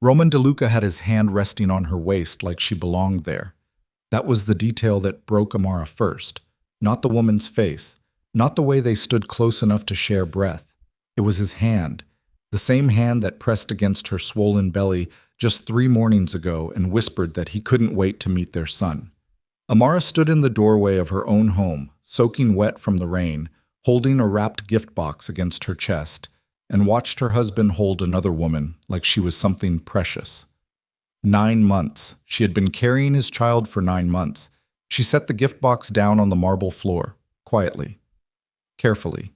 Roman DeLuca had his hand resting on her waist like she belonged there. That was the detail that broke Amara first. Not the woman's face, not the way they stood close enough to share breath. It was his hand, the same hand that pressed against her swollen belly just 3 mornings ago and whispered that he couldn't wait to meet their son. Amara stood in the doorway of her own home, soaking wet from the rain, holding a wrapped gift box against her chest, and watched her husband hold another woman like she was something precious. 9 months. She had been carrying his child for 9 months. She set the gift box down on the marble floor, quietly, carefully.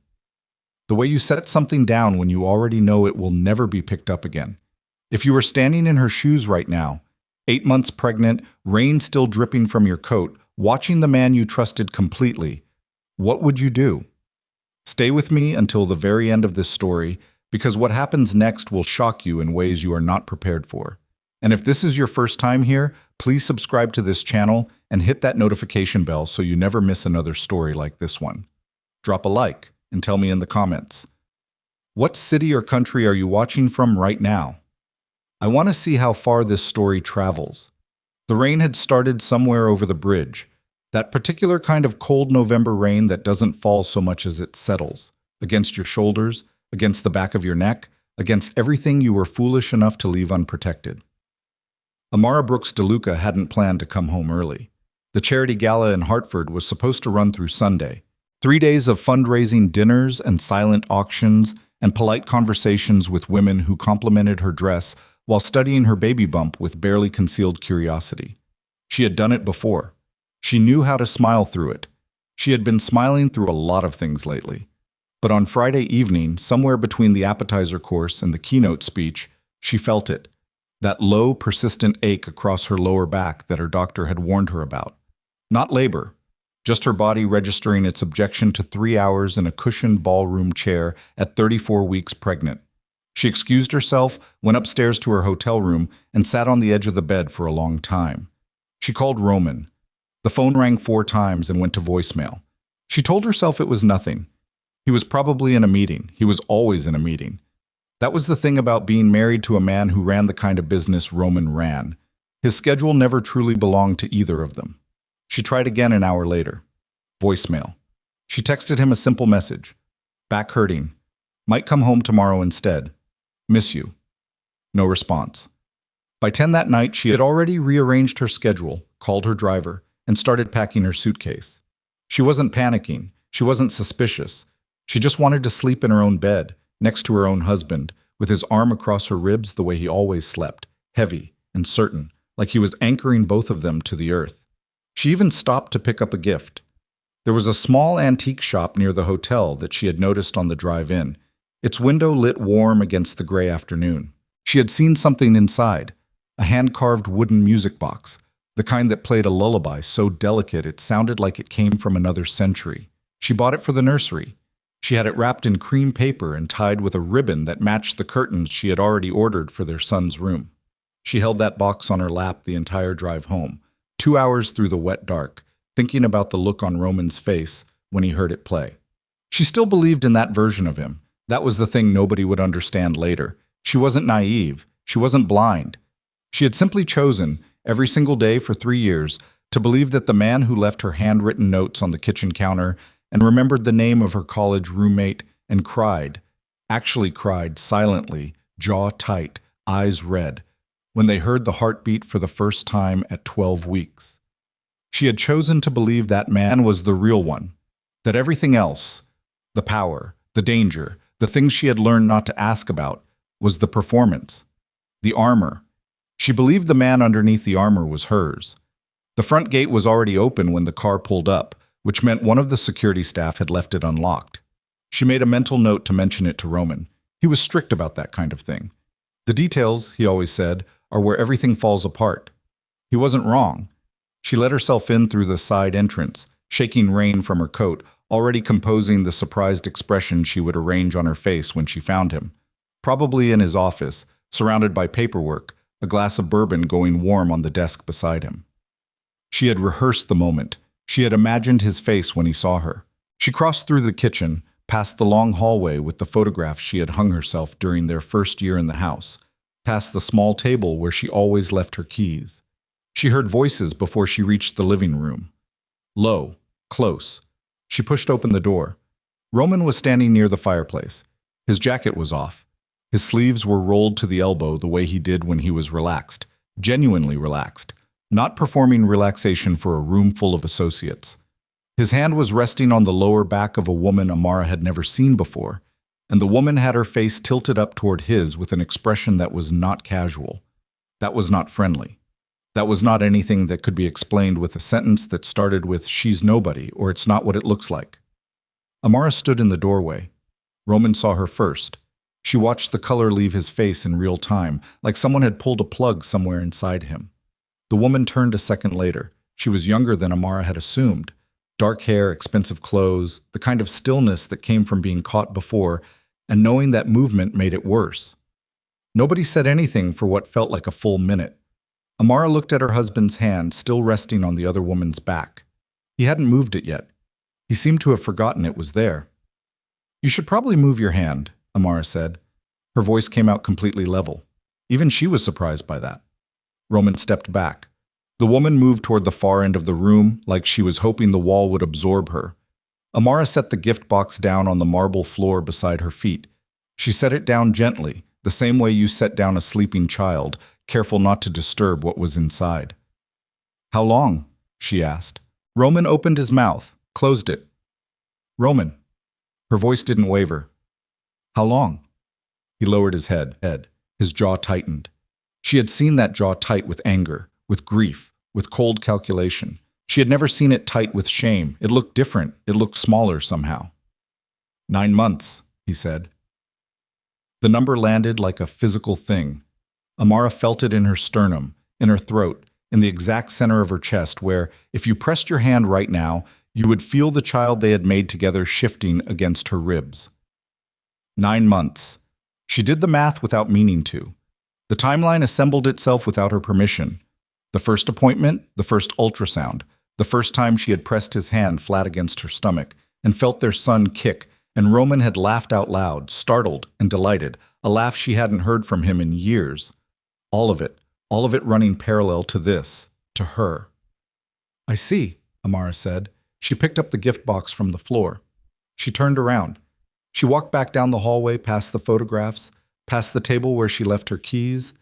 The way you set something down when you already know it will never be picked up again. If you were standing in her shoes right now, 8 months pregnant, rain still dripping from your coat, watching the man you trusted completely, what would you do? Stay with me until the very end of this story, because what happens next will shock you in ways you are not prepared for. And if this is your first time here, please subscribe to this channel and hit that notification bell so you never miss another story like this one. Drop a like and tell me in the comments. What city or country are you watching from right now? I want to see how far this story travels. The rain had started somewhere over the bridge, that particular kind of cold November rain that doesn't fall so much as it settles, against your shoulders, against the back of your neck, against everything you were foolish enough to leave unprotected. Amara Brooks DeLuca hadn't planned to come home early. The charity gala in Hartford was supposed to run through Sunday. 3 days of fundraising dinners and silent auctions and polite conversations with women who complimented her dress while studying her baby bump with barely concealed curiosity. She had done it before. She knew how to smile through it. She had been smiling through a lot of things lately. But on Friday evening, somewhere between the appetizer course and the keynote speech, she felt it. That low, persistent ache across her lower back that her doctor had warned her about. Not labor, just her body registering its objection to 3 hours in a cushioned ballroom chair at 34 weeks pregnant. She excused herself, went upstairs to her hotel room, and sat on the edge of the bed for a long time. She called Roman. The phone rang 4 times and went to voicemail. She told herself it was nothing. He was probably in a meeting. He was always in a meeting. That was the thing about being married to a man who ran the kind of business Roman ran. His schedule never truly belonged to either of them. She tried again an hour later. Voicemail. She texted him a simple message. Back hurting. Might come home tomorrow instead. Miss you. No response. By 10 that night, she had already rearranged her schedule, called her driver, and started packing her suitcase. She wasn't panicking. She wasn't suspicious. She just wanted to sleep in her own bed, next to her own husband, with his arm across her ribs the way he always slept, heavy and certain, like he was anchoring both of them to the earth. She even stopped to pick up a gift. There was a small antique shop near the hotel that she had noticed on the drive-in, its window lit warm against the gray afternoon. She had seen something inside, a hand-carved wooden music box, the kind that played a lullaby so delicate it sounded like it came from another century. She bought it for the nursery. She had it wrapped in cream paper and tied with a ribbon that matched the curtains she had already ordered for their son's room. She held that box on her lap the entire drive home, 2 hours through the wet dark, thinking about the look on Roman's face when he heard it play. She still believed in that version of him. That was the thing nobody would understand later. She wasn't naive. She wasn't blind. She had simply chosen, every single day for 3 years, to believe that the man who left her handwritten notes on the kitchen counter and remembered the name of her college roommate and cried, actually cried silently, jaw tight, eyes red, when they heard the heartbeat for the first time at 12 weeks. She had chosen to believe that man was the real one, that everything else, the power, the danger, the things she had learned not to ask about, was the performance, the armor. She believed the man underneath the armor was hers. The front gate was already open when the car pulled up, which meant one of the security staff had left it unlocked. She made a mental note to mention it to Roman. He was strict about that kind of thing. The details, he always said, are where everything falls apart. He wasn't wrong. She let herself in through the side entrance, shaking rain from her coat, already composing the surprised expression she would arrange on her face when she found him. Probably in his office, surrounded by paperwork, a glass of bourbon going warm on the desk beside him. She had rehearsed the moment. She had imagined his face when he saw her. She crossed through the kitchen, past the long hallway with the photographs she had hung herself during their first year in the house. past the small table where she always left her keys. She heard voices before she reached the living room. Low, close. She pushed open the door. Roman was standing near the fireplace. His jacket was off. His sleeves were rolled to the elbow the way he did when he was relaxed, genuinely relaxed, not performing relaxation for a room full of associates. His hand was resting on the lower back of a woman Amara had never seen before, and the woman had her face tilted up toward his with an expression that was not casual. That was not friendly. That was not anything that could be explained with a sentence that started with "she's nobody" or "it's not what it looks like." Amara stood in the doorway. Roman saw her first. She watched the color leave his face in real time, like someone had pulled a plug somewhere inside him. The woman turned a second later. She was younger than Amara had assumed. Dark hair, expensive clothes, the kind of stillness that came from being caught before, and knowing that movement made it worse. Nobody said anything for what felt like a full minute. Amara looked at her husband's hand, still resting on the other woman's back. He hadn't moved it yet. He seemed to have forgotten it was there. "You should probably move your hand," Amara said. Her voice came out completely level. Even she was surprised by that. Roman stepped back. The woman moved toward the far end of the room, like she was hoping the wall would absorb her. Amara set the gift box down on the marble floor beside her feet. She set it down gently, the same way you set down a sleeping child, careful not to disturb what was inside. "How long?" she asked. Roman opened his mouth, closed it. "Roman." Her voice didn't waver. "How long?" He lowered his head. His jaw tightened. She had seen that jaw tight with anger, with grief, with cold calculation. She had never seen it tight with shame. It looked different. It looked smaller somehow. 9 months, he said. The number landed like a physical thing. Amara felt it in her sternum, in her throat, in the exact center of her chest where, if you pressed your hand right now, you would feel the child they had made together shifting against her ribs. 9 months. She did the math without meaning to. The timeline assembled itself without her permission. The first appointment, the first ultrasound, the first time she had pressed his hand flat against her stomach and felt their son kick, and Roman had laughed out loud, startled and delighted, a laugh she hadn't heard from him in years. All of it running parallel to this, to her. "I see," Amara said. She picked up the gift box from the floor. She turned around. She walked back down the hallway past the photographs, past the table where she left her keys,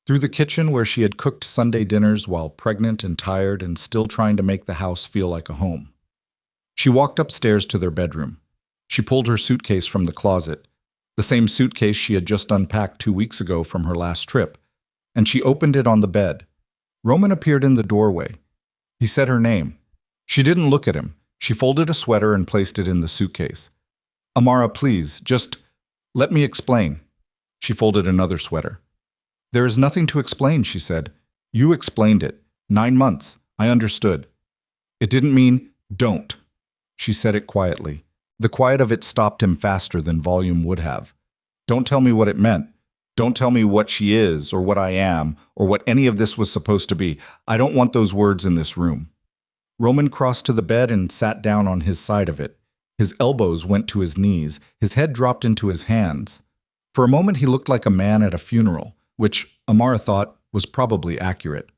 through the kitchen where she had cooked Sunday dinners while pregnant and tired and still trying to make the house feel like a home. She walked upstairs to their bedroom. She pulled her suitcase from the closet, the same suitcase she had just unpacked 2 weeks ago from her last trip, and she opened it on the bed. Roman appeared in the doorway. He said her name. She didn't look at him. She folded a sweater and placed it in the suitcase. "Amara, please, just let me explain." She folded another sweater. "There is nothing to explain," she said. "You explained it. 9 months. I understood." "It didn't mean don't." She said it quietly. The quiet of it stopped him faster than volume would have. "Don't tell me what it meant. Don't tell me what she is, or what I am, or what any of this was supposed to be. I don't want those words in this room." Roman crossed to the bed and sat down on his side of it. His elbows went to his knees. His head dropped into his hands. For a moment he looked like a man at a funeral, which Amara thought was probably accurate.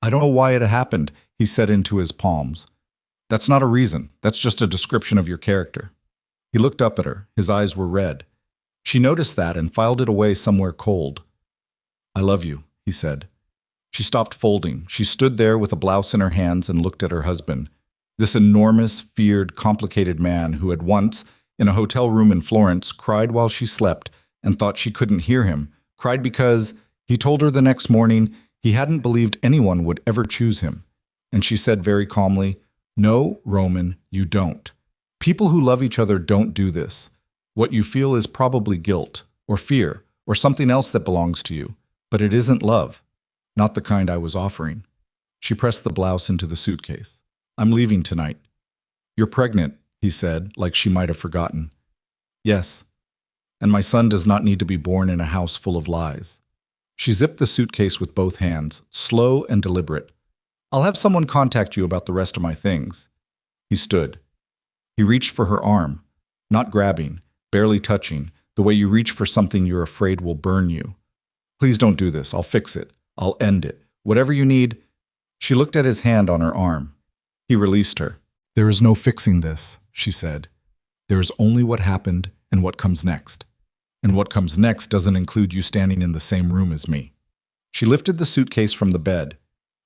"I don't know why it happened," he said into his palms. "That's not a reason. That's just a description of your character." He looked up at her. His eyes were red. She noticed that and filed it away somewhere cold. "I love you," he said. She stopped folding. She stood there with a blouse in her hands and looked at her husband. This enormous, feared, complicated man who had once, in a hotel room in Florence, cried while she slept and thought she couldn't hear him, cried because, he told her the next morning, he hadn't believed anyone would ever choose him. And she said very calmly, "No, Roman, you don't. People who love each other don't do this. What you feel is probably guilt, or fear, or something else that belongs to you. But it isn't love. Not the kind I was offering." She pressed the blouse into the suitcase. "I'm leaving tonight." "You're pregnant," he said, like she might have forgotten. "Yes. And my son does not need to be born in a house full of lies." She zipped the suitcase with both hands, slow and deliberate. "I'll have someone contact you about the rest of my things." He stood. He reached for her arm, not grabbing, barely touching, the way you reach for something you're afraid will burn you. Please don't do this. I'll fix it. I'll end it. Whatever you need. She looked at his hand on her arm. He released her. There is no fixing this, she said. There is only what happened and what comes next. And what comes next doesn't include you standing in the same room as me. She lifted the suitcase from the bed.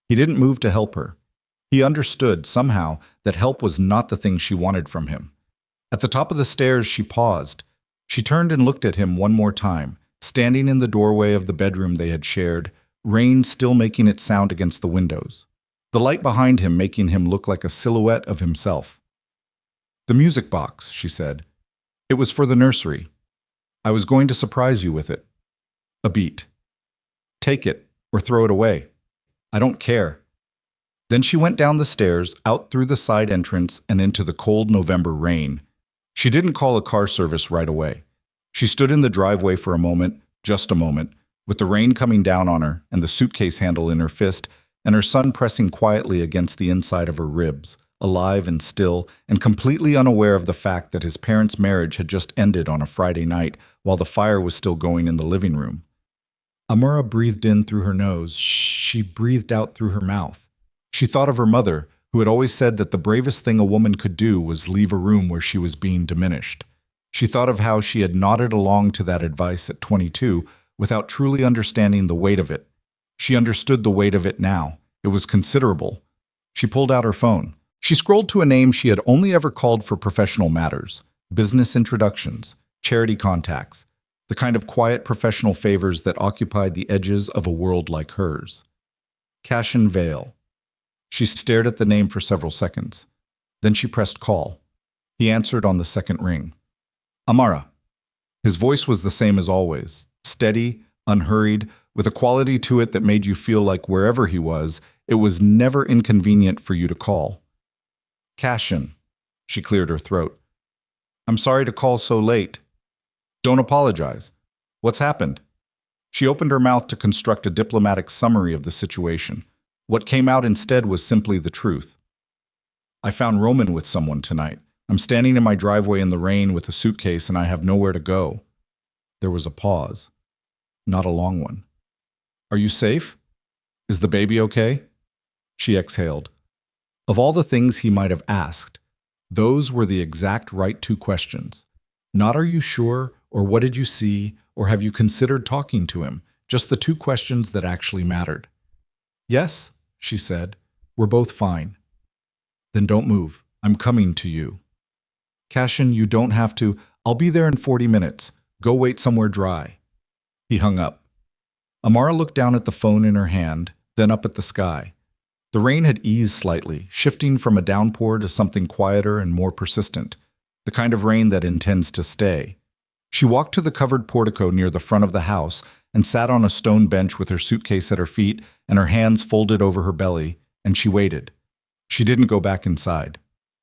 He didn't move to help her. He understood, somehow, that help was not the thing she wanted from him. At the top of the stairs, she paused. She turned and looked at him one more time, standing in the doorway of the bedroom they had shared, rain still making its sound against the windows. The light behind him making him look like a silhouette of himself. The music box, she said. It was for the nursery. I was going to surprise you with it. A beat. Take it, or throw it away. I don't care. Then she went down the stairs, out through the side entrance, and into the cold November rain. She didn't call a car service right away. She stood in the driveway for a moment, just a moment, with the rain coming down on her and the suitcase handle in her fist, and her son pressing quietly against the inside of her ribs, alive and still, and completely unaware of the fact that his parents' marriage had just ended on a Friday night while the fire was still going in the living room. Amara breathed in through her nose. She breathed out through her mouth. She thought of her mother, who had always said that the bravest thing a woman could do was leave a room where she was being diminished. She thought of how she had nodded along to that advice at 22 without truly understanding the weight of it. She understood the weight of it now. It was considerable. She pulled out her phone. She scrolled to a name she had only ever called for professional matters, business introductions, charity contacts, the kind of quiet professional favors that occupied the edges of a world like hers. Cashin Vale. She stared at the name for several seconds. Then she pressed call. He answered on the second ring. Amara. His voice was the same as always, steady, unhurried, with a quality to it that made you feel like wherever he was, it was never inconvenient for you to call. Cashin. She cleared her throat. I'm sorry to call so late. Don't apologize. What's happened? She opened her mouth to construct a diplomatic summary of the situation. What came out instead was simply the truth. I found Roman with someone tonight. I'm standing in my driveway in the rain with a suitcase and I have nowhere to go. There was a pause. Not a long one. Are you safe? Is the baby okay? She exhaled. Of all the things he might have asked, those were the exact right two questions. Not are you sure, or what did you see, or have you considered talking to him? Just the two questions that actually mattered. Yes, she said. We're both fine. Then don't move. I'm coming to you. Cashin, you don't have to. I'll be there in 40 minutes. Go wait somewhere dry. He hung up. Amara looked down at the phone in her hand, then up at the sky. The rain had eased slightly, shifting from a downpour to something quieter and more persistent, the kind of rain that intends to stay. She walked to the covered portico near the front of the house and sat on a stone bench with her suitcase at her feet and her hands folded over her belly, and she waited. She didn't go back inside.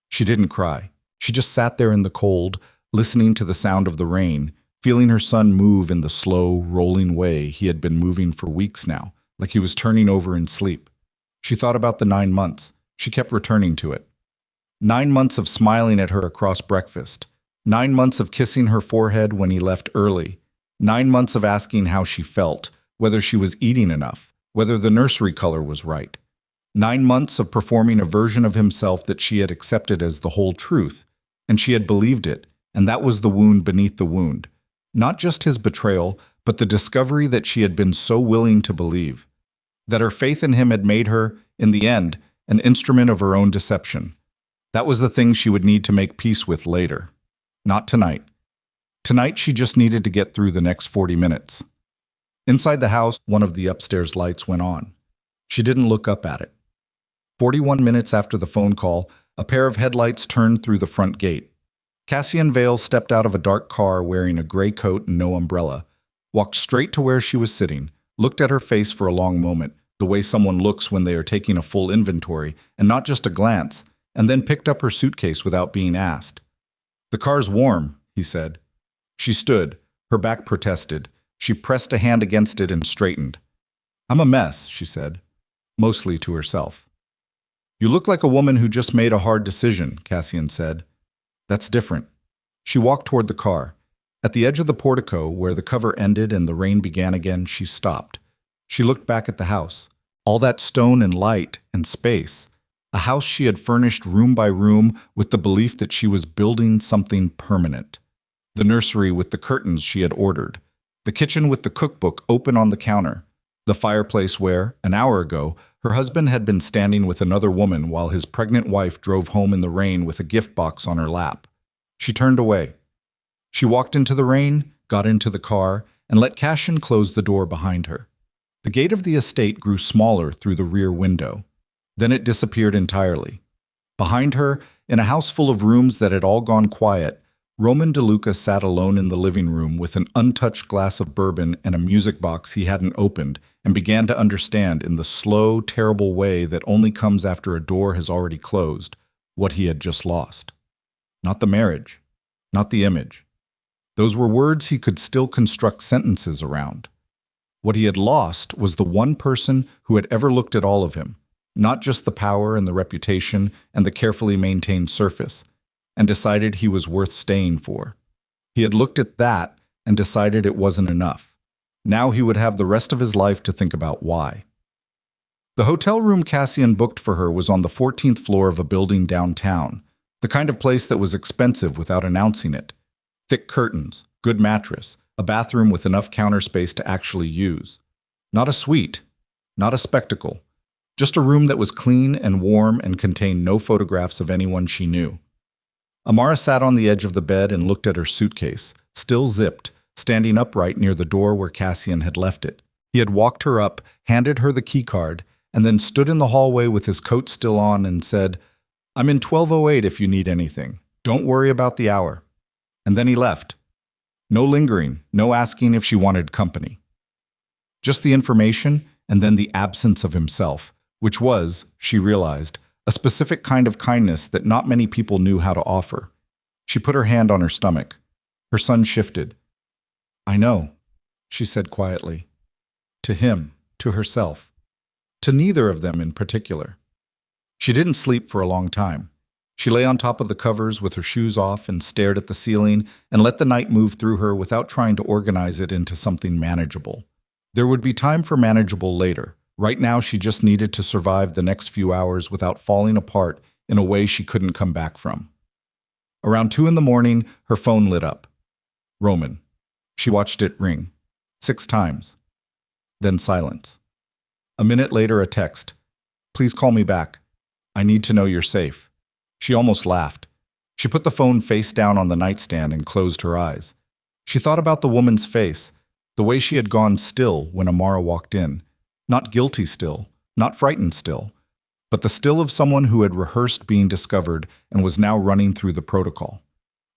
She didn't cry. She just sat there in the cold, listening to the sound of the rain, feeling her son move in the slow, rolling way he had been moving for weeks now, like he was turning over in sleep. She thought about the 9 months. She kept returning to it. 9 months of smiling at her across breakfast. 9 months of kissing her forehead when he left early. 9 months of asking how she felt, whether she was eating enough, whether the nursery color was right. 9 months of performing a version of himself that she had accepted as the whole truth, and she had believed it, and that was the wound beneath the wound. Not just his betrayal, but the discovery that she had been so willing to believe. That her faith in him had made her, in the end, an instrument of her own deception. That was the thing she would need to make peace with later. Not tonight. Tonight she just needed to get through the next 40 minutes. Inside the house, one of the upstairs lights went on. She didn't look up at it. 41 minutes after the phone call, a pair of headlights turned through the front gate. Cassian Vale stepped out of a dark car wearing a gray coat and no umbrella, walked straight to where she was sitting, looked at her face for a long moment, the way someone looks when they are taking a full inventory, and not just a glance, and then picked up her suitcase without being asked. The car's warm, he said. She stood, her back protested. She pressed a hand against it and straightened. I'm a mess, she said, mostly to herself. You look like a woman who just made a hard decision, Cassian said. That's different. She walked toward the car. At the edge of the portico, where the cover ended and the rain began again, she stopped. She looked back at the house. All that stone and light and space. A house she had furnished room by room with the belief that she was building something permanent. The nursery with the curtains she had ordered. The kitchen with the cookbook open on the counter. The fireplace where, an hour ago, her husband had been standing with another woman while his pregnant wife drove home in the rain with a gift box on her lap. She turned away. She walked into the rain, got into the car, and let Cassian close the door behind her. The gate of the estate grew smaller through the rear window. Then it disappeared entirely. Behind her, in a house full of rooms that had all gone quiet, Roman DeLuca sat alone in the living room with an untouched glass of bourbon and a music box he hadn't opened, and began to understand in the slow, terrible way that only comes after a door has already closed, what he had just lost. Not the marriage, not the image. Those were words he could still construct sentences around. What he had lost was the one person who had ever looked at all of him, not just the power and the reputation and the carefully maintained surface, and decided he was worth staying for. He had looked at that and decided it wasn't enough. Now he would have the rest of his life to think about why. The hotel room Cassian booked for her was on the 14th floor of a building downtown, the kind of place that was expensive without announcing it. Thick curtains, good mattress, a bathroom with enough counter space to actually use. Not a suite, not a spectacle, just a room that was clean and warm and contained no photographs of anyone she knew. Amara sat on the edge of the bed and looked at her suitcase, still zipped, standing upright near the door where Cassian had left it. He had walked her up, handed her the keycard, and then stood in the hallway with his coat still on and said, "I'm in 1208 if you need anything. Don't worry about the hour." And then he left. No lingering, no asking if she wanted company. Just the information and then the absence of himself, which was, she realized, a specific kind of kindness that not many people knew how to offer. She put her hand on her stomach. Her son shifted. "I know," she said quietly. To him, to herself. To neither of them in particular. She didn't sleep for a long time. She lay on top of the covers with her shoes off and stared at the ceiling and let the night move through her without trying to organize it into something manageable. There would be time for manageable later. Right now, she just needed to survive the next few hours without falling apart in a way she couldn't come back from. Around 2 in the morning, her phone lit up. Roman. She watched it ring. 6 times. Then silence. A minute later, a text. "Please call me back. I need to know you're safe." She almost laughed. She put the phone face down on the nightstand and closed her eyes. She thought about the woman's face, the way she had gone still when Amara walked in. Not guilty still, not frightened still, but the still of someone who had rehearsed being discovered and was now running through the protocol.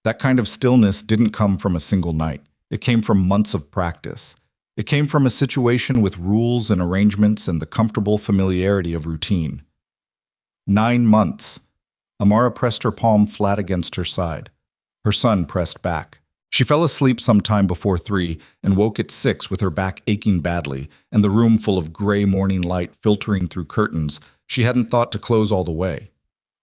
That kind of stillness didn't come from a single night. It came from months of practice. It came from a situation with rules and arrangements and the comfortable familiarity of routine. 9 months. Amara pressed her palm flat against her side. Her son pressed back. She fell asleep sometime before 3 and woke at 6 with her back aching badly and the room full of gray morning light filtering through curtains she hadn't thought to close all the way.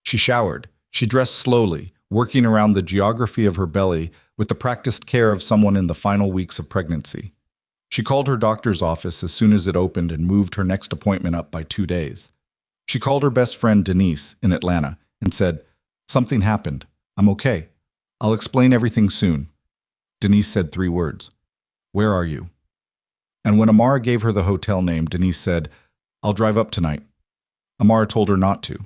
She showered. She dressed slowly, working around the geography of her belly with the practiced care of someone in the final weeks of pregnancy. She called her doctor's office as soon as it opened and moved her next appointment up by 2 days. She called her best friend Denise in Atlanta and said, "Something happened. I'm okay. I'll explain everything soon." Denise said 3 words. "Where are you?" And when Amara gave her the hotel name, Denise said, "I'll drive up tonight." Amara told her not to.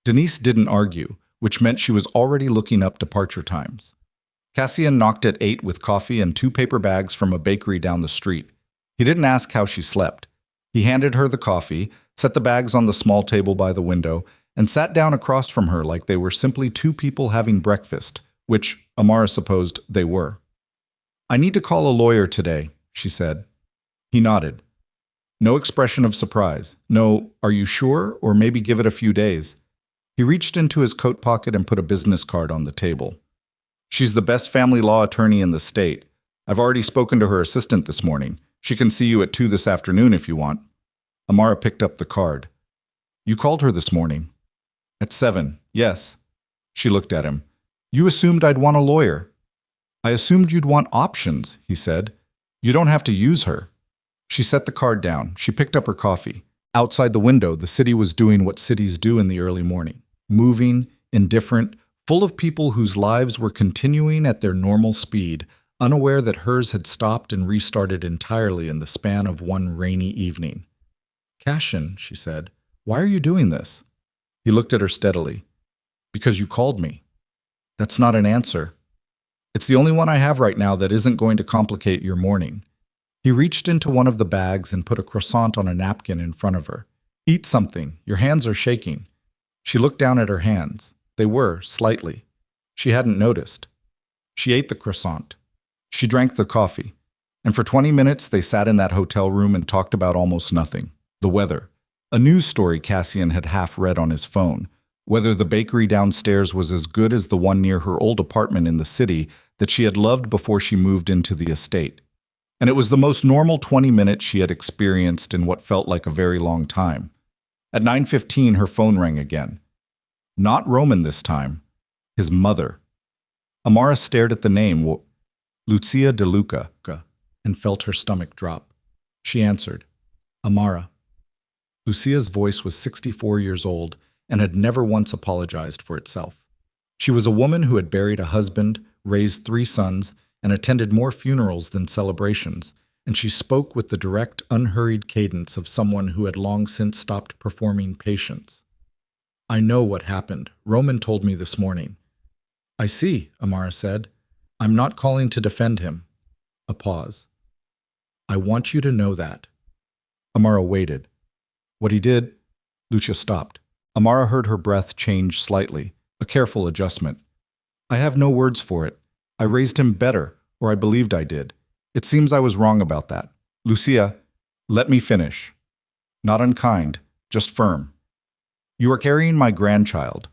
Denise didn't argue, which meant she was already looking up departure times. Cassian knocked at 8 with coffee and 2 paper bags from a bakery down the street. He didn't ask how she slept. He handed her the coffee, set the bags on the small table by the window, and sat down across from her like they were simply 2 people having breakfast, which Amara supposed they were. "I need to call a lawyer today," she said. He nodded. No expression of surprise. No, "Are you sure?" or maybe give it a few days. He reached into his coat pocket and put a business card on the table. "She's the best family law attorney in the state. I've already spoken to her assistant this morning. She can see you at 2 this afternoon if you want." Amara picked up the card. "You called her this morning?" "At 7, yes." She looked at him. "You assumed I'd want a lawyer." I assumed you'd want options, he said. You don't have to use her. She set the card down. She picked up her coffee. Outside the window, the city was doing what cities do in the early morning. Moving, indifferent, full of people whose lives were continuing at their normal speed, unaware that hers had stopped and restarted entirely in the span of one rainy evening. Cashin, she said, why are you doing this? He looked at her steadily. Because you called me. That's not an answer. It's the only one I have right now that isn't going to complicate your morning. He reached into one of the bags and put a croissant on a napkin in front of her. Eat something. Your hands are shaking. She looked down at her hands. They were, slightly. She hadn't noticed. She ate the croissant. She drank the coffee. And for 20 minutes, they sat in that hotel room and talked about almost nothing. The weather. A news story Cassian had half read on his phone. Whether the bakery downstairs was as good as the one near her old apartment in the city that she had loved before she moved into the estate. And it was the most normal 20 minutes she had experienced in what felt like a very long time. At 9:15, her phone rang again. Not Roman this time. His mother. Amara stared at the name, Lucia De Luca, and felt her stomach drop. She answered, Amara. Lucia's voice was 64 years old and had never once apologized for itself. She was a woman who had buried a husband, raised 3 sons, and attended more funerals than celebrations, and she spoke with the direct, unhurried cadence of someone who had long since stopped performing patience. I know what happened. Roman told me this morning. I see, Amara said. I'm not calling to defend him. A pause. I want you to know that. Amara waited. What he did? Lucia stopped. Amara heard her breath change slightly, a careful adjustment. I have no words for it. I raised him better, or I believed I did. It seems I was wrong about that. Lucia, let me finish. Not unkind, just firm. You are carrying my grandchild.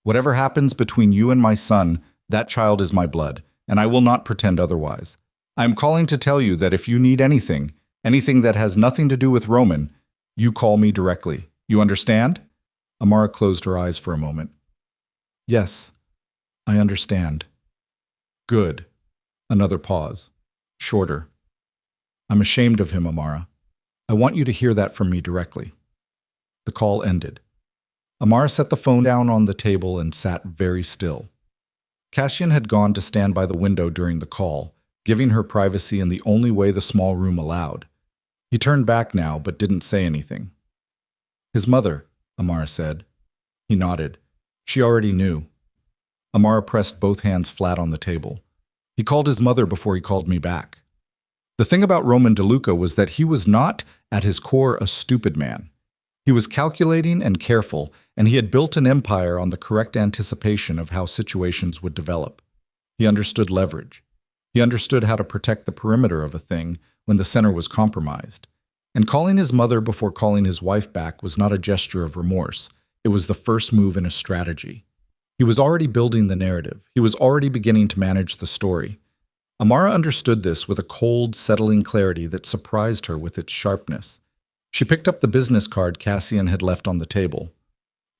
Whatever happens between you and my son, that child is my blood, and I will not pretend otherwise. I am calling to tell you that if you need anything, anything that has nothing to do with Roman, you call me directly. You understand? Amara closed her eyes for a moment. Yes, I understand. Good. Another pause. Shorter. I'm ashamed of him, Amara. I want you to hear that from me directly. The call ended. Amara set the phone down on the table and sat very still. Cassian had gone to stand by the window during the call, giving her privacy in the only way the small room allowed. He turned back now, but didn't say anything. His mother, Amara said. He nodded. She already knew. Amara pressed both hands flat on the table. He called his mother before he called me back. The thing about Roman De Luca was that he was not, at his core, a stupid man. He was calculating and careful, and he had built an empire on the correct anticipation of how situations would develop. He understood leverage. He understood how to protect the perimeter of a thing when the center was compromised. And calling his mother before calling his wife back was not a gesture of remorse. It was the first move in a strategy. He was already building the narrative. He was already beginning to manage the story. Amara understood this with a cold, settling clarity that surprised her with its sharpness. She picked up the business card Cassian had left on the table.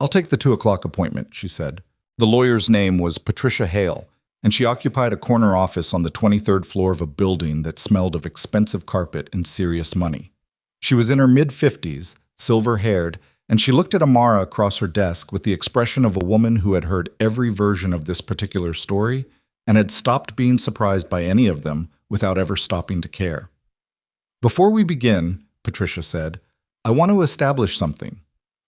I'll take the 2:00 appointment, she said. The lawyer's name was Patricia Hale, and she occupied a corner office on the 23rd floor of a building that smelled of expensive carpet and serious money. She was in her mid-50s, silver-haired, and she looked at Amara across her desk with the expression of a woman who had heard every version of this particular story and had stopped being surprised by any of them without ever stopping to care. Before we begin, Patricia said, I want to establish something.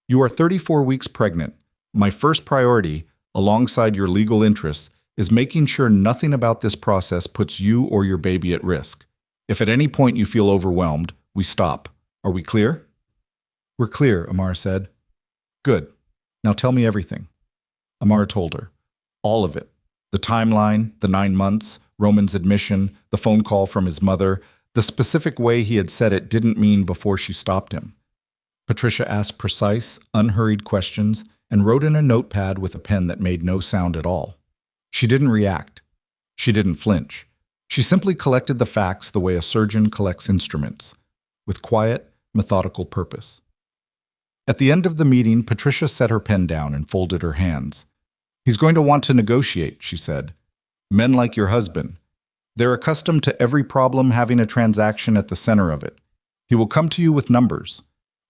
You are 34 weeks pregnant. My first priority, alongside your legal interests, is making sure nothing about this process puts you or your baby at risk. If at any point you feel overwhelmed, we stop. Are we clear? We're clear, Amara said. Good. Now tell me everything. Amara told her. All of it. The timeline, the 9 months, Roman's admission, the phone call from his mother. The specific way he had said it didn't mean before she stopped him. Patricia asked precise, unhurried questions and wrote in a notepad with a pen that made no sound at all. She didn't react. She didn't flinch. She simply collected the facts the way a surgeon collects instruments, with quiet, methodical purpose. At the end of the meeting, Patricia set her pen down and folded her hands. He's going to want to negotiate, she said. Men like your husband. They're accustomed to every problem having a transaction at the center of it. He will come to you with numbers,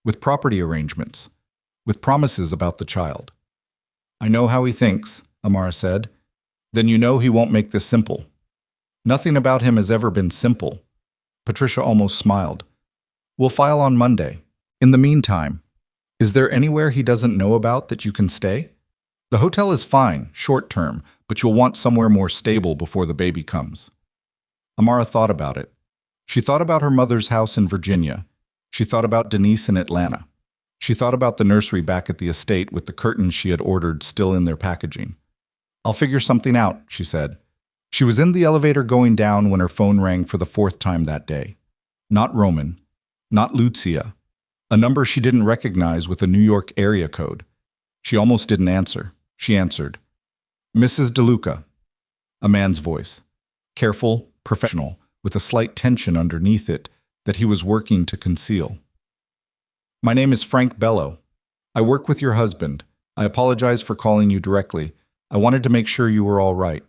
with property arrangements, with promises about the child. I know how he thinks, Amara said. Then you know he won't make this simple. Nothing about him has ever been simple. Patricia almost smiled. We'll file on Monday. In the meantime, is there anywhere he doesn't know about that you can stay? The hotel is fine, short term, but you'll want somewhere more stable before the baby comes. Amara thought about it. She thought about her mother's house in Virginia. She thought about Denise in Atlanta. She thought about the nursery back at the estate with the curtains she had ordered still in their packaging. I'll figure something out, she said. She was in the elevator going down when her phone rang for the fourth time that day. Not Roman. Not Lucia. A number she didn't recognize with a New York area code. She almost didn't answer. She answered. Mrs. DeLuca. A man's voice. Careful, professional, with a slight tension underneath it that he was working to conceal. My name is Frank Bello. I work with your husband. I apologize for calling you directly. I wanted to make sure you were all right.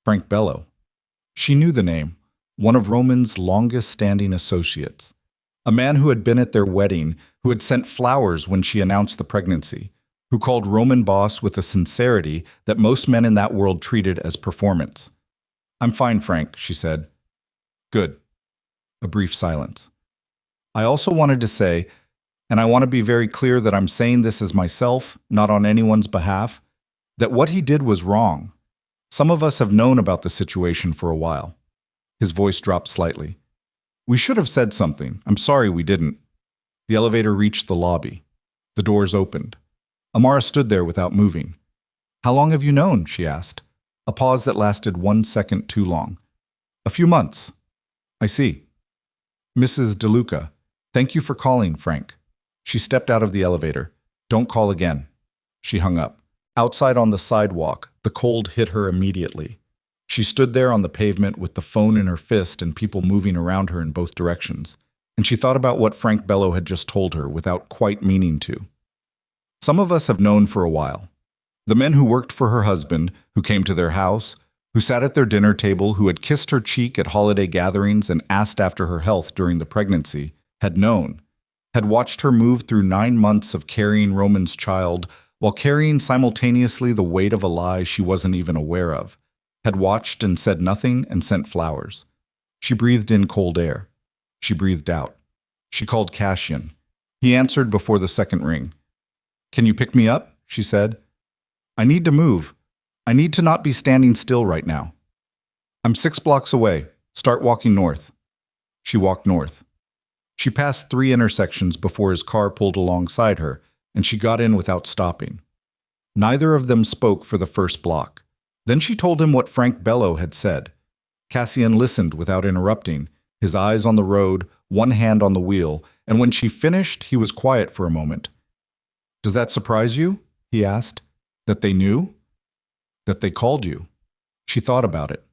Frank Bello. She knew the name, one of Roman's longest-standing associates. A man who had been at their wedding, who had sent flowers when she announced the pregnancy, who called Roman boss with a sincerity that most men in that world treated as performance. I'm fine, Frank, she said. Good. A brief silence. I also wanted to say, and I want to be very clear that I'm saying this as myself, not on anyone's behalf, that what he did was wrong. Some of us have known about the situation for a while. His voice dropped slightly. We should have said something. I'm sorry we didn't. The elevator reached the lobby. The doors opened. Amara stood there without moving. How long have you known? She asked. A pause that lasted 1 second too long. A few months. I see. Mrs. DeLuca, thank you for calling, Frank. She stepped out of the elevator. Don't call again. She hung up. Outside on the sidewalk, the cold hit her immediately. She stood there on the pavement with the phone in her fist and people moving around her in both directions, and she thought about what Frank Bello had just told her without quite meaning to. Some of us have known for a while. The men who worked for her husband, who came to their house, who sat at their dinner table, who had kissed her cheek at holiday gatherings and asked after her health during the pregnancy, had known, had watched her move through 9 months of carrying Roman's child while carrying simultaneously the weight of a lie she wasn't even aware of, had watched and said nothing and sent flowers. She breathed in cold air. She breathed out. She called Cassian. He answered before the second ring. Can you pick me up? She said. I need to move. I need to not be standing still right now. I'm 6 blocks away. Start walking north. She walked north. She passed 3 intersections before his car pulled alongside her, and she got in without stopping. Neither of them spoke for the first block. Then she told him what Frank Bello had said. Cassian listened without interrupting, his eyes on the road, one hand on the wheel, and when she finished, he was quiet for a moment. Does that surprise you? He asked. That they knew? That they called you? She thought about it.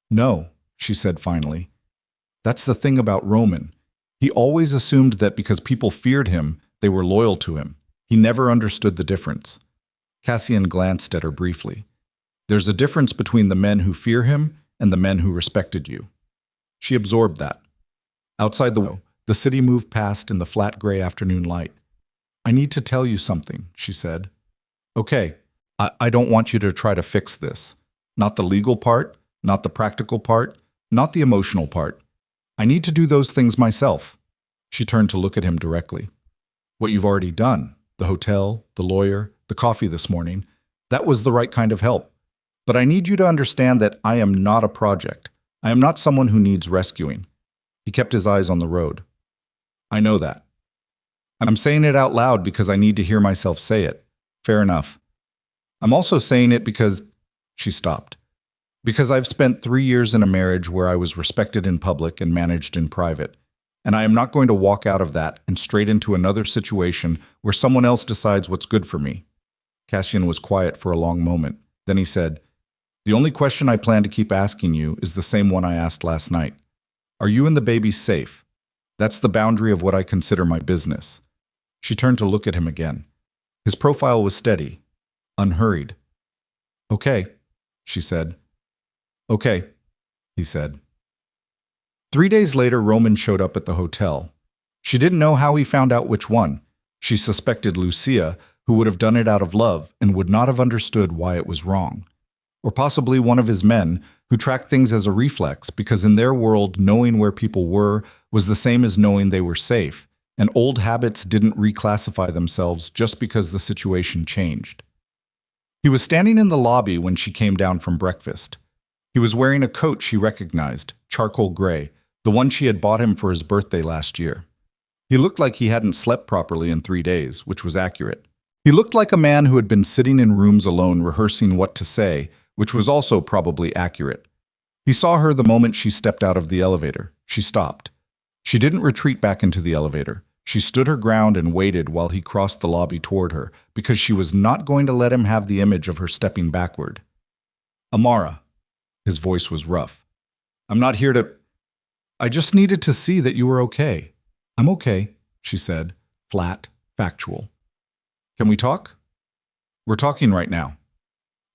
No, she said finally. That's the thing about Roman. He always assumed that because people feared him, they were loyal to him. He never understood the difference. Cassian glanced at her briefly. There's a difference between the men who fear him and the men who respected you. She absorbed that. Outside the window, the city moved past in the flat gray afternoon light. I need to tell you something, she said. Okay, I don't want you to try to fix this. Not the legal part, not the practical part, not the emotional part. I need to do those things myself. She turned to look at him directly. What you've already done, the hotel, the lawyer, the coffee this morning, that was the right kind of help. But I need you to understand that I am not a project. I am not someone who needs rescuing. He kept his eyes on the road. I know that. I'm saying it out loud because I need to hear myself say it. Fair enough. I'm also saying it because... She stopped. Because I've spent 3 years in a marriage where I was respected in public and managed in private. And I am not going to walk out of that and straight into another situation where someone else decides what's good for me. Cassian was quiet for a long moment. Then he said, The only question I plan to keep asking you is the same one I asked last night. Are you and the baby safe? That's the boundary of what I consider my business. She turned to look at him again. His profile was steady, unhurried. Okay, she said. Okay. he said. 3 days later, Roman showed up at the hotel. She didn't know how he found out which one. She suspected Lucia, who would have done it out of love and would not have understood why it was wrong. Or possibly one of his men, who tracked things as a reflex because in their world, knowing where people were was the same as knowing they were safe, and old habits didn't reclassify themselves just because the situation changed. He was standing in the lobby when she came down from breakfast. He was wearing a coat she recognized, charcoal gray, the one she had bought him for his birthday last year. He looked like he hadn't slept properly in 3 days, which was accurate. He looked like a man who had been sitting in rooms alone rehearsing what to say, which was also probably accurate. He saw her the moment she stepped out of the elevator. She stopped. She didn't retreat back into the elevator. She stood her ground and waited while he crossed the lobby toward her, because she was not going to let him have the image of her stepping backward. Amara. His voice was rough. I'm not here to... I just needed to see that you were okay. I'm okay, she said, flat, factual. Can we talk? We're talking right now.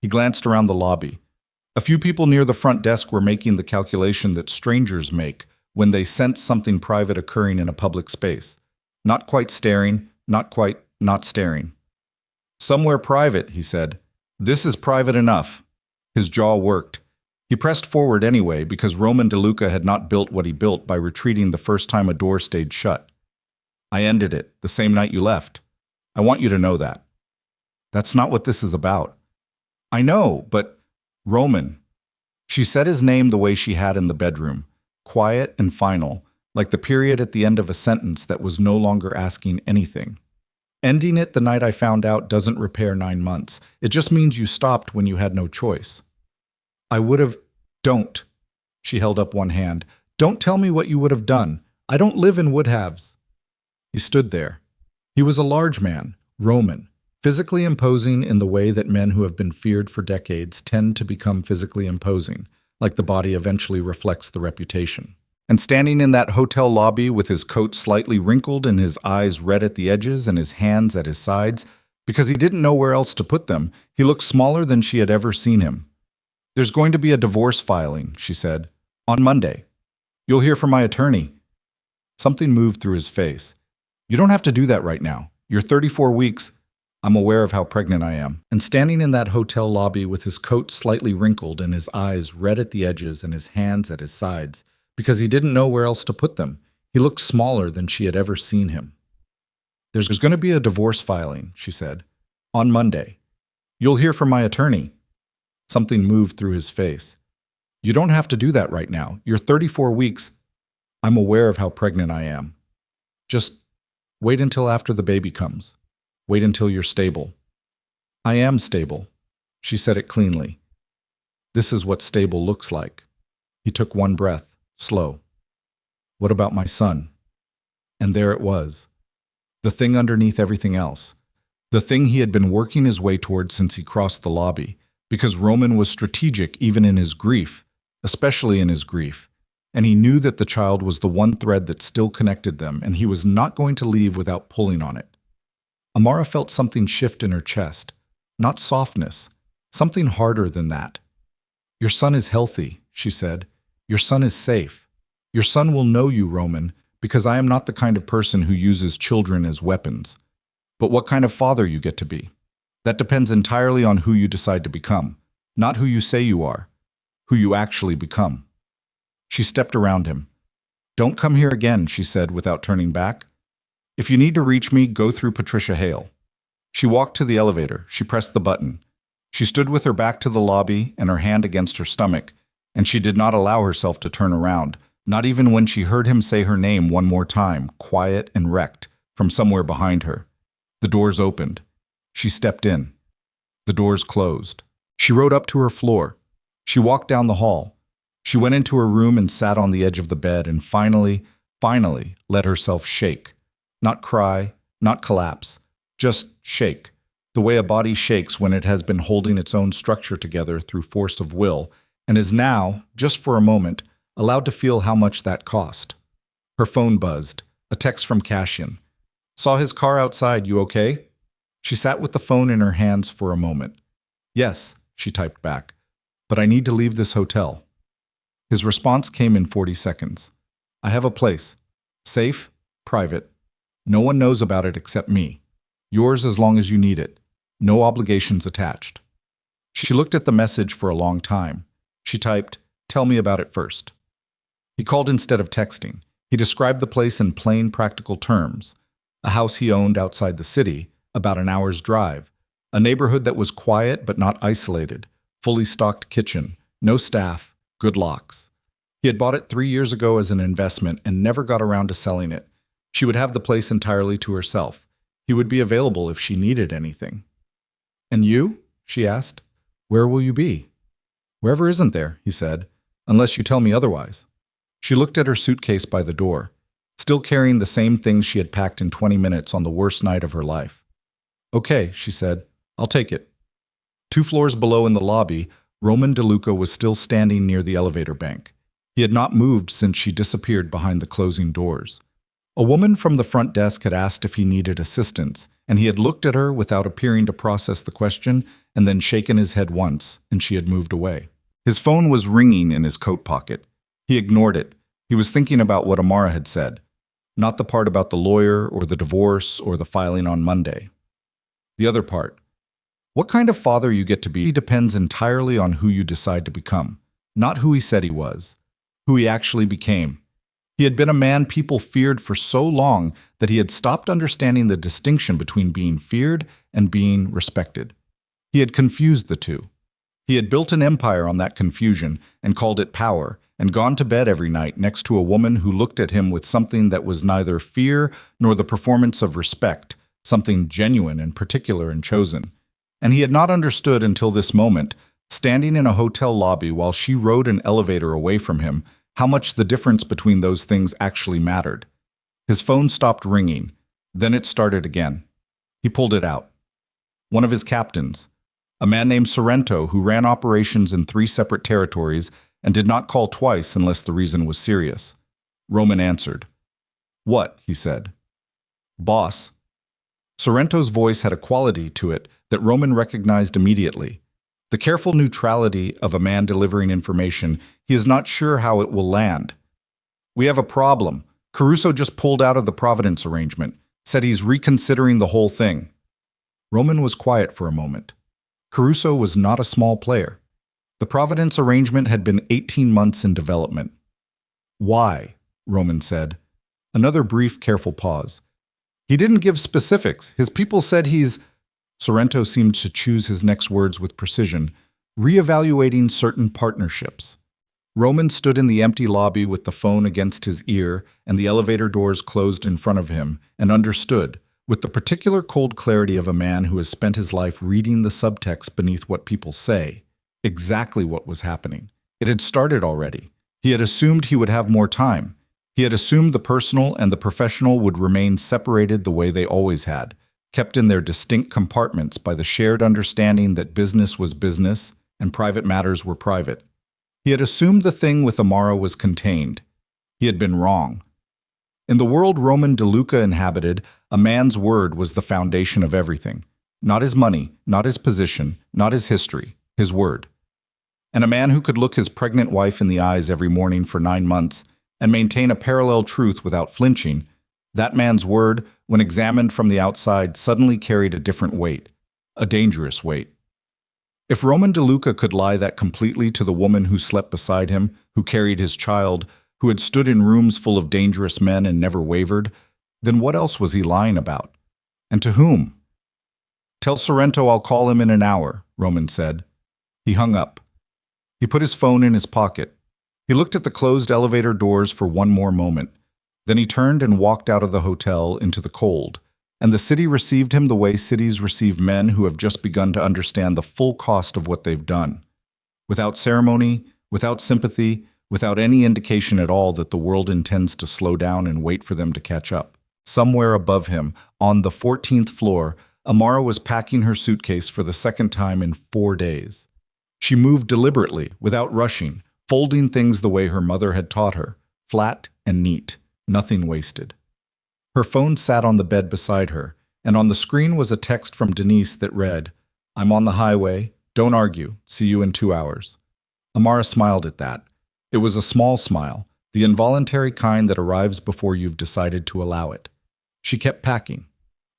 He glanced around the lobby. A few people near the front desk were making the calculation that strangers make when they sense something private occurring in a public space. Not quite staring, not quite not staring. Somewhere private, he said. This is private enough. His jaw worked. He pressed forward anyway because Roman DeLuca had not built what he built by retreating the first time a door stayed shut. I ended it the same night you left. I want you to know that. That's not what this is about. I know, but Roman. She said his name the way she had in the bedroom, quiet and final, like the period at the end of a sentence that was no longer asking anything. Ending it the night I found out doesn't repair 9 months. It just means you stopped when you had no choice. I would have... Don't. She held up one hand. Don't tell me what you would have done. I don't live in would-haves. He stood there. He was a large man, Roman, physically imposing in the way that men who have been feared for decades tend to become physically imposing, like the body eventually reflects the reputation. And standing in that hotel lobby with his coat slightly wrinkled and his eyes red at the edges and his hands at his sides, because he didn't know where else to put them, he looked smaller than she had ever seen him. There's going to be a divorce filing, she said, on Monday. You'll hear from my attorney. Something moved through his face. You don't have to do that right now. You're 34 weeks. I'm aware of how pregnant I am. And standing in that hotel lobby with his coat slightly wrinkled and his eyes red at the edges and his hands at his sides, because he didn't know where else to put them, he looked smaller than she had ever seen him. There's going to be a divorce filing, she said, on Monday. You'll hear from my attorney. Something moved through his face. You don't have to do that right now. You're 34 weeks. I'm aware of how pregnant I am. Just wait until after the baby comes. Wait until you're stable. I am stable. She said it cleanly. This is what stable looks like. He took one breath, slow. What about my son? And there it was. The thing underneath everything else. The thing he had been working his way toward since he crossed the lobby. Because Roman was strategic even in his grief, especially in his grief, and he knew that the child was the one thread that still connected them, and he was not going to leave without pulling on it. Amara felt something shift in her chest, not softness, something harder than that. Your son is healthy, she said. Your son is safe. Your son will know you, Roman, because I am not the kind of person who uses children as weapons. But what kind of father you get to be? That depends entirely on who you decide to become, not who you say you are, who you actually become. She stepped around him. Don't come here again, she said without turning back. If you need to reach me, go through Patricia Hale. She walked to the elevator. She pressed the button. She stood with her back to the lobby and her hand against her stomach, and she did not allow herself to turn around, not even when she heard him say her name one more time, quiet and wrecked, from somewhere behind her. The doors opened. She stepped in. The doors closed. She rode up to her floor. She walked down the hall. She went into her room and sat on the edge of the bed and finally let herself shake. Not cry, not collapse, just shake, the way a body shakes when it has been holding its own structure together through force of will and is now, just for a moment, allowed to feel how much that cost. Her phone buzzed, a text from Cassian. Saw his car outside, you okay? She sat with the phone in her hands for a moment. Yes, she typed back, but I need to leave this hotel. His response came in 40 seconds. I have a place. Safe, private. No one knows about it except me. Yours as long as you need it. No obligations attached. She looked at the message for a long time. She typed, "Tell me about it first." He called instead of texting. He described the place in plain, practical terms. A house he owned outside the city, about an hour's drive. A neighborhood that was quiet but not isolated. Fully stocked kitchen. No staff. Good locks. He had bought it 3 years ago as an investment and never got around to selling it. She would have the place entirely to herself. He would be available if she needed anything. "And you?" she asked. "Where will you be?" "Wherever isn't there," he said, "unless you tell me otherwise." She looked at her suitcase by the door, still carrying the same things she had packed in 20 minutes on the worst night of her life. "Okay," she said, "I'll take it." 2 floors below in the lobby, Roman DeLuca was still standing near the elevator bank. He had not moved since she disappeared behind the closing doors. A woman from the front desk had asked if he needed assistance, and he had looked at her without appearing to process the question and then shaken his head once, and she had moved away. His phone was ringing in his coat pocket. He ignored it. He was thinking about what Amara had said, not the part about the lawyer or the divorce or the filing on Monday. The other part. What kind of father you get to be depends entirely on who you decide to become, not who he said he was, who he actually became. He had been a man people feared for so long that he had stopped understanding the distinction between being feared and being respected. He had confused the two. He had built an empire on that confusion and called it power, and gone to bed every night next to a woman who looked at him with something that was neither fear nor the performance of respect, something genuine and particular and chosen. And he had not understood until this moment, standing in a hotel lobby while she rode an elevator away from him, how much the difference between those things actually mattered. His phone stopped ringing. Then it started again. He pulled it out. One of his captains, a man named Sorrento who ran operations in 3 separate territories and did not call twice unless the reason was serious. Roman answered. "What?" he said. "Boss." Sorrento's voice had a quality to it that Roman recognized immediately. The careful neutrality of a man delivering information he is not sure how it will land. "We have a problem. Caruso just pulled out of the Providence arrangement, said he's reconsidering the whole thing." Roman was quiet for a moment. Caruso was not a small player. The Providence arrangement had been 18 months in development. "Why?" Roman said. Another brief, careful pause. "He didn't give specifics. His people said he's—" Sorrento seemed to choose his next words with precision, "reevaluating certain partnerships." Roman stood in the empty lobby with the phone against his ear and the elevator doors closed in front of him, and understood, with the particular cold clarity of a man who has spent his life reading the subtext beneath what people say, exactly what was happening. It had started already. He had assumed he would have more time. He had assumed the personal and the professional would remain separated the way they always had, kept in their distinct compartments by the shared understanding that business was business and private matters were private. He had assumed the thing with Amara was contained. He had been wrong. In the world Roman DeLuca inhabited, a man's word was the foundation of everything. Not his money, not his position, not his history, his word. And a man who could look his pregnant wife in the eyes every morning for 9 months and maintain a parallel truth without flinching, that man's word, when examined from the outside, suddenly carried a different weight, a dangerous weight. If Roman DeLuca could lie that completely to the woman who slept beside him, who carried his child, who had stood in rooms full of dangerous men and never wavered, then what else was he lying about? And to whom? "Tell Sorrento I'll call him in an hour," Roman said. He hung up. He put his phone in his pocket. He looked at the closed elevator doors for one more moment. Then he turned and walked out of the hotel into the cold, and the city received him the way cities receive men who have just begun to understand the full cost of what they've done. Without ceremony, without sympathy, without any indication at all that the world intends to slow down and wait for them to catch up. Somewhere above him, on the 14th floor, Amara was packing her suitcase for the second time in 4 days. She moved deliberately, without rushing, folding things the way her mother had taught her, flat and neat, nothing wasted. Her phone sat on the bed beside her, and on the screen was a text from Denise that read, "I'm on the highway. Don't argue. See you in 2 hours." Amara smiled at that. It was a small smile, the involuntary kind that arrives before you've decided to allow it. She kept packing.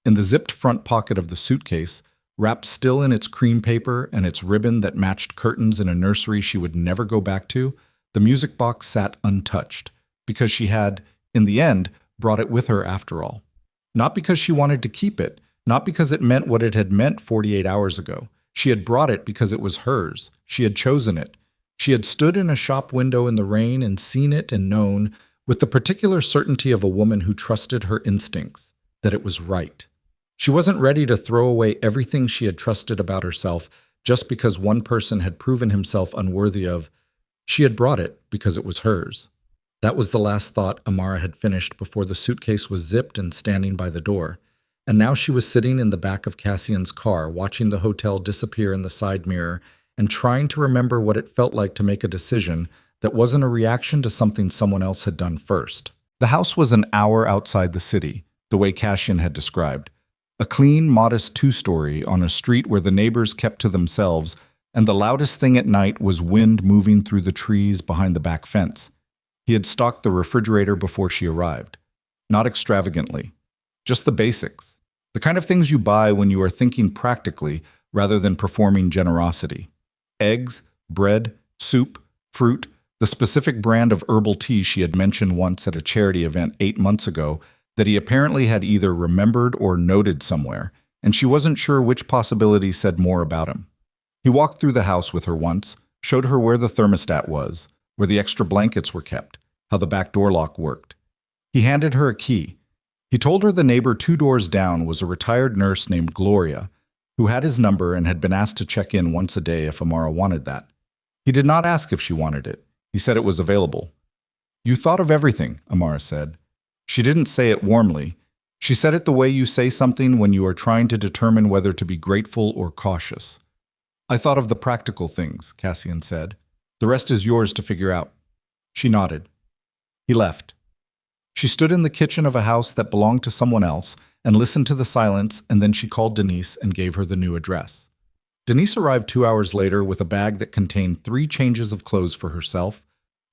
In the zipped front pocket of the suitcase, wrapped still in its cream paper and its ribbon that matched curtains in a nursery she would never go back to, the music box sat untouched, because she had, in the end, brought it with her after all. Not because she wanted to keep it, not because it meant what it had meant 48 hours ago. She had brought it because it was hers. She had chosen it. She had stood in a shop window in the rain and seen it and known, with the particular certainty of a woman who trusted her instincts, that it was right. She wasn't ready to throw away everything she had trusted about herself just because one person had proven himself unworthy of. She had brought it because it was hers. That was the last thought Amara had finished before the suitcase was zipped and standing by the door. And now she was sitting in the back of Cassian's car, watching the hotel disappear in the side mirror and trying to remember what it felt like to make a decision that wasn't a reaction to something someone else had done first. The house was an hour outside the city, the way Cassian had described. A clean, modest two-story on a street where the neighbors kept to themselves, and the loudest thing at night was wind moving through the trees behind the back fence. He had stocked the refrigerator before she arrived. Not extravagantly, just the basics. The kind of things you buy when you are thinking practically rather than performing generosity. Eggs, bread, soup, fruit, the specific brand of herbal tea she had mentioned once at a charity event 8 months ago that he apparently had either remembered or noted somewhere, and she wasn't sure which possibility said more about him. He walked through the house with her once, showed her where the thermostat was, where the extra blankets were kept, how the back door lock worked. He handed her a key. He told her the neighbor 2 doors down was a retired nurse named Gloria, who had his number and had been asked to check in once a day if Amara wanted that. He did not ask if she wanted it. He said it was available. "You thought of everything," Amara said. She didn't say it warmly. She said it the way you say something when you are trying to determine whether to be grateful or cautious. "I thought of the practical things," Cassian said. "The rest is yours to figure out." She nodded. He left. She stood in the kitchen of a house that belonged to someone else and listened to the silence, and then she called Denise and gave her the new address. Denise arrived 2 hours later with a bag that contained 3 changes of clothes for herself,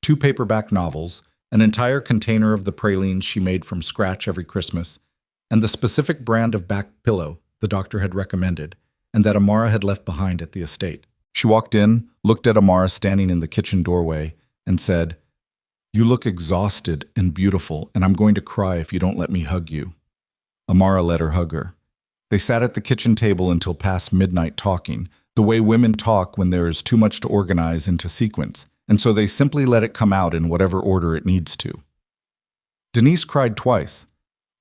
2 paperback novels, an entire container of the pralines she made from scratch every Christmas, and the specific brand of back pillow the doctor had recommended, and that Amara had left behind at the estate. She walked in, looked at Amara standing in the kitchen doorway, and said, "You look exhausted and beautiful, and I'm going to cry if you don't let me hug you." Amara let her hug her. They sat at the kitchen table until past midnight talking, the way women talk when there is too much to organize into sequence, and so they simply let it come out in whatever order it needs to. Denise cried twice.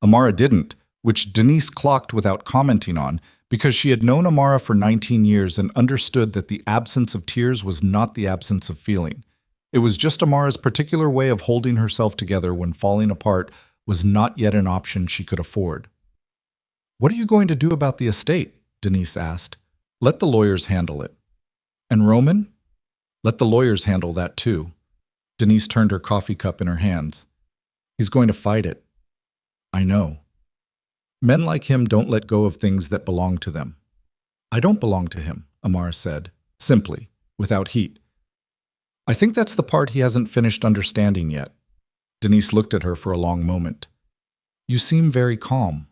Amara didn't, which Denise clocked without commenting on, because she had known Amara for 19 years and understood that the absence of tears was not the absence of feeling. It was just Amara's particular way of holding herself together when falling apart was not yet an option she could afford. "What are you going to do about the estate?" Denise asked. "Let the lawyers handle it." "And Roman?" "Let the lawyers handle that too." Denise turned her coffee cup in her hands. "He's going to fight it." "I know. Men like him don't let go of things that belong to them." "I don't belong to him," Amara said, simply, without heat. "I think that's the part he hasn't finished understanding yet." Denise looked at her for a long moment. "You seem very calm."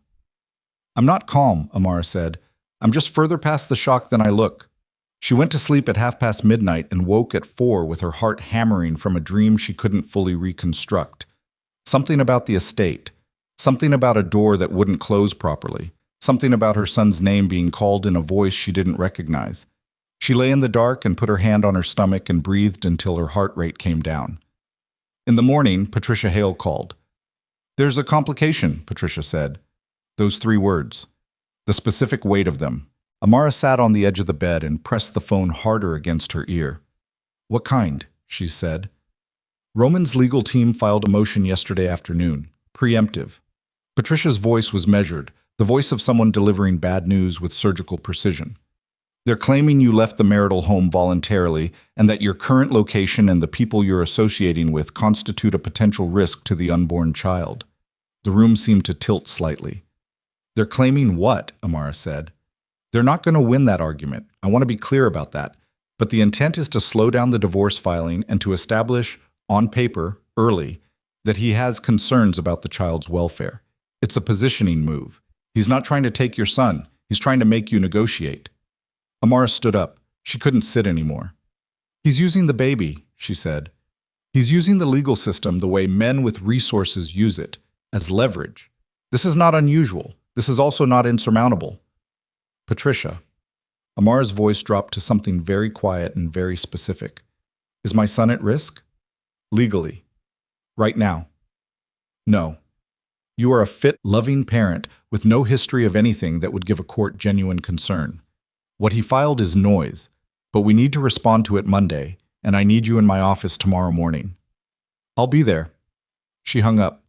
"I'm not calm," Amara said. "I'm just further past the shock than I look." She went to sleep at midnight and woke at 4 with her heart hammering from a dream she couldn't fully reconstruct. Something about the estate. Something about a door that wouldn't close properly. Something about her son's name being called in a voice she didn't recognize. She lay in the dark and put her hand on her stomach and breathed until her heart rate came down. In the morning, Patricia Hale called. "There's a complication," Patricia said. Those 3 words. The specific weight of them. Amara sat on the edge of the bed and pressed the phone harder against her ear. "What kind?" she said. "Roman's legal team filed a motion yesterday afternoon. Preemptive." Patricia's voice was measured, the voice of someone delivering bad news with surgical precision. "They're claiming you left the marital home voluntarily and that your current location and the people you're associating with constitute a potential risk to the unborn child." The room seemed to tilt slightly. "They're claiming what?" Amara said. "They're not going to win that argument. I want to be clear about that. But the intent is to slow down the divorce filing and to establish on paper, early, that he has concerns about the child's welfare. It's a positioning move. He's not trying to take your son. He's trying to make you negotiate. Amara stood up. She couldn't sit anymore. He's using the baby, she said. He's using the legal system the way men with resources use it, as leverage. This is not unusual. This is also not insurmountable. Patricia. Amara's voice dropped to something very quiet and very specific. Is my son at risk? Legally. Right now. No. You are a fit, loving parent with no history of anything that would give a court genuine concern. What he filed is noise, but we need to respond to it Monday, and I need you in my office tomorrow morning. I'll be there. She hung up.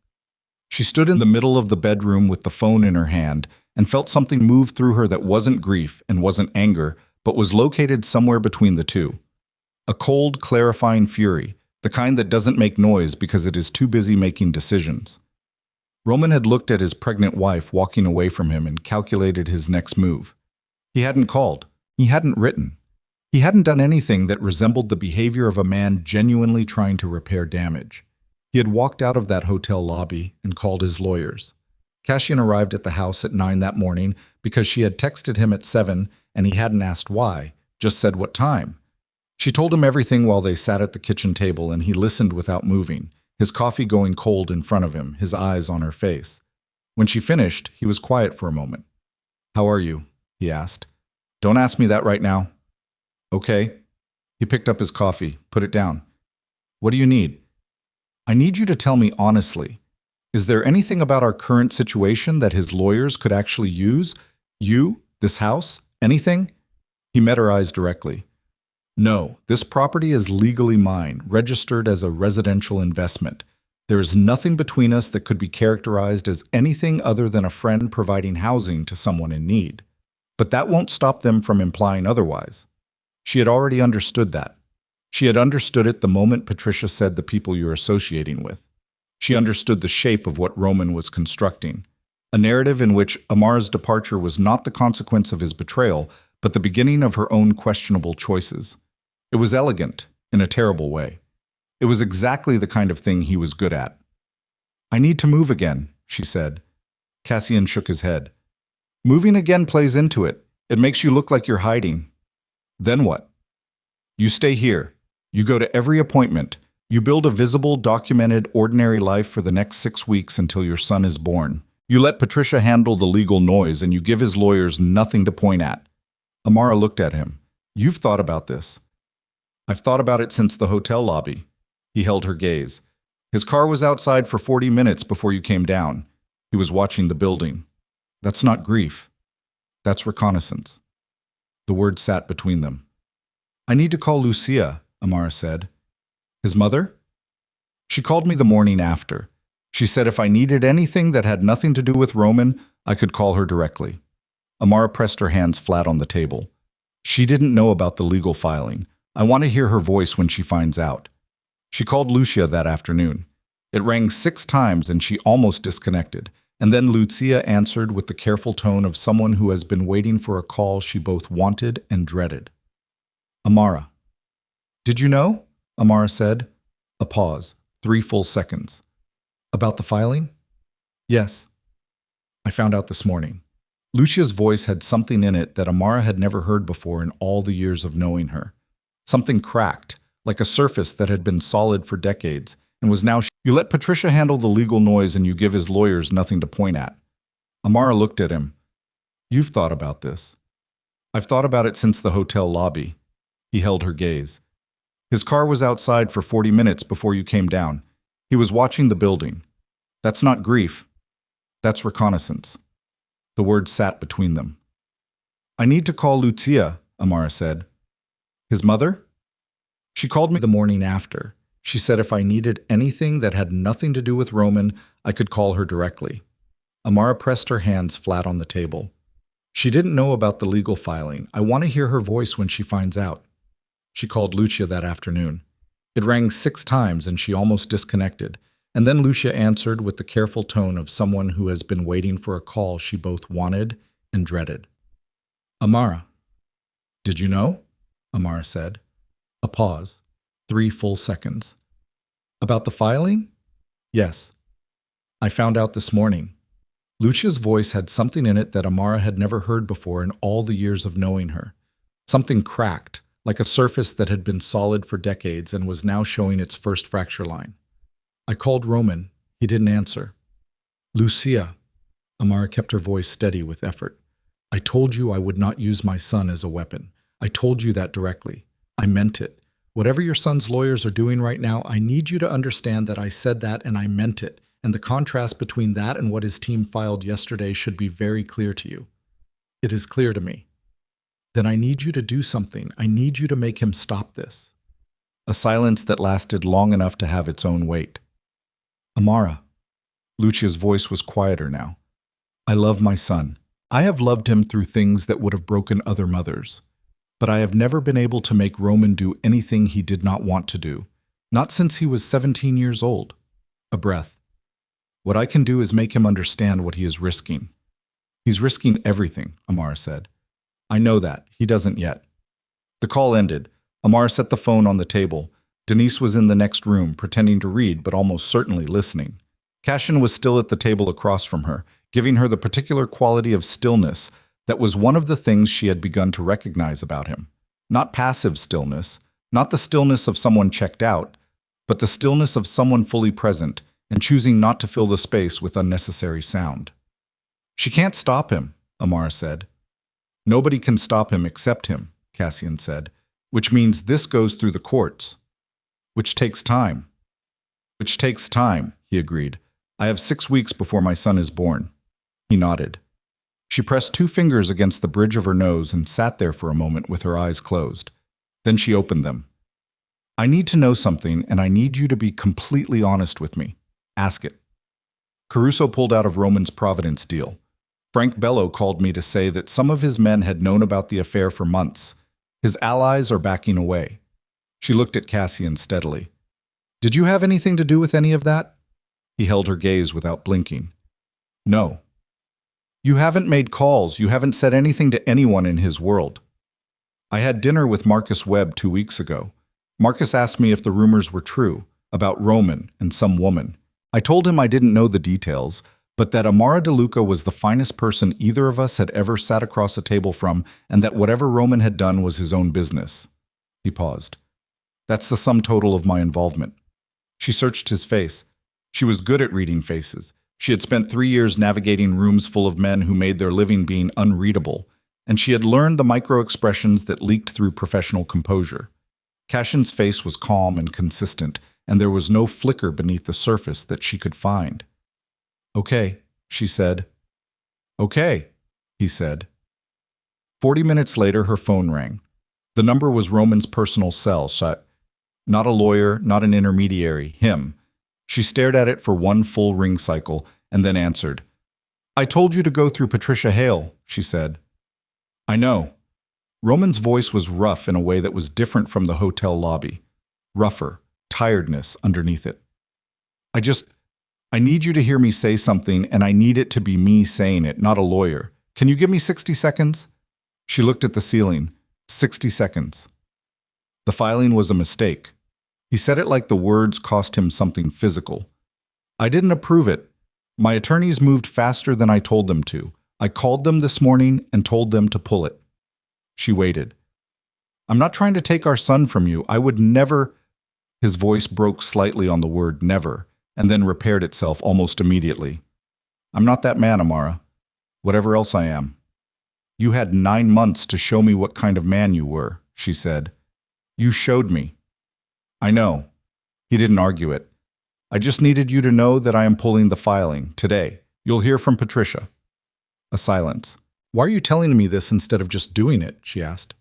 She stood in the middle of the bedroom with the phone in her hand and felt something move through her that wasn't grief and wasn't anger, but was located somewhere between the two. A cold, clarifying fury, the kind that doesn't make noise because it is too busy making decisions. Roman had looked at his pregnant wife walking away from him and calculated his next move. He hadn't called. He hadn't written. He hadn't done anything that resembled the behavior of a man genuinely trying to repair damage. He had walked out of that hotel lobby and called his lawyers. Cassian arrived at the house at 9 that morning because she had texted him at 7 and he hadn't asked why, just said what time. She told him everything while they sat at the kitchen table and he listened without moving, his coffee going cold in front of him, his eyes on her face. When she finished, he was quiet for a moment. "How are you?" he asked. "Don't ask me that right now." "Okay." He picked up his coffee, put it down. "What do you need?" "I need you to tell me honestly. Is there anything about our current situation that his lawyers could actually use? You? This house? Anything?" He met her eyes directly. "No, this property is legally mine, registered as a residential investment. There is nothing between us that could be characterized as anything other than a friend providing housing to someone in need. But that won't stop them from implying otherwise." She had already understood that. She had understood it the moment Patricia said the people you're associating with. She understood the shape of what Roman was constructing, a narrative in which Amara's departure was not the consequence of his betrayal, but the beginning of her own questionable choices. It was elegant, in a terrible way. It was exactly the kind of thing he was good at. "I need to move again," she said. Cassian shook his head. "Moving again plays into it. It makes you look like you're hiding." "Then what?" "You stay here. You go to every appointment. You build a visible, documented, ordinary life for the next 6 weeks until your son is born. You let Patricia handle the legal noise and you give his lawyers nothing to point at." Amara looked at him. "You've thought about this." "I've thought about it since the hotel lobby." He held her gaze. "His car was outside for 40 minutes before you came down. He was watching the building. That's not grief. That's reconnaissance." The word sat between them. "I need to call Lucia," Amara said. "His mother?" "She called me the morning after. She said if I needed anything that had nothing to do with Roman, I could call her directly." Amara pressed her hands flat on the table. "She didn't know about the legal filing. I want to hear her voice when she finds out." She called Lucia that afternoon. It rang 6 times and she almost disconnected. And then Lucia answered with the careful tone of someone who has been waiting for a call she both wanted and dreaded. "Amara." "Did you know?" Amara said. A pause, 3 full seconds. "About the filing?" "Yes. I found out this morning." Lucia's voice had something in it that Amara had never heard before in all the years of knowing her. Something cracked, like a surface that had been solid for decades, and was now "You let Patricia handle the legal noise and you give his lawyers nothing to point at." Amara looked at him. "You've thought about this." "I've thought about it since the hotel lobby." He held her gaze. "His car was outside for 40 minutes before you came down. He was watching the building. That's not grief. That's reconnaissance." The word sat between them. "I need to call Lucia," Amara said. "His mother?" "She called me the morning after. She said if I needed anything that had nothing to do with Roman, I could call her directly." Amara pressed her hands flat on the table. "She didn't know about the legal filing. I want to hear her voice when she finds out." She called Lucia that afternoon. It rang 6 times and she almost disconnected. And then Lucia answered with the careful tone of someone who has been waiting for a call she both wanted and dreaded. "Amara." "Did you know?" Amara said. A pause, 3 full seconds. About the filing? Yes. I found out this morning. Lucia's voice had something in it that Amara had never heard before in all the years of knowing her. Something cracked, like a surface that had been solid for decades and was now showing its first fracture line. I called Roman. He didn't answer. Lucia. Amara kept her voice steady with effort. I told you I would not use my son as a weapon. I told you that directly. I meant it. Whatever your son's lawyers are doing right now, I need you to understand that I said that and I meant it. And the contrast between that and what his team filed yesterday should be very clear to you. It is clear to me. Then I need you to do something. I need you to make him stop this. A silence that lasted long enough to have its own weight. Amara. Lucia's voice was quieter now. I love my son. I have loved him through things that would have broken other mothers. But I have never been able to make Roman do anything he did not want to do. Not since he was 17 years old. A breath. What I can do is make him understand what he is risking. He's risking everything, Amara said. I know that. He doesn't yet. The call ended. Amara set the phone on the table. Denise was in the next room, pretending to read, but almost certainly listening. Cashin was still at the table across from her, giving her the particular quality of stillness that was one of the things she had begun to recognize about him. Not passive stillness, not the stillness of someone checked out, but the stillness of someone fully present and choosing not to fill the space with unnecessary sound. She can't stop him, Amara said. Nobody can stop him except him, Cassian said, which means this goes through the courts. Which takes time. Which takes time, he agreed. I have 6 weeks before my son is born. He nodded. She pressed 2 fingers against the bridge of her nose and sat there for a moment with her eyes closed. Then she opened them. I need to know something, and I need you to be completely honest with me. Ask it. Caruso pulled out of Roman's Providence deal. Frank Bello called me to say that some of his men had known about the affair for months. His allies are backing away. She looked at Cassian steadily. Did you have anything to do with any of that? He held her gaze without blinking. No. You haven't made calls. You haven't said anything to anyone in his world. I had dinner with Marcus Webb 2 weeks ago. Marcus asked me if the rumors were true, about Roman and some woman. I told him I didn't know the details, but that Amara DeLuca was the finest person either of us had ever sat across a table from, and that whatever Roman had done was his own business. He paused. That's the sum total of my involvement. She searched his face. She was good at reading faces. She had spent 3 years navigating rooms full of men who made their living being unreadable, and she had learned the micro-expressions that leaked through professional composure. Cashin's face was calm and consistent, and there was no flicker beneath the surface that she could find. Okay, she said. Okay, he said. 40 minutes later, her phone rang. The number was Roman's personal cell, not a lawyer, not an intermediary, him. She stared at it for one full ring cycle and then answered. I told you to go through Patricia Hale, she said. I know. Roman's voice was rough in a way that was different from the hotel lobby. Rougher, tiredness underneath it. I need you to hear me say something, and I need it to be me saying it, not a lawyer. Can you give me 60 seconds? She looked at the ceiling. 60 seconds. The filing was a mistake. He said it like the words cost him something physical. I didn't approve it. My attorneys moved faster than I told them to. I called them this morning and told them to pull it. She waited. I'm not trying to take our son from you. I would never... His voice broke slightly on the word never, and then repaired itself almost immediately. I'm not that man, Amara. Whatever else I am. You had 9 months to show me what kind of man you were, she said. You showed me. I know. He didn't argue it. I just needed you to know that I am pulling the filing today. You'll hear from Patricia. A silence. Why are you telling me this instead of just doing it? She asked.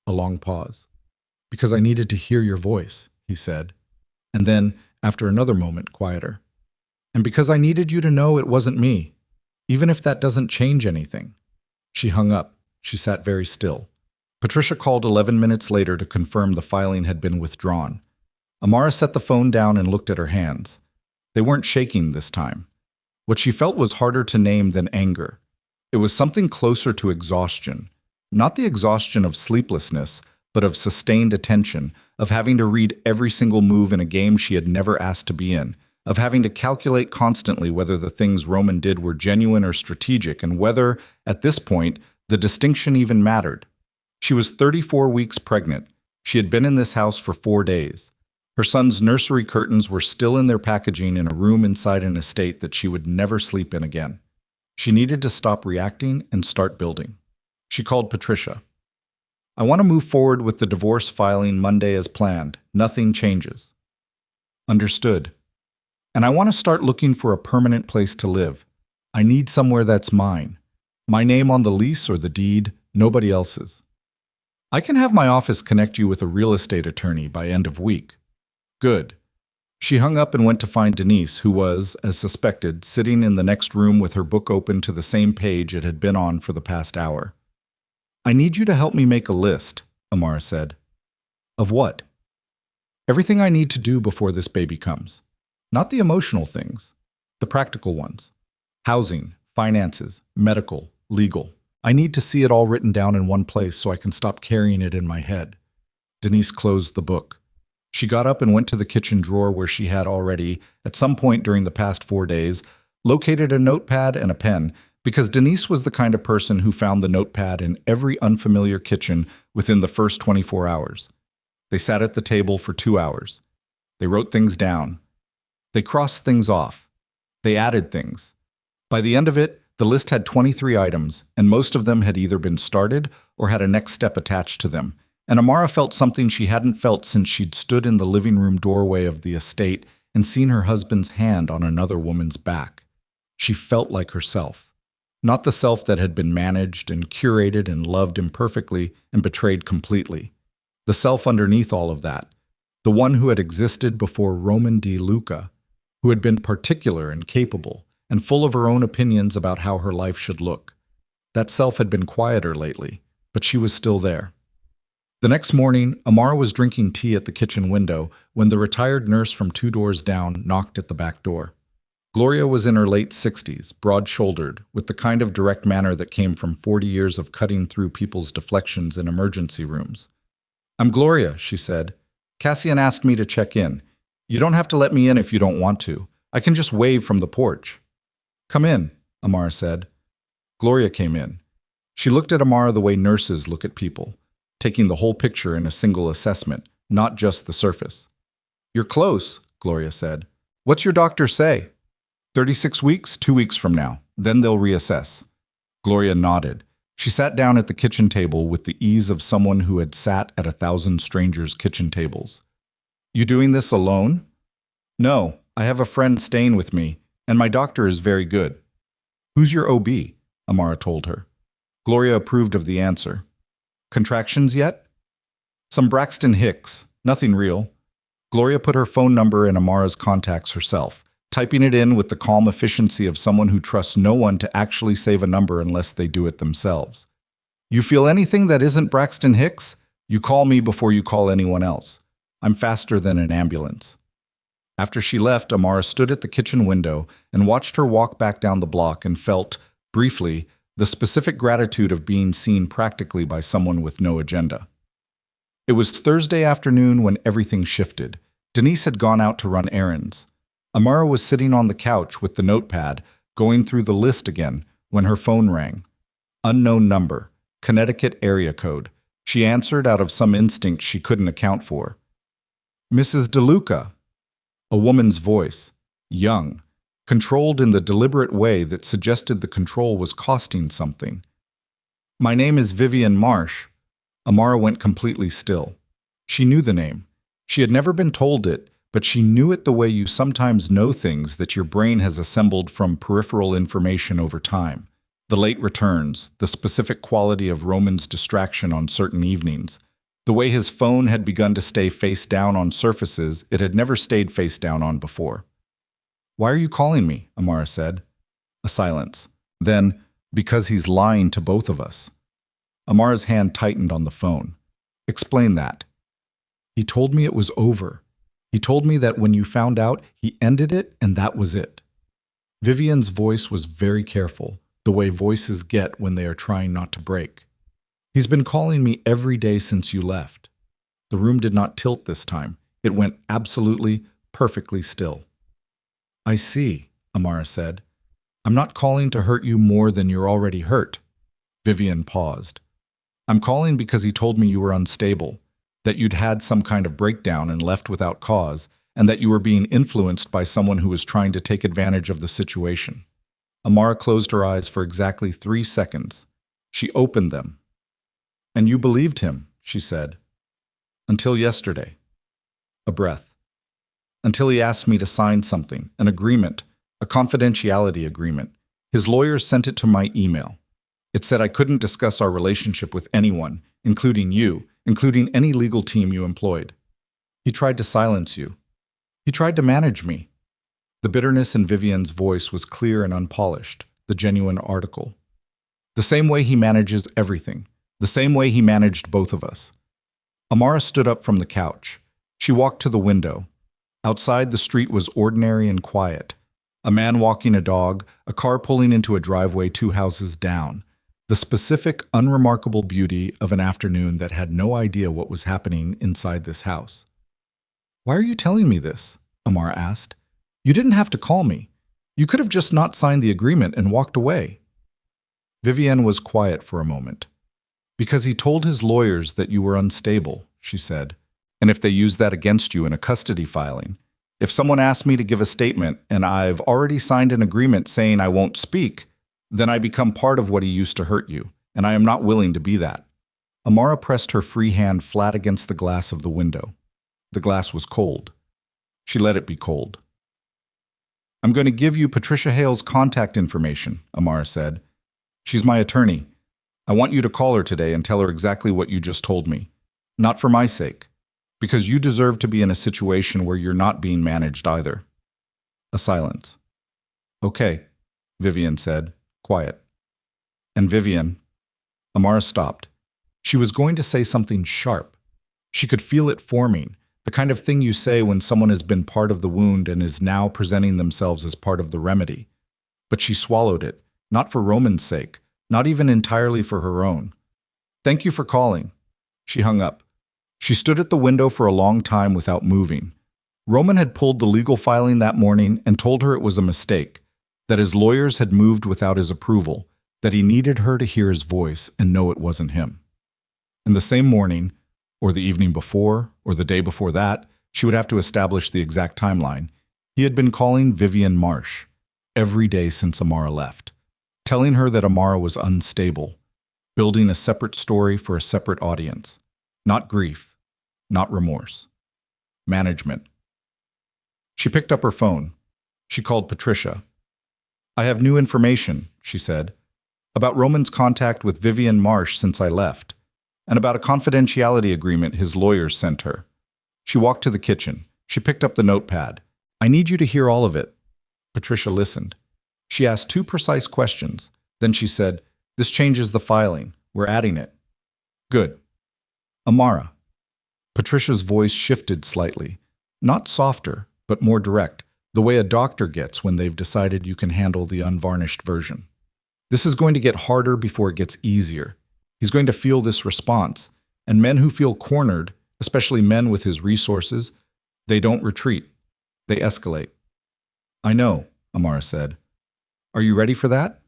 A long pause. Because I needed to hear your voice, he said. And then, after another moment, quieter. And because I needed you to know it wasn't me, even if that doesn't change anything. She hung up. She sat very still. Patricia called 11 minutes later to confirm the filing had been withdrawn. Amara set the phone down and looked at her hands. They weren't shaking this time. What she felt was harder to name than anger. It was something closer to exhaustion. Not the exhaustion of sleeplessness, but of sustained attention, of having to read every single move in a game she had never asked to be in, of having to calculate constantly whether the things Roman did were genuine or strategic, and whether, at this point, the distinction even mattered. She was 34 weeks pregnant. She had been in this house for 4 days. Her son's nursery curtains were still in their packaging in a room inside an estate that she would never sleep in again. She needed to stop reacting and start building. She called Patricia. I want to move forward with the divorce filing Monday as planned. Nothing changes. Understood. And I want to start looking for a permanent place to live. I need somewhere that's mine. My name on the lease or the deed, nobody else's. I can have my office connect you with a real estate attorney by end of week. Good. She hung up and went to find Denise, who was, as suspected, sitting in the next room with her book open to the same page it had been on for the past hour. I need you to help me make a list, Amara said. Of what? Everything I need to do before this baby comes. Not the emotional things, the practical ones. Housing, finances, medical, legal. I need to see it all written down in one place so I can stop carrying it in my head. Denise closed the book. She got up and went to the kitchen drawer where she had already, at some point during the past 4 days, located a notepad and a pen, because Denise was the kind of person who found the notepad in every unfamiliar kitchen within the first 24 hours. They sat at the table for 2 hours. They wrote things down. They crossed things off. They added things. By the end of it, the list had 23 items, and most of them had either been started or had a next step attached to them. And Amara felt something she hadn't felt since she'd stood in the living room doorway of the estate and seen her husband's hand on another woman's back. She felt like herself. Not the self that had been managed and curated and loved imperfectly and betrayed completely. The self underneath all of that. The one who had existed before Roman de Luca, who had been particular and capable, and full of her own opinions about how her life should look. That self had been quieter lately, but she was still there. The next morning, Amara was drinking tea at the kitchen window when the retired nurse from 2 doors down knocked at the back door. Gloria was in her late 60s, broad-shouldered, with the kind of direct manner that came from 40 years of cutting through people's deflections in emergency rooms. I'm Gloria, she said. Cassian asked me to check in. You don't have to let me in if you don't want to. I can just wave from the porch. Come in, Amara said. Gloria came in. She looked at Amara the way nurses look at people, taking the whole picture in a single assessment, not just the surface. You're close, Gloria said. What's your doctor say? 36 weeks, 2 weeks from now. Then they'll reassess. Gloria nodded. She sat down at the kitchen table with the ease of someone who had sat at 1,000 strangers' kitchen tables. You doing this alone? No, I have a friend staying with me, and my doctor is very good. Who's your OB? Amara told her. Gloria approved of the answer. Contractions yet? Some Braxton Hicks, nothing real. Gloria put her phone number in Amara's contacts herself, typing it in with the calm efficiency of someone who trusts no one to actually save a number unless they do it themselves. You feel anything that isn't Braxton Hicks? You call me before you call anyone else. I'm faster than an ambulance. After she left, Amara stood at the kitchen window and watched her walk back down the block and felt, briefly, the specific gratitude of being seen practically by someone with no agenda. It was Thursday afternoon when everything shifted. Denise had gone out to run errands. Amara was sitting on the couch with the notepad, going through the list again, when her phone rang. Unknown number, Connecticut area code. She answered out of some instinct she couldn't account for. Mrs. DeLuca. A woman's voice, young, controlled in the deliberate way that suggested the control was costing something. My name is Vivian Marsh. Amara went completely still. She knew the name. She had never been told it, but she knew it the way you sometimes know things that your brain has assembled from peripheral information over time. The late returns, the specific quality of Roman's distraction on certain evenings, the way his phone had begun to stay face down on surfaces it had never stayed face down on before. Why are you calling me? Amara said. A silence. Then, because he's lying to both of us. Amara's hand tightened on the phone. Explain that. He told me it was over. He told me that when you found out, he ended it and that was it. Vivian's voice was very careful, the way voices get when they are trying not to break. He's been calling me every day since you left. The room did not tilt this time. It went absolutely, perfectly still. I see, Amara said. I'm not calling to hurt you more than you're already hurt. Vivian paused. I'm calling because he told me you were unstable, that you'd had some kind of breakdown and left without cause, and that you were being influenced by someone who was trying to take advantage of the situation. Amara closed her eyes for exactly 3 seconds. She opened them. And you believed him, she said. Until yesterday. A breath. Until he asked me to sign something, an agreement, a confidentiality agreement. His lawyers sent it to my email. It said I couldn't discuss our relationship with anyone, including you, including any legal team you employed. He tried to silence you. He tried to manage me. The bitterness in Vivian's voice was clear and unpolished, the genuine article. The same way he manages everything, the same way he managed both of us. Amara stood up from the couch. She walked to the window. Outside, the street was ordinary and quiet. A man walking a dog, a car pulling into a driveway 2 houses down. The specific, unremarkable beauty of an afternoon that had no idea what was happening inside this house. Why are you telling me this? Amara asked. You didn't have to call me. You could have just not signed the agreement and walked away. Vivian was quiet for a moment. Because he told his lawyers that you were unstable, she said. And if they use that against you in a custody filing, if someone asks me to give a statement and I've already signed an agreement saying I won't speak, then I become part of what he used to hurt you, and I am not willing to be that. Amara pressed her free hand flat against the glass of the window. The glass was cold. She let it be cold. I'm going to give you Patricia Hale's contact information, Amara said. She's my attorney. I want you to call her today and tell her exactly what you just told me. Not for my sake, because you deserve to be in a situation where you're not being managed either. A silence. Okay, Vivian said, quiet. And Vivian, Amara stopped. She was going to say something sharp. She could feel it forming, the kind of thing you say when someone has been part of the wound and is now presenting themselves as part of the remedy. But she swallowed it, not for Roman's sake, not even entirely for her own. Thank you for calling. She hung up. She stood at the window for a long time without moving. Roman had pulled the legal filing that morning and told her it was a mistake, that his lawyers had moved without his approval, that he needed her to hear his voice and know it wasn't him. And the same morning, or the evening before, or the day before that, she would have to establish the exact timeline, he had been calling Vivian Marsh every day since Amara left, telling her that Amara was unstable, building a separate story for a separate audience. Not grief, not remorse. Management. She picked up her phone. She called Patricia. I have new information, she said, about Roman's contact with Vivian Marsh since I left, and about a confidentiality agreement his lawyers sent her. She walked to the kitchen. She picked up the notepad. I need you to hear all of it. Patricia listened. She asked 2 precise questions. Then she said, this changes the filing. We're adding it. Good. Amara. Patricia's voice shifted slightly. Not softer, but more direct, the way a doctor gets when they've decided you can handle the unvarnished version. This is going to get harder before it gets easier. He's going to feel this response, and men who feel cornered, especially men with his resources, they don't retreat. They escalate. I know, Amara said. Are you ready for that?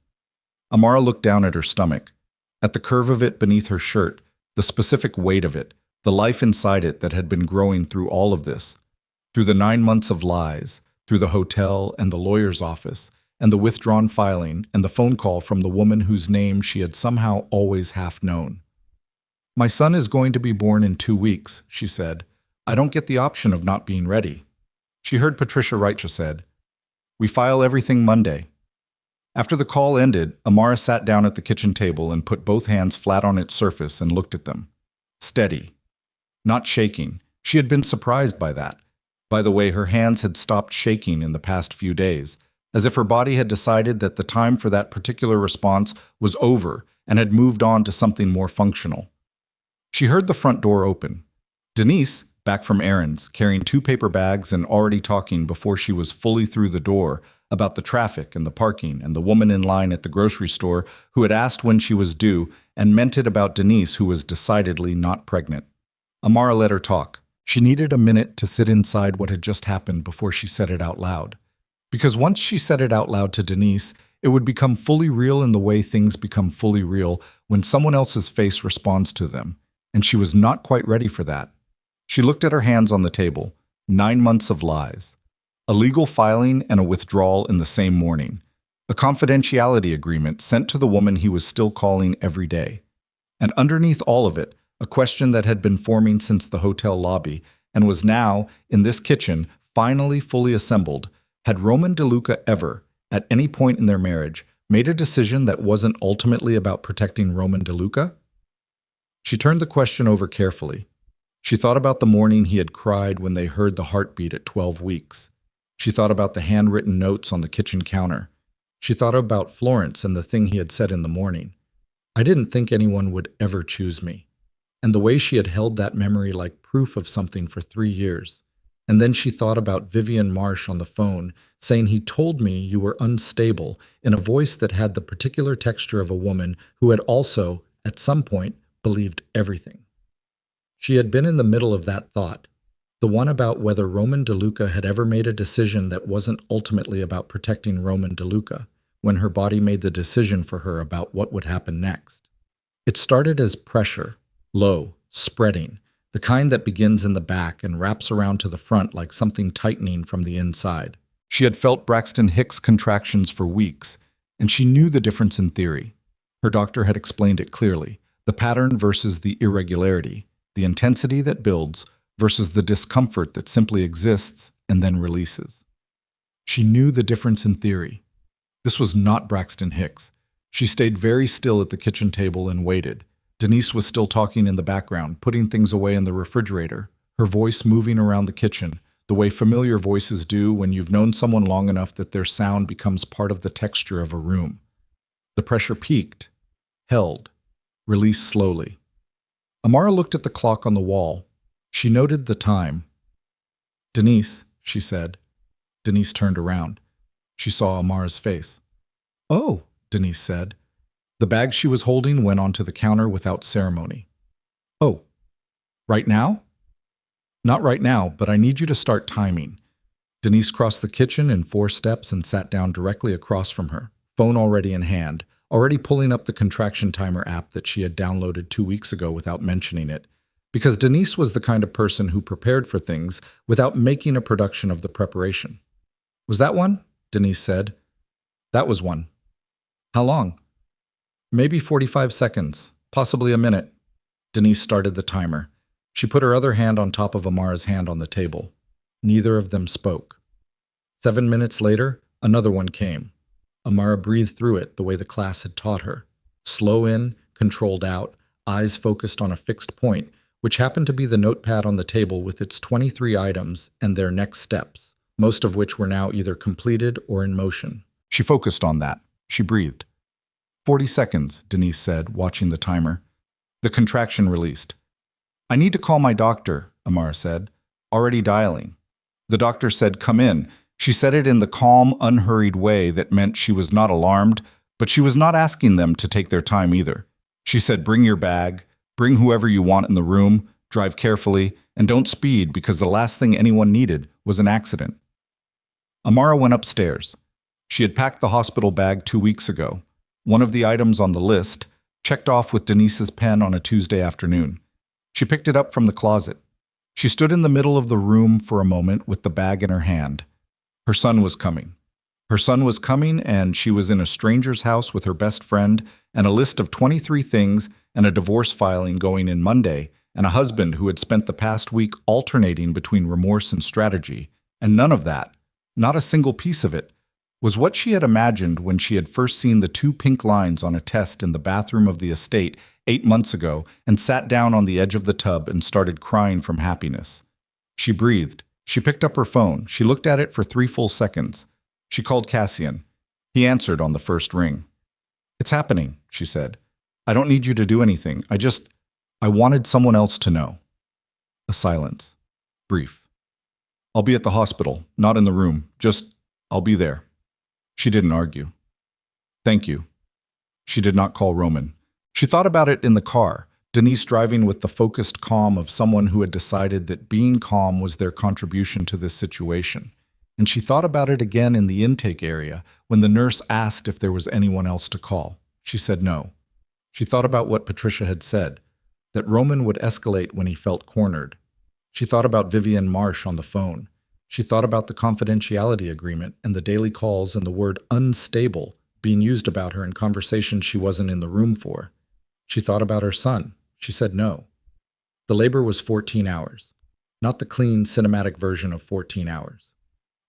Amara looked down at her stomach, at the curve of it beneath her shirt, the specific weight of it, the life inside it that had been growing through all of this, through the 9 months of lies, through the hotel and the lawyer's office, and the withdrawn filing and the phone call from the woman whose name she had somehow always half known. My son is going to be born in 2 weeks, she said. I don't get the option of not being ready. She heard Patricia right, she said. We file everything Monday. After the call ended, Amara sat down at the kitchen table and put both hands flat on its surface and looked at them. Steady. Not shaking. She had been surprised by that, by the way her hands had stopped shaking in the past few days, as if her body had decided that the time for that particular response was over and had moved on to something more functional. She heard the front door open. Denise, back from errands, carrying 2 paper bags and already talking before she was fully through the door, about the traffic and the parking and the woman in line at the grocery store who had asked when she was due and meant it about Denise, who was decidedly not pregnant. Amara let her talk. She needed a minute to sit inside what had just happened before she said it out loud. Because once she said it out loud to Denise, it would become fully real in the way things become fully real when someone else's face responds to them, and she was not quite ready for that. She looked at her hands on the table. 9 months of lies. A legal filing and a withdrawal in the same morning. A confidentiality agreement sent to the woman he was still calling every day. And underneath all of it, a question that had been forming since the hotel lobby and was now, in this kitchen, finally fully assembled. Had Roman DeLuca ever, at any point in their marriage, made a decision that wasn't ultimately about protecting Roman DeLuca? She turned the question over carefully. She thought about the morning he had cried when they heard the heartbeat at 12 weeks. She thought about the handwritten notes on the kitchen counter. She thought about Florence and the thing he had said in the morning. I didn't think anyone would ever choose me. And the way she had held that memory like proof of something for 3 years. And then she thought about Vivian Marsh on the phone, saying he told me you were unstable, in a voice that had the particular texture of a woman who had also, at some point, believed everything. She had been in the middle of that thought, the one about whether Roman DeLuca had ever made a decision that wasn't ultimately about protecting Roman DeLuca, when her body made the decision for her about what would happen next. It started as pressure, low, spreading, the kind that begins in the back and wraps around to the front like something tightening from the inside. She had felt Braxton Hicks' contractions for weeks, and she knew the difference in theory. Her doctor had explained it clearly, the pattern versus the irregularity, the intensity that builds versus the discomfort that simply exists and then releases. She knew the difference in theory. This was not Braxton Hicks. She stayed very still at the kitchen table and waited. Denise was still talking in the background, putting things away in the refrigerator, her voice moving around the kitchen, the way familiar voices do when you've known someone long enough that their sound becomes part of the texture of a room. The pressure peaked, held, released slowly. Amara looked at the clock on the wall. She noted the time. Denise, she said. Denise turned around. She saw Amara's face. Oh, Denise said. The bag she was holding went onto the counter without ceremony. Oh, right now? Not right now, but I need you to start timing. Denise crossed the kitchen in 4 steps and sat down directly across from her, phone already in hand, already pulling up the contraction timer app that she had downloaded 2 weeks ago without mentioning it, because Denise was the kind of person who prepared for things without making a production of the preparation. Was that one? Denise said. That was one. How long? Maybe 45 seconds, possibly a minute. Denise started the timer. She put her other hand on top of Amara's hand on the table. Neither of them spoke. 7 minutes later, another one came. Amara breathed through it the way the class had taught her. Slow in, controlled out, eyes focused on a fixed point, which happened to be the notepad on the table with its 23 items and their next steps, most of which were now either completed or in motion. She focused on that. She breathed. 40 seconds, Denise said, watching the timer. The contraction released. I need to call my doctor, Amara said. Already dialing. The doctor said, come in. She said it in the calm, unhurried way that meant she was not alarmed, but she was not asking them to take their time either. She said, bring your bag, bring whoever you want in the room, drive carefully, and don't speed because the last thing anyone needed was an accident. Amara went upstairs. She had packed the hospital bag 2 weeks ago. One of the items on the list, checked off with Denise's pen on a Tuesday afternoon. She picked it up from the closet. She stood in the middle of the room for a moment with the bag in her hand. Her son was coming. Her son was coming, and she was in a stranger's house with her best friend and a list of 23 things and a divorce filing going in Monday and a husband who had spent the past week alternating between remorse and strategy, and none of that, not a single piece of it, was what she had imagined when she had first seen the 2 pink lines on a test in the bathroom of the estate 8 months ago and sat down on the edge of the tub and started crying from happiness. She breathed. She picked up her phone. She looked at it for 3 full seconds. She called Cassian. He answered on the first ring. It's happening, she said. I don't need you to do anything. I wanted someone else to know. A silence. Brief. I'll be at the hospital, not in the room. I'll be there. She didn't argue. Thank you. She did not call Roman. She thought about it in the car, Denise driving with the focused calm of someone who had decided that being calm was their contribution to this situation. And she thought about it again in the intake area when the nurse asked if there was anyone else to call. She said no. She thought about what Patricia had said, that Roman would escalate when he felt cornered. She thought about Vivian Marsh on the phone. She thought about the confidentiality agreement and the daily calls and the word unstable being used about her in conversations she wasn't in the room for. She thought about her son. She said no. The labor was 14 hours, not the clean cinematic version of 14 hours.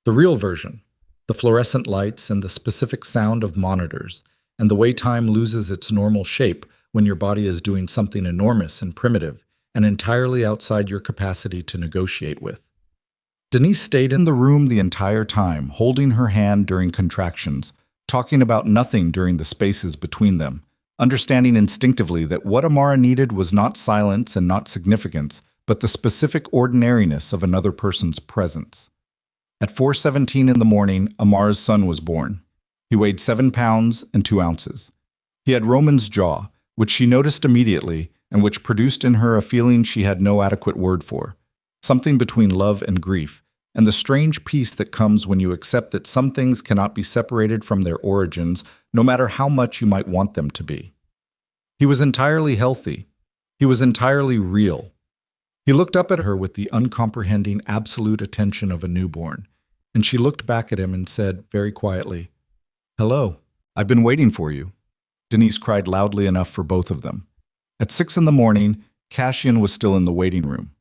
The real version, the fluorescent lights and the specific sound of monitors, and the way time loses its normal shape when your body is doing something enormous and primitive and entirely outside your capacity to negotiate with. Denise stayed in the room the entire time, holding her hand during contractions, talking about nothing during the spaces between them, understanding instinctively that what Amara needed was not silence and not significance, but the specific ordinariness of another person's presence. At 4:17 in the morning, Amara's son was born. He weighed 7 pounds and 2 ounces. He had Roman's jaw, which she noticed immediately and which produced in her a feeling she had no adequate word for, something between love and grief, and the strange peace that comes when you accept that some things cannot be separated from their origins, no matter how much you might want them to be. He was entirely healthy. He was entirely real. He looked up at her with the uncomprehending, absolute attention of a newborn, and she looked back at him and said, very quietly, "Hello, I've been waiting for you." Denise cried loudly enough for both of them. At 6 in the morning, Cassian was still in the waiting room.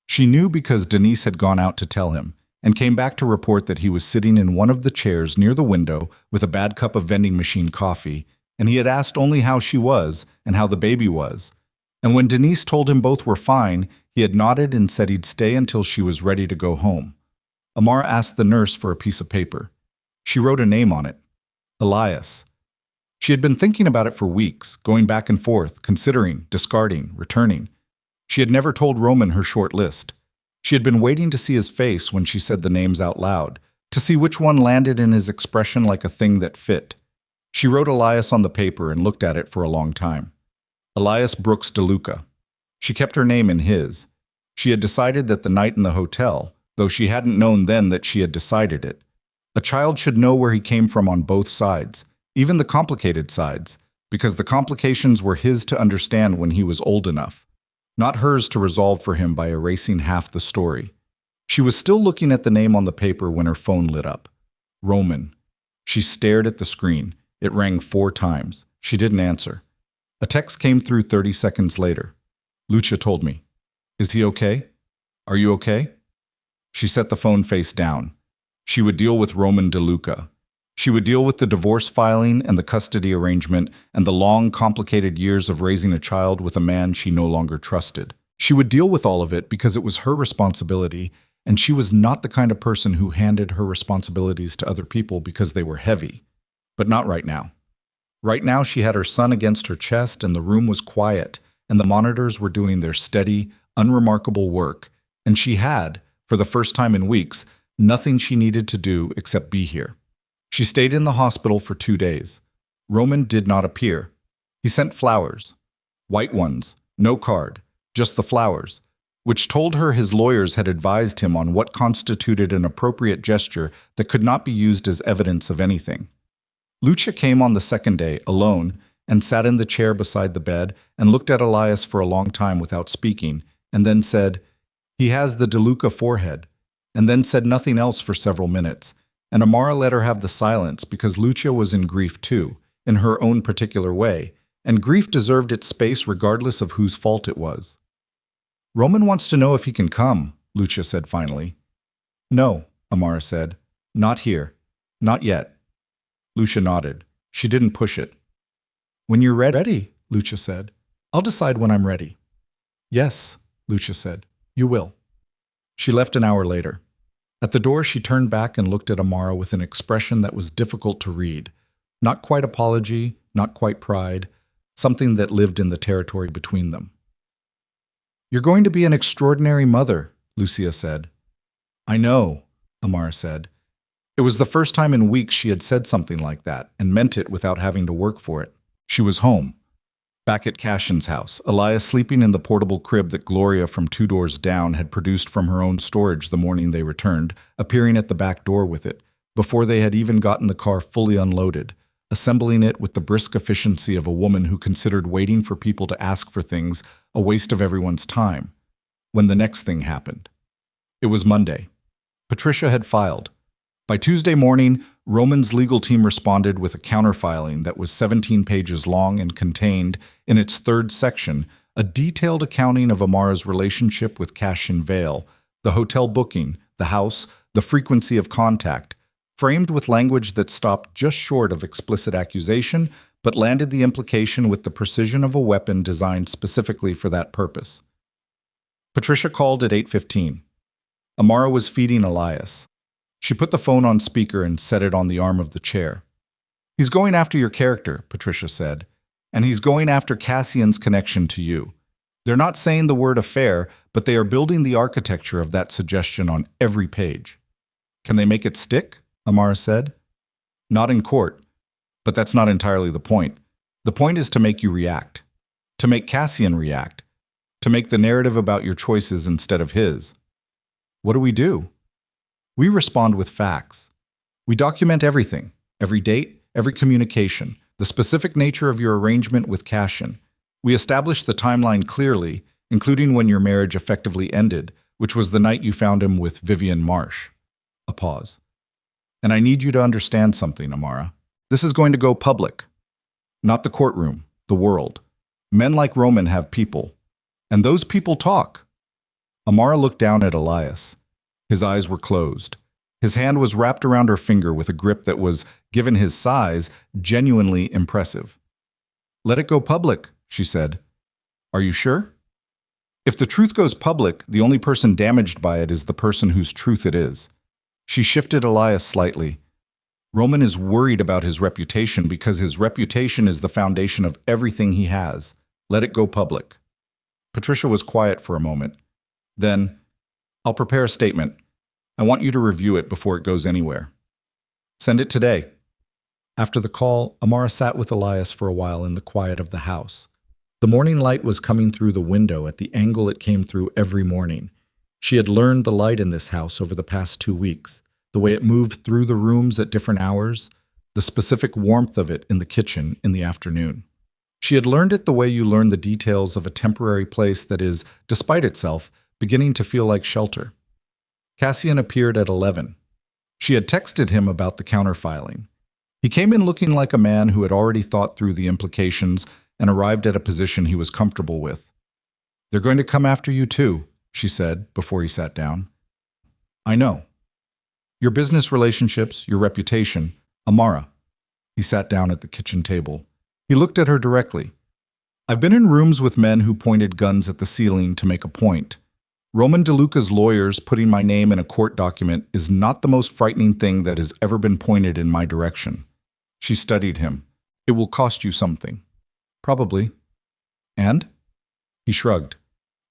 She knew because Denise had gone out to tell him, and came back to report that he was sitting in one of the chairs near the window with a bad cup of vending machine coffee, and he had asked only how she was and how the baby was. And when Denise told him both were fine, he had nodded and said he'd stay until she was ready to go home. Amara asked the nurse for a piece of paper. She wrote a name on it, Elias. She had been thinking about it for weeks, going back and forth, considering, discarding, returning. She had never told Roman her short list. She had been waiting to see his face when she said the names out loud, to see which one landed in his expression like a thing that fit. She wrote Elias on the paper and looked at it for a long time. Elias Brooks DeLuca. She kept her name in his. She had decided that the night in the hotel, though she hadn't known then that she had decided it. A child should know where he came from on both sides, even the complicated sides, because the complications were his to understand when he was old enough, not hers to resolve for him by erasing half the story. She was still looking at the name on the paper when her phone lit up. Roman. She stared at the screen. It rang 4 times. She didn't answer. A text came through 30 seconds later. Lucia told me. Is he okay? Are you okay? She set the phone face down. She would deal with Roman DeLuca. She would deal with the divorce filing and the custody arrangement and the long, complicated years of raising a child with a man she no longer trusted. She would deal with all of it because it was her responsibility, and she was not the kind of person who handed her responsibilities to other people because they were heavy. But not right now. Right now she had her son against her chest and the room was quiet and the monitors were doing their steady, unremarkable work, and she had, for the first time in weeks, nothing she needed to do except be here. She stayed in the hospital for 2 days. Roman did not appear. He sent flowers. White ones, no card, just the flowers, which told her his lawyers had advised him on what constituted an appropriate gesture that could not be used as evidence of anything. Lucia came on the 2nd day, alone, and sat in the chair beside the bed and looked at Elias for a long time without speaking, and then said, "He has the DeLuca forehead," and then said nothing else for several minutes, and Amara let her have the silence because Lucia was in grief too, in her own particular way, and grief deserved its space regardless of whose fault it was. "Roman wants to know if he can come," Lucia said finally. "No," Amara said. "Not here. Not yet." Lucia nodded. She didn't push it. "When you're ready," Lucia said. "I'll decide when I'm ready." "Yes," Lucia said. "You will." She left an hour later. At the door, she turned back and looked at Amara with an expression that was difficult to read. Not quite apology, not quite pride, something that lived in the territory between them. "You're going to be an extraordinary mother," Lucia said. "I know," Amara said. It was the first time in weeks she had said something like that and meant it without having to work for it. She was home, back at Cashin's house, Elias sleeping in the portable crib that Gloria from 2 doors down had produced from her own storage the morning they returned, appearing at the back door with it, before they had even gotten the car fully unloaded, assembling it with the brisk efficiency of a woman who considered waiting for people to ask for things a waste of everyone's time. When the next thing happened. It was Monday. Patricia had filed. By Tuesday morning, Roman's legal team responded with a counterfiling that was 17 pages long and contained, in its third section, a detailed accounting of Amara's relationship with Cashin Vale, the hotel booking, the house, the frequency of contact, framed with language that stopped just short of explicit accusation, but landed the implication with the precision of a weapon designed specifically for that purpose. Patricia called at 8:15. Amara was feeding Elias. She put the phone on speaker and set it on the arm of the chair. "He's going after your character," Patricia said, "and he's going after Cassian's connection to you. They're not saying the word affair, but they are building the architecture of that suggestion on every page." "Can they make it stick?" Amara said. "Not in court, but that's not entirely the point. The point is to make you react, to make Cassian react, to make the narrative about your choices instead of his." "What do we do?" "We respond with facts. We document everything, every date, every communication, the specific nature of your arrangement with Cashin. We establish the timeline clearly, including when your marriage effectively ended, which was the night you found him with Vivian Marsh." A pause. "And I need you to understand something, Amara. This is going to go public. Not the courtroom, the world. Men like Roman have people. And those people talk." Amara looked down at Elias. His eyes were closed. His hand was wrapped around her finger with a grip that was, given his size, genuinely impressive. "Let it go public," she said. "Are you sure?" "If the truth goes public, the only person damaged by it is the person whose truth it is." She shifted Elias slightly. "Roman is worried about his reputation because his reputation is the foundation of everything he has. Let it go public." Patricia was quiet for a moment. Then, "I'll prepare a statement. I want you to review it before it goes anywhere. Send it today." After the call, Amara sat with Elias for a while in the quiet of the house. The morning light was coming through the window at the angle it came through every morning. She had learned the light in this house over the past 2 weeks, the way it moved through the rooms at different hours, the specific warmth of it in the kitchen in the afternoon. She had learned it the way you learn the details of a temporary place that is, despite itself, beginning to feel like shelter. Cassian appeared at 11. She had texted him about the counterfiling. He came in looking like a man who had already thought through the implications and arrived at a position he was comfortable with. "They're going to come after you too," she said before he sat down. "I know. Your business relationships, your reputation, Amara." He sat down at the kitchen table. He looked at her directly. "I've been in rooms with men who pointed guns at the ceiling to make a point. Roman DeLuca's lawyers putting my name in a court document is not the most frightening thing that has ever been pointed in my direction." She studied him. "It will cost you something." "Probably." "And?" He shrugged.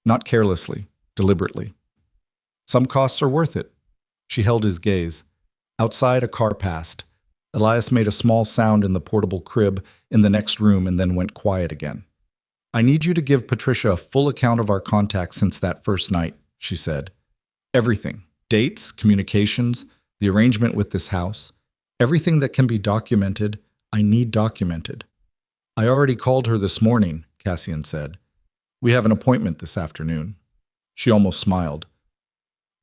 Not carelessly, deliberately. "Some costs are worth it." She held his gaze. Outside, a car passed. Elias made a small sound in the portable crib in the next room and then went quiet again. "I need you to give Patricia a full account of our contact since that first night," she said. "Everything. Dates, communications, the arrangement with this house. Everything that can be documented, I need documented." "I already called her this morning," Cassian said. "We have an appointment this afternoon." She almost smiled.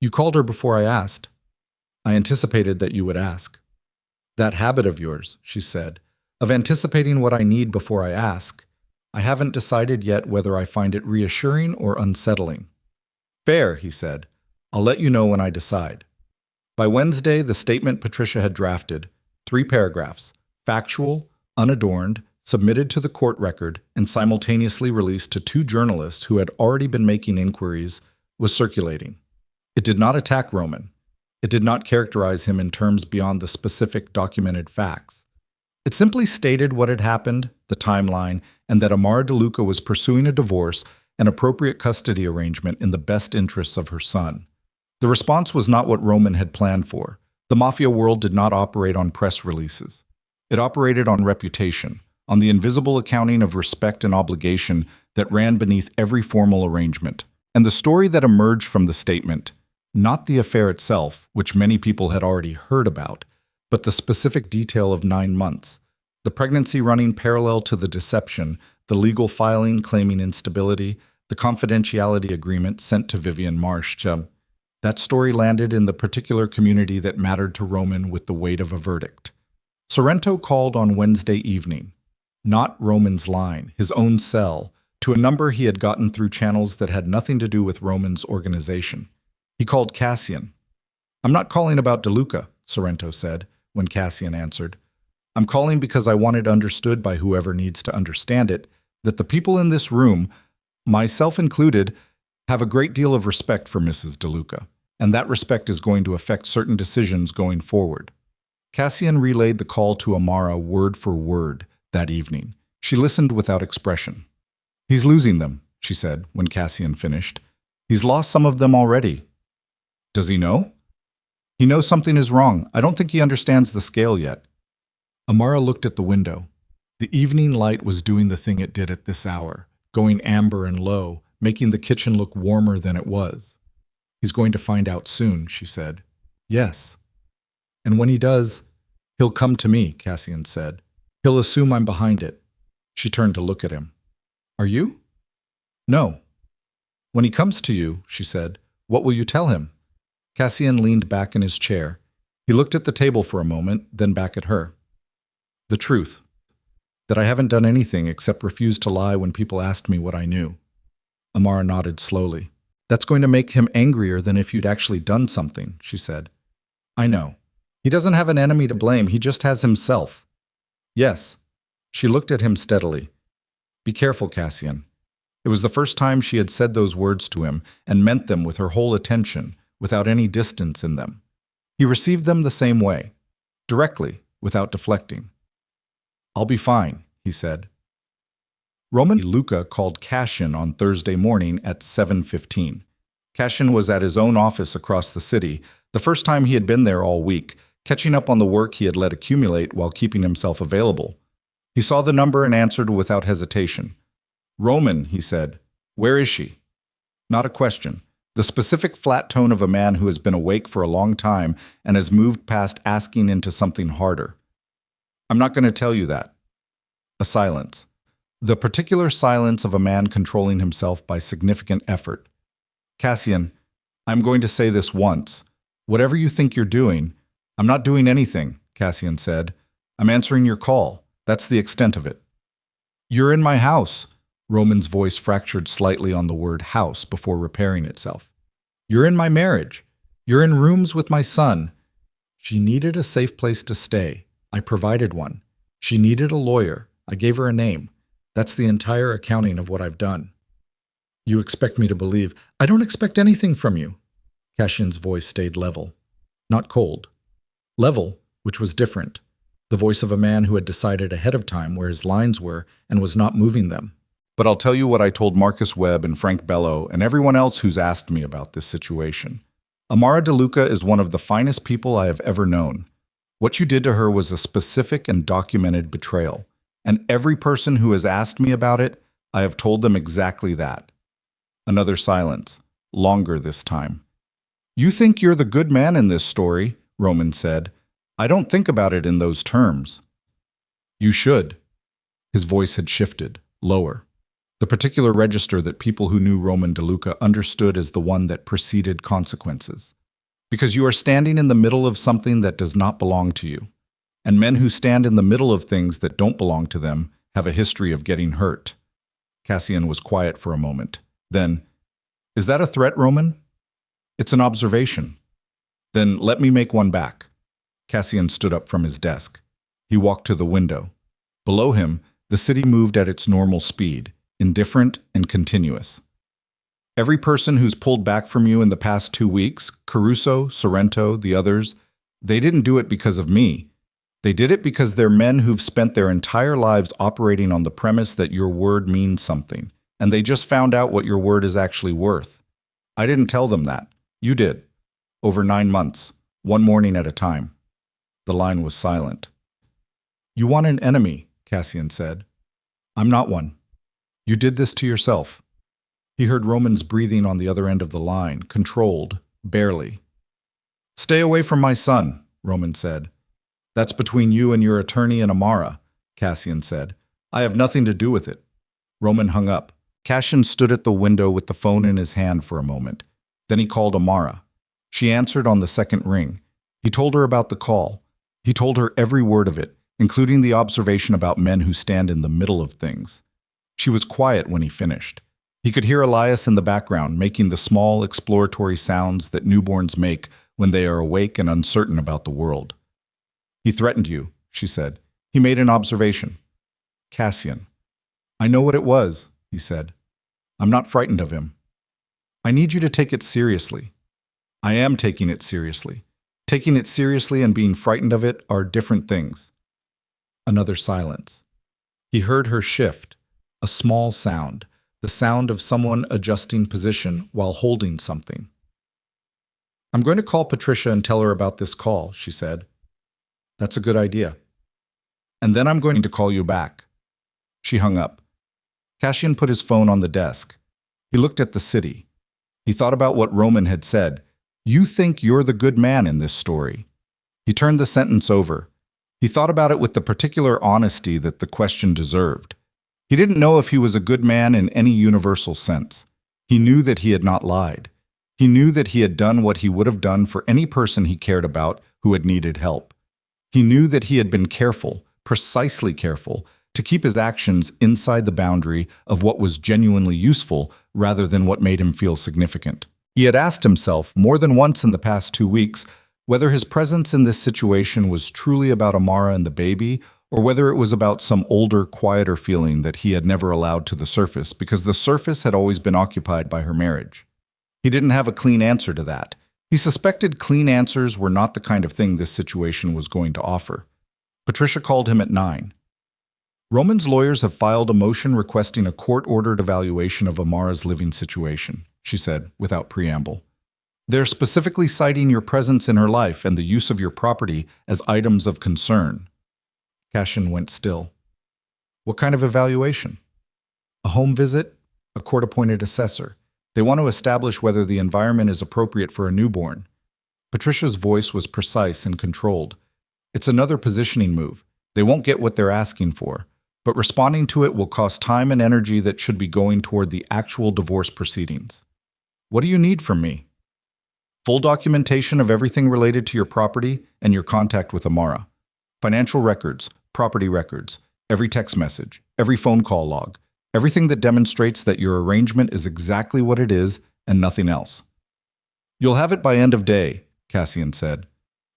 "You called her before I asked." "I anticipated that you would ask." "That habit of yours," she said, "of anticipating what I need before I ask. I haven't decided yet whether I find it reassuring or unsettling." "Fair," he said. "I'll let you know when I decide." By Wednesday, the statement Patricia had drafted, 3 paragraphs, factual, unadorned, submitted to the court record, and simultaneously released to 2 journalists who had already been making inquiries, was circulating. It did not attack Roman. It did not characterize him in terms beyond the specific documented facts. It simply stated what had happened, the timeline, and that Amara DeLuca was pursuing a divorce and appropriate custody arrangement in the best interests of her son. The response was not what Roman had planned for, The mafia world did not operate on press releases. It operated on reputation, on the invisible accounting of respect and obligation that ran beneath every formal arrangement. And the story that emerged from the statement, not the affair itself, which many people had already heard about, but the specific detail of 9 months, the pregnancy running parallel to the deception, the legal filing claiming instability, the confidentiality agreement sent to Vivian Marsh. That story landed in the particular community that mattered to Roman with the weight of a verdict. Sorrento called on Wednesday evening, not Roman's line, his own cell, to a number he had gotten through channels that had nothing to do with Roman's organization. He called Cassian. "I'm not calling about DeLuca," Sorrento said, when Cassian answered. "I'm calling because I want it understood by whoever needs to understand it, that the people in this room, myself included, have a great deal of respect for Mrs. DeLuca, and that respect is going to affect certain decisions going forward." Cassian relayed the call to Amara word for word that evening. She listened without expression. "He's losing them," she said when Cassian finished. "He's lost some of them already." "Does he know?" "He knows something is wrong. I don't think he understands the scale yet." Amara looked at the window. The evening light was doing the thing it did at this hour, going amber and low, making the kitchen look warmer than it was. "He's going to find out soon," she said. "Yes. And when he does, he'll come to me," Cassian said. "He'll assume I'm behind it." She turned to look at him. "Are you?" "No." "When he comes to you," she said, "what will you tell him?" Cassian leaned back in his chair. He looked at the table for a moment, then back at her. "The truth. That I haven't done anything except refuse to lie when people asked me what I knew." Amara nodded slowly. "That's going to make him angrier than if you'd actually done something," she said. "I know. He doesn't have an enemy to blame, he just has himself." "Yes." She looked at him steadily. "Be careful, Cassian." It was the first time she had said those words to him and meant them with her whole attention, without any distance in them. He received them the same way, directly, without deflecting. "I'll be fine," he said. Roman DeLuca called Cassian on Thursday morning at 7:15. Cassian was at his own office across the city, the first time he had been there all week, catching up on the work he had let accumulate while keeping himself available. He saw the number and answered without hesitation. "Roman," he said. "Where is she?" Not a question. The specific flat tone of a man who has been awake for a long time and has moved past asking into something harder. "I'm not going to tell you that." A silence. The particular silence of a man controlling himself by significant effort. "Cassian, I'm going to say this once. Whatever you think you're doing—" "I'm not doing anything," Cassian said. "I'm answering your call. That's the extent of it." "You're in my house." Roman's voice fractured slightly on the word house before repairing itself. "You're in my marriage. You're in rooms with my son." She needed a safe place to stay. I provided one. She needed a lawyer. I gave her a name. That's the entire accounting of what I've done. "You expect me to believe—" "I don't expect anything from you." Cassian's voice stayed level, not cold. Level, which was different. The voice of a man who had decided ahead of time where his lines were and was not moving them. "But I'll tell you what I told Marcus Webb and Frank Bello and everyone else who's asked me about this situation. Amara DeLuca is one of the finest people I have ever known. What you did to her was a specific and documented betrayal. And every person who has asked me about it, I have told them exactly that." Another silence, longer this time. "You think you're the good man in this story," Roman said. "I don't think about it in those terms." "You should." His voice had shifted, lower. The particular register that people who knew Roman DeLuca understood as the one that preceded consequences. Because you are standing in the middle of something that does not belong to you. And men who stand in the middle of things that don't belong to them have a history of getting hurt. Cassian was quiet for a moment. Then, "Is that a threat, Roman?" "It's an observation." "Then let me make one back." Cassian stood up from his desk. He walked to the window. Below him, the city moved at its normal speed, indifferent and continuous. "Every person who's pulled back from you in the past 2 weeks, Caruso, Sorrento, the others, they didn't do it because of me. They did it because they're men who've spent their entire lives operating on the premise that your word means something, and they just found out what your word is actually worth. I didn't tell them that. You did. Over 9 months. One morning at a time. The line was silent. You want an enemy, Cassian said. I'm not one. You did this to yourself. He heard Roman's breathing on the other end of the line, controlled, barely. Stay away from my son, Roman said. That's between you and your attorney and Amara, Cassian said. I have nothing to do with it. Roman hung up. Cassian stood at the window with the phone in his hand for a moment. Then he called Amara. She answered on the second ring. He told her about the call. He told her every word of it, including the observation about men who stand in the middle of things. She was quiet when he finished. He could hear Elias in the background making the small exploratory sounds that newborns make when they are awake and uncertain about the world. He threatened you, she said. He made an observation. Cassian. I know what it was, he said. I'm not frightened of him. I need you to take it seriously. I am taking it seriously. Taking it seriously and being frightened of it are different things. Another silence. He heard her shift, a small sound, the sound of someone adjusting position while holding something. I'm going to call Patricia and tell her about this call, she said. That's a good idea. And then I'm going to call you back. She hung up. Cassian put his phone on the desk. He looked at the city. He thought about what Roman had said. You think you're the good man in this story. He turned the sentence over. He thought about it with the particular honesty that the question deserved. He didn't know if he was a good man in any universal sense. He knew that he had not lied. He knew that he had done what he would have done for any person he cared about who had needed help. He knew that he had been careful, precisely careful, to keep his actions inside the boundary of what was genuinely useful rather than what made him feel significant. He had asked himself more than once in the past 2 weeks whether his presence in this situation was truly about Amara and the baby, or whether it was about some older, quieter feeling that he had never allowed to the surface because the surface had always been occupied by her marriage. He didn't have a clean answer to that. He suspected clean answers were not the kind of thing this situation was going to offer. Patricia called him at 9. Roman's lawyers have filed a motion requesting a court-ordered evaluation of Amara's living situation, she said, without preamble. They're specifically citing your presence in her life and the use of your property as items of concern. Cassian went still. What kind of evaluation? A home visit? A court-appointed assessor? They want to establish whether the environment is appropriate for a newborn. Patricia's voice was precise and controlled. It's another positioning move. They won't get what they're asking for, but responding to it will cost time and energy that should be going toward the actual divorce proceedings. What do you need from me? Full documentation of everything related to your property and your contact with Amara. Financial records, property records, every text message, every phone call log, everything that demonstrates that your arrangement is exactly what it is and nothing else. You'll have it by end of day, Cassian said.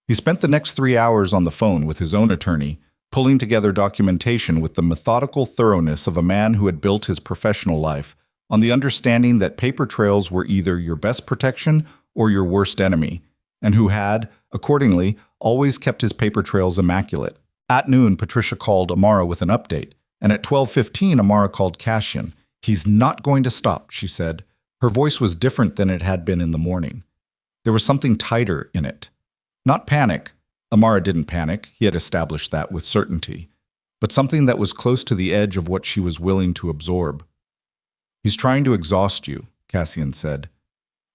He spent the next 3 hours on the phone with his own attorney, pulling together documentation with the methodical thoroughness of a man who had built his professional life on the understanding that paper trails were either your best protection or your worst enemy, and who had, accordingly, always kept his paper trails immaculate. At noon, Patricia called Amara with an update, and at 12:15, Amara called Cassian. He's not going to stop, she said. Her voice was different than it had been in the morning. There was something tighter in it. Not panic. Amara didn't panic, he had established that with certainty, but something that was close to the edge of what she was willing to absorb. He's trying to exhaust you, Cassian said.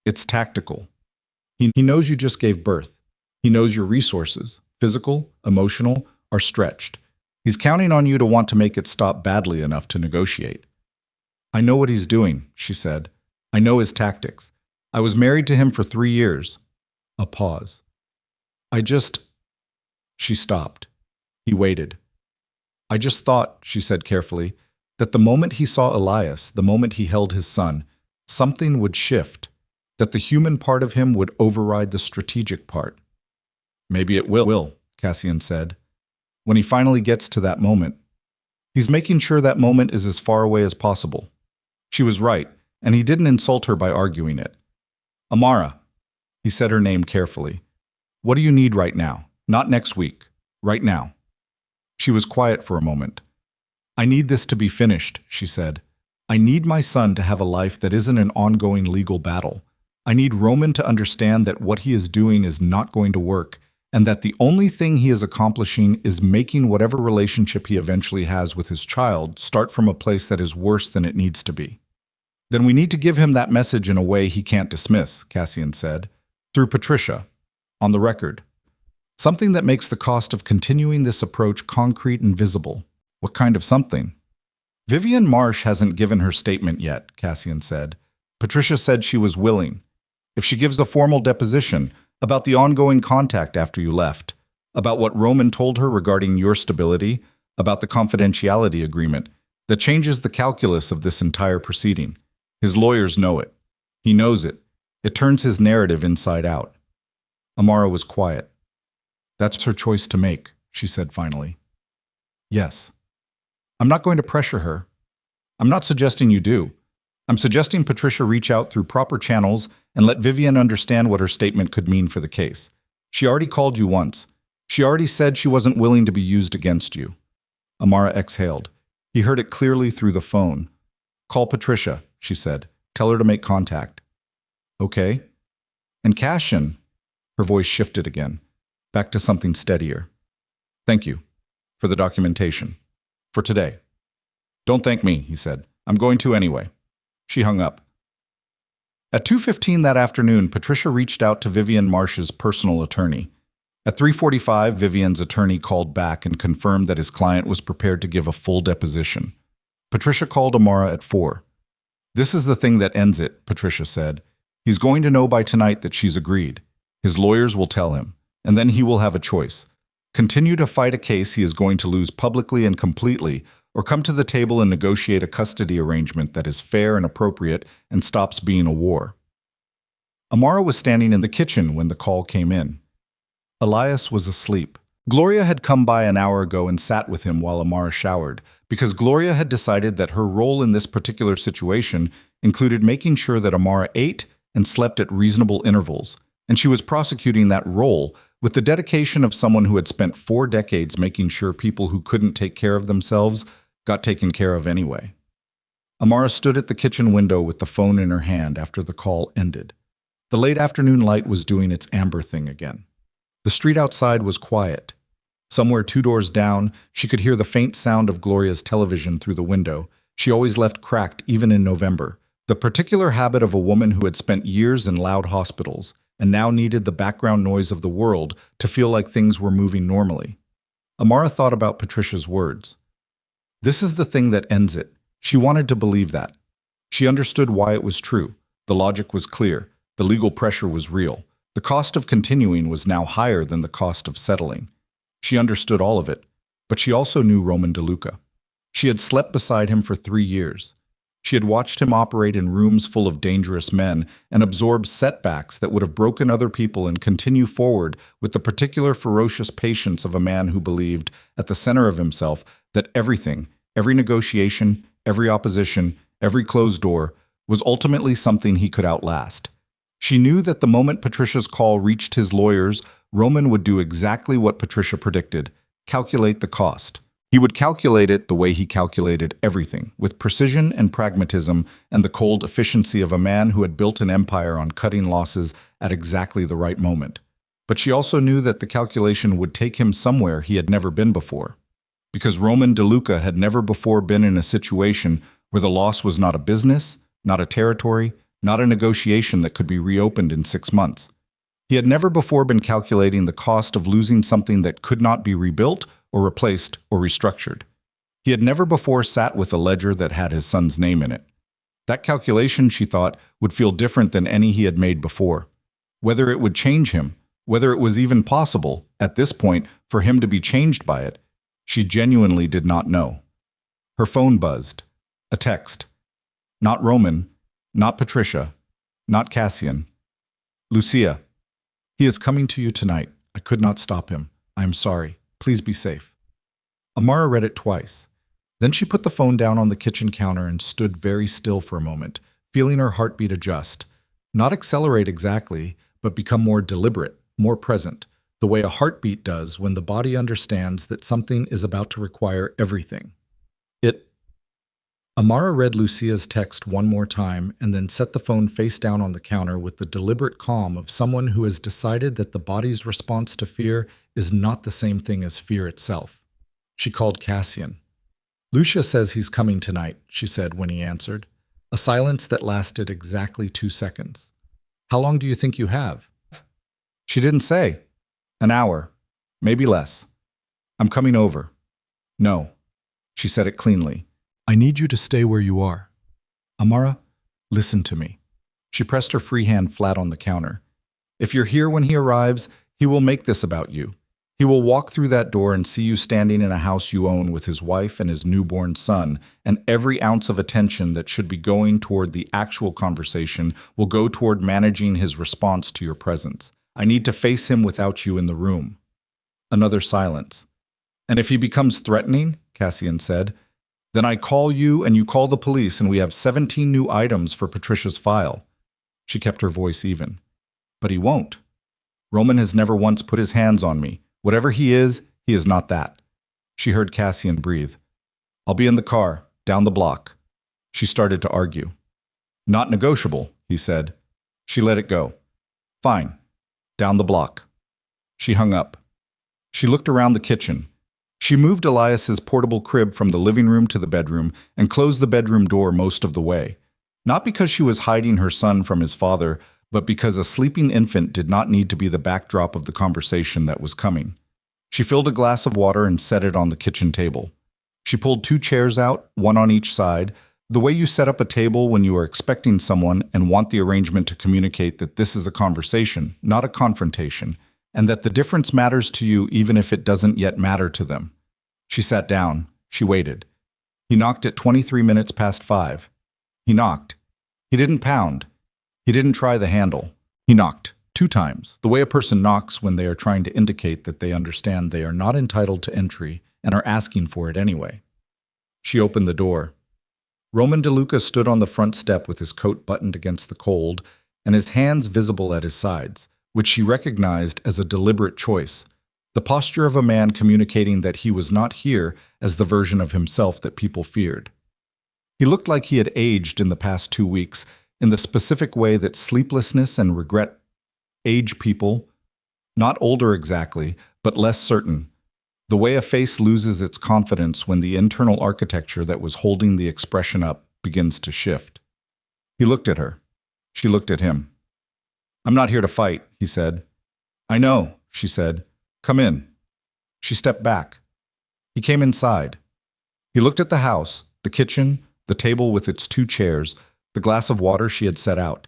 It's tactical. He knows you just gave birth. He knows your resources, physical, emotional, are stretched. He's counting on you to want to make it stop badly enough to negotiate. I know what he's doing, she said. I know his tactics. I was married to him for 3 years. A pause. She stopped. He waited. I just thought, she said carefully, that the moment he saw Elias, the moment he held his son, something would shift, that the human part of him would override the strategic part. Maybe it will, Cassian said. When he finally gets to that moment. He's making sure that moment is as far away as possible. She was right, and he didn't insult her by arguing it. Amara, he said her name carefully. What do you need right now? Not next week. Right now. She was quiet for a moment. I need this to be finished, she said. I need my son to have a life that isn't an ongoing legal battle. I need Roman to understand that what he is doing is not going to work, and that the only thing he is accomplishing is making whatever relationship he eventually has with his child start from a place that is worse than it needs to be. Then we need to give him that message in a way he can't dismiss, Cassian said, through Patricia, on the record. Something that makes the cost of continuing this approach concrete and visible. What kind of something? Vivian Marsh hasn't given her statement yet, Cassian said. Patricia said she was willing. If she gives a formal deposition about the ongoing contact after you left, about what Roman told her regarding your stability, about the confidentiality agreement, that changes the calculus of this entire proceeding. His lawyers know it. He knows it. It turns his narrative inside out. Amara was quiet. That's her choice to make, she said finally. Yes. I'm not going to pressure her. I'm not suggesting you do. I'm suggesting Patricia reach out through proper channels and let Vivian understand what her statement could mean for the case. She already called you once. She already said she wasn't willing to be used against you. Amara exhaled. He heard it clearly through the phone. Call Patricia, she said. Tell her to make contact. Okay. And Cassian, her voice shifted again, back to something steadier. Thank you for the documentation. For today. Don't thank me, he said. I'm going to anyway. She hung up. At 2:15 that afternoon, Patricia reached out to Vivian Marsh's personal attorney. At 3:45, Vivian's attorney called back and confirmed that his client was prepared to give a full deposition. Patricia called Amara at 4. This is the thing that ends it, Patricia said. He's going to know by tonight that she's agreed. His lawyers will tell him, and then he will have a choice. Continue to fight a case he is going to lose publicly and completely, or come to the table and negotiate a custody arrangement that is fair and appropriate and stops being a war. Amara was standing in the kitchen when the call came in. Elias was asleep. Gloria had come by an hour ago and sat with him while Amara showered, because Gloria had decided that her role in this particular situation included making sure that Amara ate and slept at reasonable intervals, and she was prosecuting that role with the dedication of someone who had spent 4 decades making sure people who couldn't take care of themselves got taken care of anyway. Amara stood at the kitchen window with the phone in her hand after the call ended. The late afternoon light was doing its amber thing again. The street outside was quiet. Somewhere 2 doors down, she could hear the faint sound of Gloria's television through the window. She always left cracked even in November, the particular habit of a woman who had spent years in loud hospitals and now needed the background noise of the world to feel like things were moving normally. Amara thought about Patricia's words. This is the thing that ends it. She wanted to believe that. She understood why it was true. The logic was clear. The legal pressure was real. The cost of continuing was now higher than the cost of settling. She understood all of it, but she also knew Roman DeLuca. She had slept beside him for 3 years. She had watched him operate in rooms full of dangerous men and absorb setbacks that would have broken other people and continue forward with the particular ferocious patience of a man who believed, at the center of himself, that everything, every negotiation, every opposition, every closed door, was ultimately something he could outlast. She knew that the moment Patricia's call reached his lawyers, Roman would do exactly what Patricia predicted, calculate the cost. He would calculate it the way he calculated everything, with precision and pragmatism and the cold efficiency of a man who had built an empire on cutting losses at exactly the right moment. But she also knew that the calculation would take him somewhere he had never been before. Because Roman DeLuca had never before been in a situation where the loss was not a business, not a territory, not a negotiation that could be reopened in 6 months. He had never before been calculating the cost of losing something that could not be rebuilt or replaced or restructured. He had never before sat with a ledger that had his son's name in it. That calculation, she thought, would feel different than any he had made before. Whether it would change him, whether it was even possible, at this point, for him to be changed by it, she genuinely did not know. Her phone buzzed. A text. Not Roman, not Patricia, not Cassian. Lucia. He is coming to you tonight. I could not stop him. I am sorry. Please be safe. Amara read it twice. Then she put the phone down on the kitchen counter and stood very still for a moment, feeling her heartbeat adjust. Not accelerate exactly, but become more deliberate, more present, the way a heartbeat does when the body understands that something is about to require everything. Amara read Lucia's text one more time and then set the phone face down on the counter with the deliberate calm of someone who has decided that the body's response to fear is not the same thing as fear itself. She called Cassian. "Lucia says he's coming tonight," she said when he answered. A silence that lasted exactly 2 seconds. "How long do you think you have?" "She didn't say. An hour. Maybe less. I'm coming over." "No." She said it cleanly. "I need you to stay where you are. Amara, listen to me." She pressed her free hand flat on the counter. "If you're here when he arrives, he will make this about you. He will walk through that door and see you standing in a house you own with his wife and his newborn son, and every ounce of attention that should be going toward the actual conversation will go toward managing his response to your presence. I need to face him without you in the room." Another silence. "And if he becomes threatening," Cassian said, "then I call you and you call the police and we have 17 new items for Patricia's file." She kept her voice even. "But he won't. Roman has never once put his hands on me. Whatever he is not that." She heard Cassian breathe. "I'll be in the car, down the block." She started to argue. "Not negotiable," he said. She let it go. "Fine. Down the block." She hung up. She looked around the kitchen. She moved Elias's portable crib from the living room to the bedroom and closed the bedroom door most of the way. Not because she was hiding her son from his father, but because a sleeping infant did not need to be the backdrop of the conversation that was coming. She filled a glass of water and set it on the kitchen table. She pulled 2 chairs out, one on each side, the way you set up a table when you are expecting someone and want the arrangement to communicate that this is a conversation, not a confrontation, and that the difference matters to you even if it doesn't yet matter to them. She sat down. She waited. He knocked at 23 minutes past 5. He knocked. He didn't pound. He didn't try the handle. He knocked 2 times, the way a person knocks when they are trying to indicate that they understand they are not entitled to entry and are asking for it anyway. She opened the door. Roman DeLuca stood on the front step with his coat buttoned against the cold and his hands visible at his sides, which she recognized as a deliberate choice, the posture of a man communicating that he was not here as the version of himself that people feared. He looked like he had aged in the past 2 weeks, in the specific way that sleeplessness and regret age people, not older exactly, but less certain, the way a face loses its confidence when the internal architecture that was holding the expression up begins to shift. He looked at her. She looked at him. "I'm not here to fight," he said. "I know," she said. "Come in." She stepped back. He came inside. He looked at the house, the kitchen, the table with its 2 chairs, the glass of water she had set out,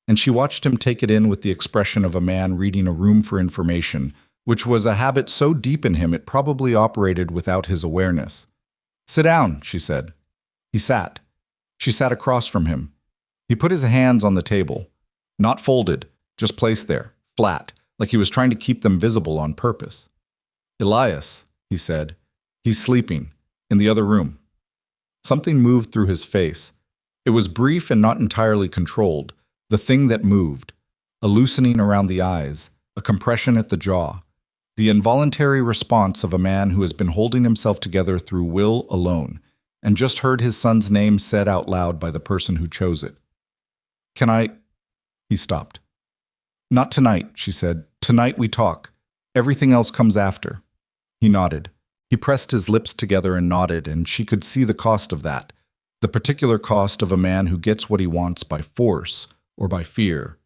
and she watched him take it in with the expression of a man reading a room for information, which was a habit so deep in him it probably operated without his awareness. "Sit down," she said. He sat. She sat across from him. He put his hands on the table, not folded, just placed there, flat, like he was trying to keep them visible on purpose. "Elias," he said. "He's sleeping, in the other room." Something moved through his face. It was brief and not entirely controlled, the thing that moved, a loosening around the eyes, a compression at the jaw, the involuntary response of a man who has been holding himself together through will alone, and just heard his son's name said out loud by the person who chose it. "Can I—" He stopped. "Not tonight," she said. "Tonight we talk. Everything else comes after." He nodded. He pressed his lips together and nodded, and she could see the cost of that, the particular cost of a man who gets what he wants by force, or by fear,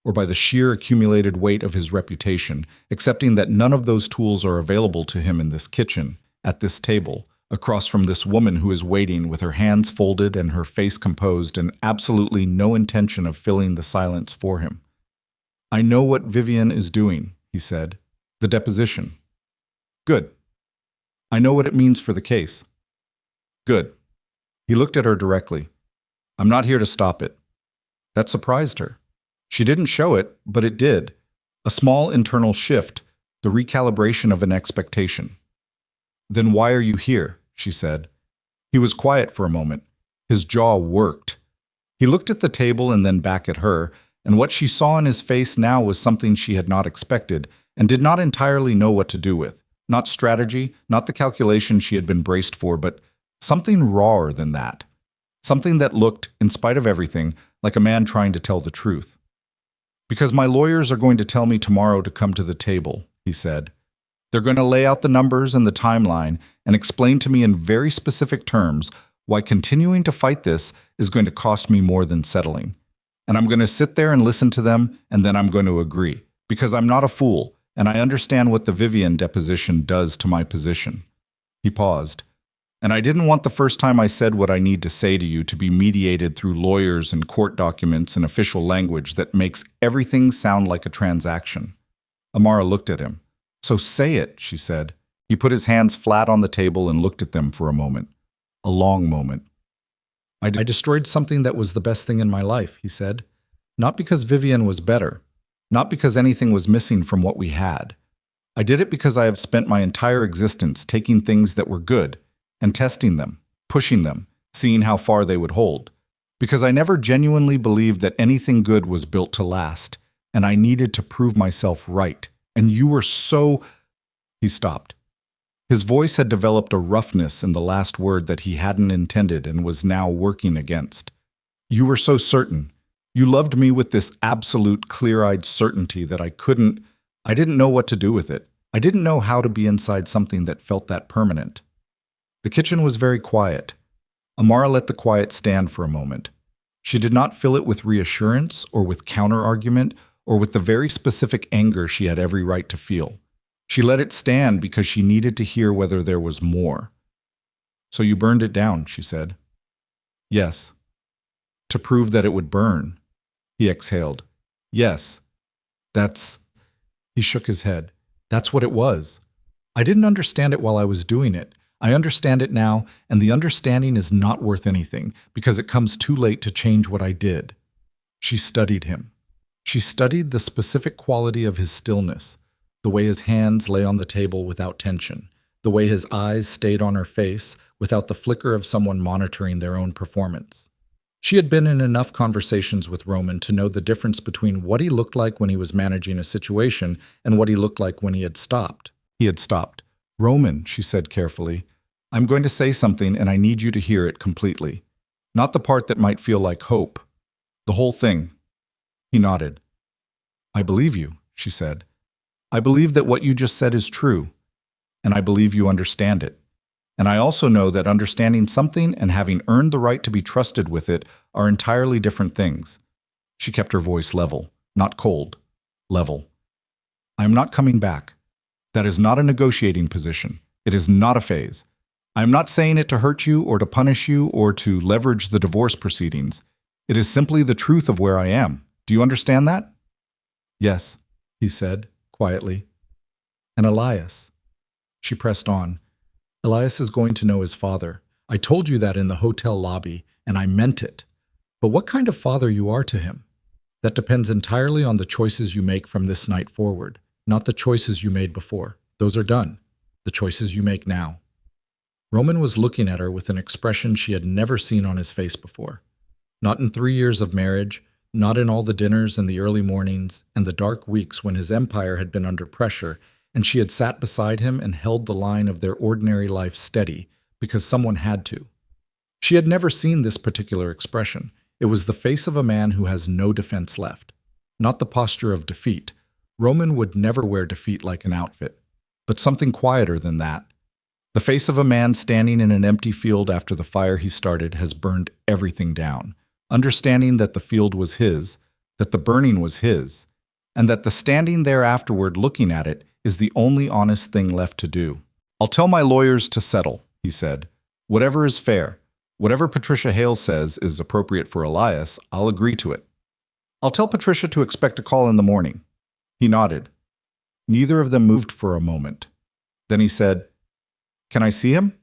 or by the sheer accumulated weight of his reputation, accepting that none of those tools are available to him in this kitchen, at this table, across from this woman who is waiting with her hands folded and her face composed and absolutely no intention of filling the silence for him. "I know what Vivian is doing," he said. "The deposition." "Good." "I know what it means for the case." "Good." He looked at her directly. "I'm not here to stop it." That surprised her. She didn't show it, but it did. A small internal shift, the recalibration of an expectation. "Then why are you here?" she said. He was quiet for a moment. His jaw worked. He looked at the table and then back at her, and what she saw in his face now was something she had not expected and did not entirely know what to do with. Not strategy, not the calculation she had been braced for, but something rawer than that. Something that looked, in spite of everything, like a man trying to tell the truth. "Because my lawyers are going to tell me tomorrow to come to the table," he said. "They're going to lay out the numbers and the timeline and explain to me in very specific terms why continuing to fight this is going to cost me more than settling. And I'm going to sit there and listen to them, and then I'm going to agree. Because I'm not a fool, and I understand what the Vivian deposition does to my position." He paused. "And I didn't want the first time I said what I need to say to you to be mediated through lawyers and court documents and official language that makes everything sound like a transaction." Amara looked at him. "So say it," she said. He put his hands flat on the table and looked at them for a moment. A long moment. I destroyed something that was the best thing in my life," he said. "Not because Vivian was better. Not because anything was missing from what we had. I did it because I have spent my entire existence taking things that were good and testing them, pushing them, seeing how far they would hold. Because I never genuinely believed that anything good was built to last, and I needed to prove myself right. And you were so—" He stopped. His voice had developed a roughness in the last word that he hadn't intended and was now working against. "You were so certain. You loved me with this absolute, clear-eyed certainty that I didn't know what to do with it. I didn't know how to be inside something that felt that permanent." The kitchen was very quiet. Amara let the quiet stand for a moment. She did not fill it with reassurance or with counter-argument or with the very specific anger she had every right to feel. She let it stand because she needed to hear whether there was more. "So you burned it down," she said. "Yes." "To prove that it would burn." He exhaled. "Yes. That's—" He shook his head. "That's what it was. I didn't understand it while I was doing it. I understand it now, and the understanding is not worth anything because it comes too late to change what I did." She studied him. She studied the specific quality of his stillness, the way his hands lay on the table without tension, the way his eyes stayed on her face without the flicker of someone monitoring their own performance. She had been in enough conversations with Roman to know the difference between what he looked like when he was managing a situation and what he looked like when he had stopped. He had stopped. "Roman," she said carefully, "I'm going to say something and I need you to hear it completely. Not the part that might feel like hope. The whole thing." He nodded. "I believe you," she said. "I believe that what you just said is true, and I believe you understand it. And I also know that understanding something and having earned the right to be trusted with it are entirely different things." She kept her voice level, not cold, level. "I am not coming back. That is not a negotiating position. It is not a phase. I am not saying it to hurt you or to punish you or to leverage the divorce proceedings. It is simply the truth of where I am. Do you understand that?" "Yes," he said, quietly. "And Elias," she pressed on, "Elias is going to know his father. I told you that in the hotel lobby, and I meant it. But what kind of father you are to him, that depends entirely on the choices you make from this night forward, not the choices you made before. Those are done. The choices you make now." Roman was looking at her with an expression she had never seen on his face before. Not in 3 years of marriage, not in all the dinners and the early mornings and the dark weeks when his empire had been under pressure and she had sat beside him and held the line of their ordinary life steady because someone had to. She had never seen this particular expression. It was the face of a man who has no defense left. Not the posture of defeat. Roman would never wear defeat like an outfit, but something quieter than that. The face of a man standing in an empty field after the fire he started has burned everything down, understanding that the field was his, that the burning was his, and that the standing there afterward looking at it is the only honest thing left to do. "I'll tell my lawyers to settle," he said. "Whatever is fair. Whatever Patricia Hale says is appropriate for Elias, I'll agree to it. I'll tell Patricia to expect a call in the morning." He nodded. Neither of them moved for a moment. Then he said, "Can I see him?"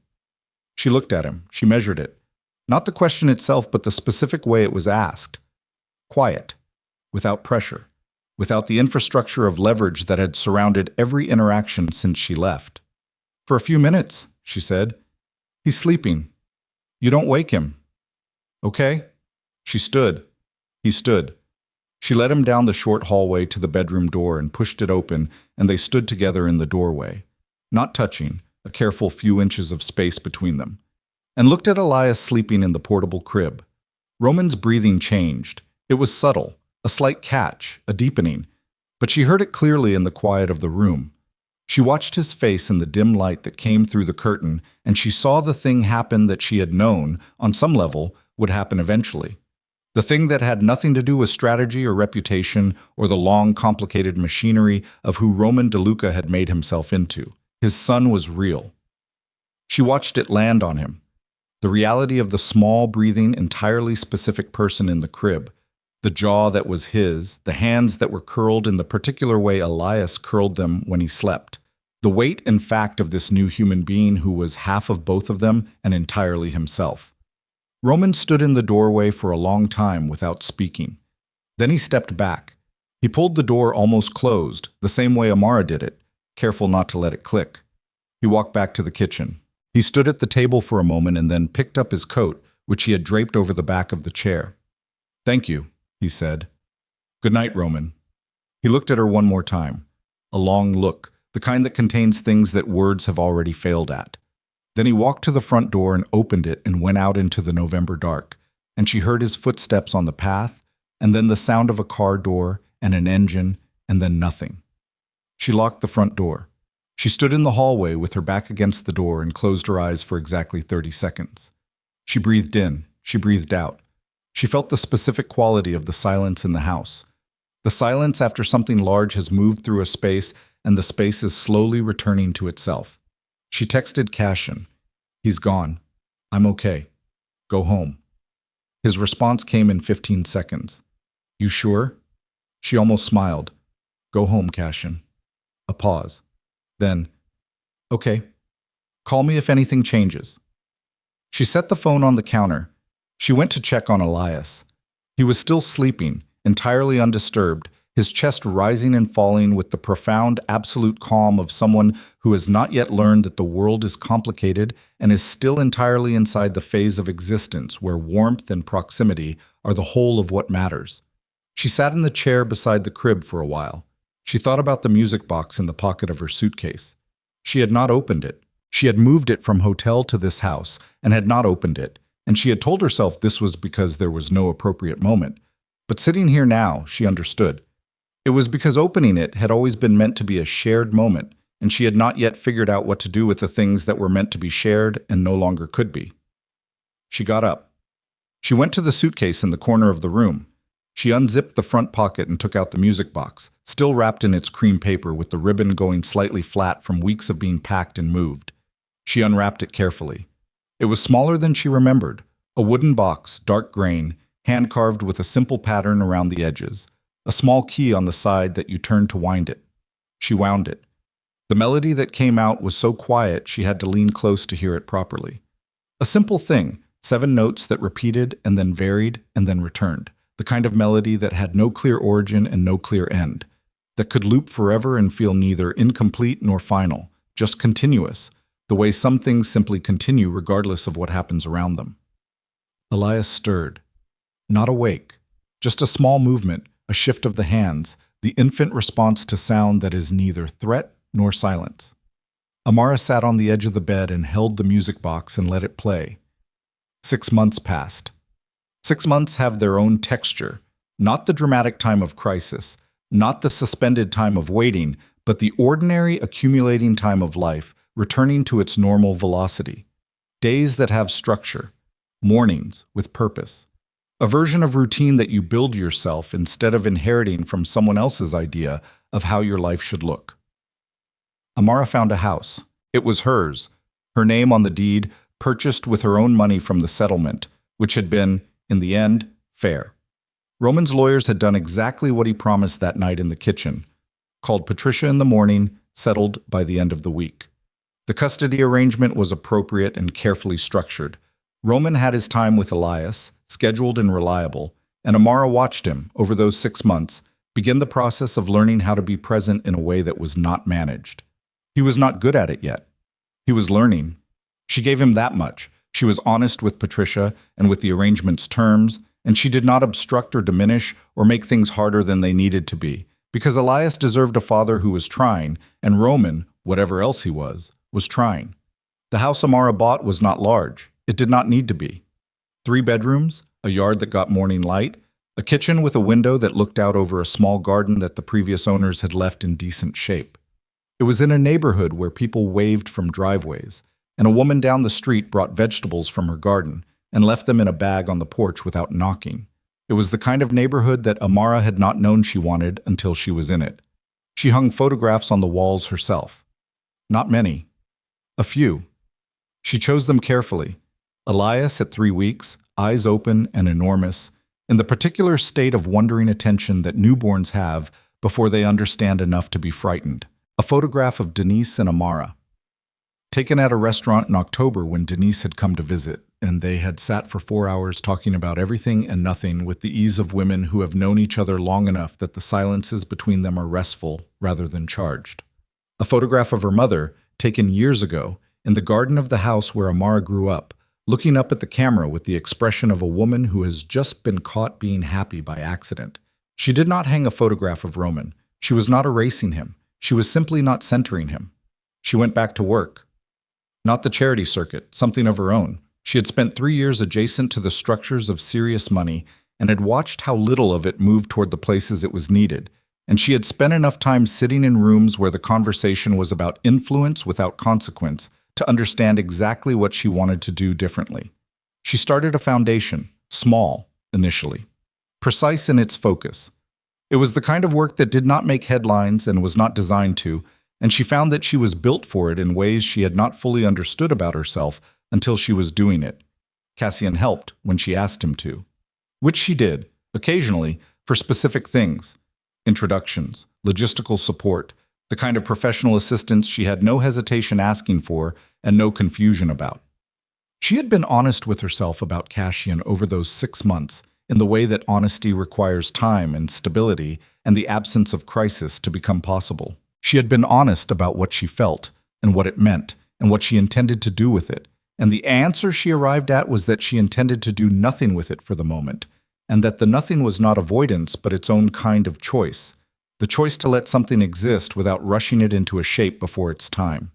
She looked at him. She measured it. Not the question itself, but the specific way it was asked. Quiet, without pressure, without the infrastructure of leverage that had surrounded every interaction since she left. "For a few minutes," she said. "He's sleeping. You don't wake him. Okay?" She stood. He stood. She led him down the short hallway to the bedroom door and pushed it open, and they stood together in the doorway, not touching, a careful few inches of space between them. and looked at Elias sleeping in the portable crib. Roman's breathing changed. It was subtle, a slight catch, a deepening, but she heard it clearly in the quiet of the room. She watched his face in the dim light that came through the curtain, and she saw the thing happen that she had known, on some level, would happen eventually. The thing that had nothing to do with strategy or reputation or the long, complicated machinery of who Roman DeLuca had made himself into. His son was real. She watched it land on him. The reality of the small, breathing, entirely specific person in the crib. The jaw that was his, the hands that were curled in the particular way Elias curled them when he slept. The weight and fact of this new human being who was half of both of them and entirely himself. Roman stood in the doorway for a long time without speaking. Then he stepped back. He pulled the door almost closed, the same way Amara did it, careful not to let it click. He walked back to the kitchen. He stood at the table for a moment and then picked up his coat, which he had draped over the back of the chair. "Thank you," he said. "Good night, Roman." He looked at her one more time. A long look, the kind that contains things that words have already failed at. Then he walked to the front door and opened it and went out into the November dark, and she heard his footsteps on the path, and then the sound of a car door and an engine, and then nothing. She locked the front door. She stood in the hallway with her back against the door and closed her eyes for exactly 30 seconds. She breathed in, she breathed out. She felt the specific quality of the silence in the house. The silence after something large has moved through a space and the space is slowly returning to itself. She texted Cashin. "He's gone. I'm okay. Go home." His response came in 15 seconds. "You sure?" She almost smiled. "Go home, Cashin." A pause. Then, "Okay. Call me if anything changes." She set the phone on the counter. She went to check on Elias. He was still sleeping, entirely undisturbed, his chest rising and falling with the profound, absolute calm of someone who has not yet learned that the world is complicated and is still entirely inside the phase of existence where warmth and proximity are the whole of what matters. She sat in the chair beside the crib for a while. She thought about the music box in the pocket of her suitcase. She had not opened it. She had moved it from hotel to this house and had not opened it, and she had told herself this was because there was no appropriate moment. But sitting here now, she understood. It was because opening it had always been meant to be a shared moment, and she had not yet figured out what to do with the things that were meant to be shared and no longer could be. She got up. She went to the suitcase in the corner of the room. She unzipped the front pocket and took out the music box, still wrapped in its cream paper with the ribbon going slightly flat from weeks of being packed and moved. She unwrapped it carefully. It was smaller than she remembered, a wooden box, dark grain, hand-carved with a simple pattern around the edges, a small key on the side that you turned to wind it. She wound it. The melody that came out was so quiet she had to lean close to hear it properly. A simple thing, 7 notes that repeated and then varied and then returned, the kind of melody that had no clear origin and no clear end, that could loop forever and feel neither incomplete nor final, just continuous, the way some things simply continue regardless of what happens around them. Elias stirred. Not awake, just a small movement, a shift of the hands, the infant response to sound that is neither threat nor silence. Amara sat on the edge of the bed and held the music box and let it play. 6 months passed. 6 months have their own texture, not the dramatic time of crisis, not the suspended time of waiting, but the ordinary accumulating time of life, returning to its normal velocity. Days that have structure, mornings with purpose. A version of routine that you build yourself instead of inheriting from someone else's idea of how your life should look. Amara found a house. It was hers, her name on the deed, purchased with her own money from the settlement, which had been, in the end, fair. Roman's lawyers had done exactly what he promised that night in the kitchen. Called Patricia in the morning, settled by the end of the week. The custody arrangement was appropriate and carefully structured. Roman had his time with Elias, scheduled and reliable, and Amara watched him, over those 6 months, begin the process of learning how to be present in a way that was not managed. He was not good at it yet. He was learning. She gave him that much. She was honest with Patricia and with the arrangement's terms, and she did not obstruct or diminish or make things harder than they needed to be, because Elias deserved a father who was trying, and Roman, whatever else he was trying. The house Amara bought was not large. It did not need to be. 3 bedrooms, a yard that got morning light, a kitchen with a window that looked out over a small garden that the previous owners had left in decent shape. It was in a neighborhood where people waved from driveways, and a woman down the street brought vegetables from her garden and left them in a bag on the porch without knocking. It was the kind of neighborhood that Amara had not known she wanted until she was in it. She hung photographs on the walls herself. Not many. A few. She chose them carefully. Elias at 3 weeks, eyes open and enormous, in the particular state of wondering attention that newborns have before they understand enough to be frightened. A photograph of Denise and Amara. Taken at a restaurant in October when Denise had come to visit, and they had sat for 4 hours talking about everything and nothing with the ease of women who have known each other long enough that the silences between them are restful rather than charged. A photograph of her mother, taken years ago, in the garden of the house where Amara grew up, looking up at the camera with the expression of a woman who has just been caught being happy by accident. She did not hang a photograph of Roman. She was not erasing him. She was simply not centering him. She went back to work. Not the charity circuit, something of her own. She had spent 3 years adjacent to the structures of serious money and had watched how little of it moved toward the places it was needed, and she had spent enough time sitting in rooms where the conversation was about influence without consequence to understand exactly what she wanted to do differently. She started a foundation, small, initially, precise in its focus. It was the kind of work that did not make headlines and was not designed to, and she found that she was built for it in ways she had not fully understood about herself until she was doing it. Cassian helped when she asked him to, which she did, occasionally, for specific things: introductions, logistical support, the kind of professional assistance she had no hesitation asking for and no confusion about. She had been honest with herself about Cassian over those 6 months, in the way that honesty requires time and stability and the absence of crisis to become possible. She had been honest about what she felt and what it meant and what she intended to do with it, and the answer she arrived at was that she intended to do nothing with it for the moment, and that the nothing was not avoidance but its own kind of choice, the choice to let something exist without rushing it into a shape before its time.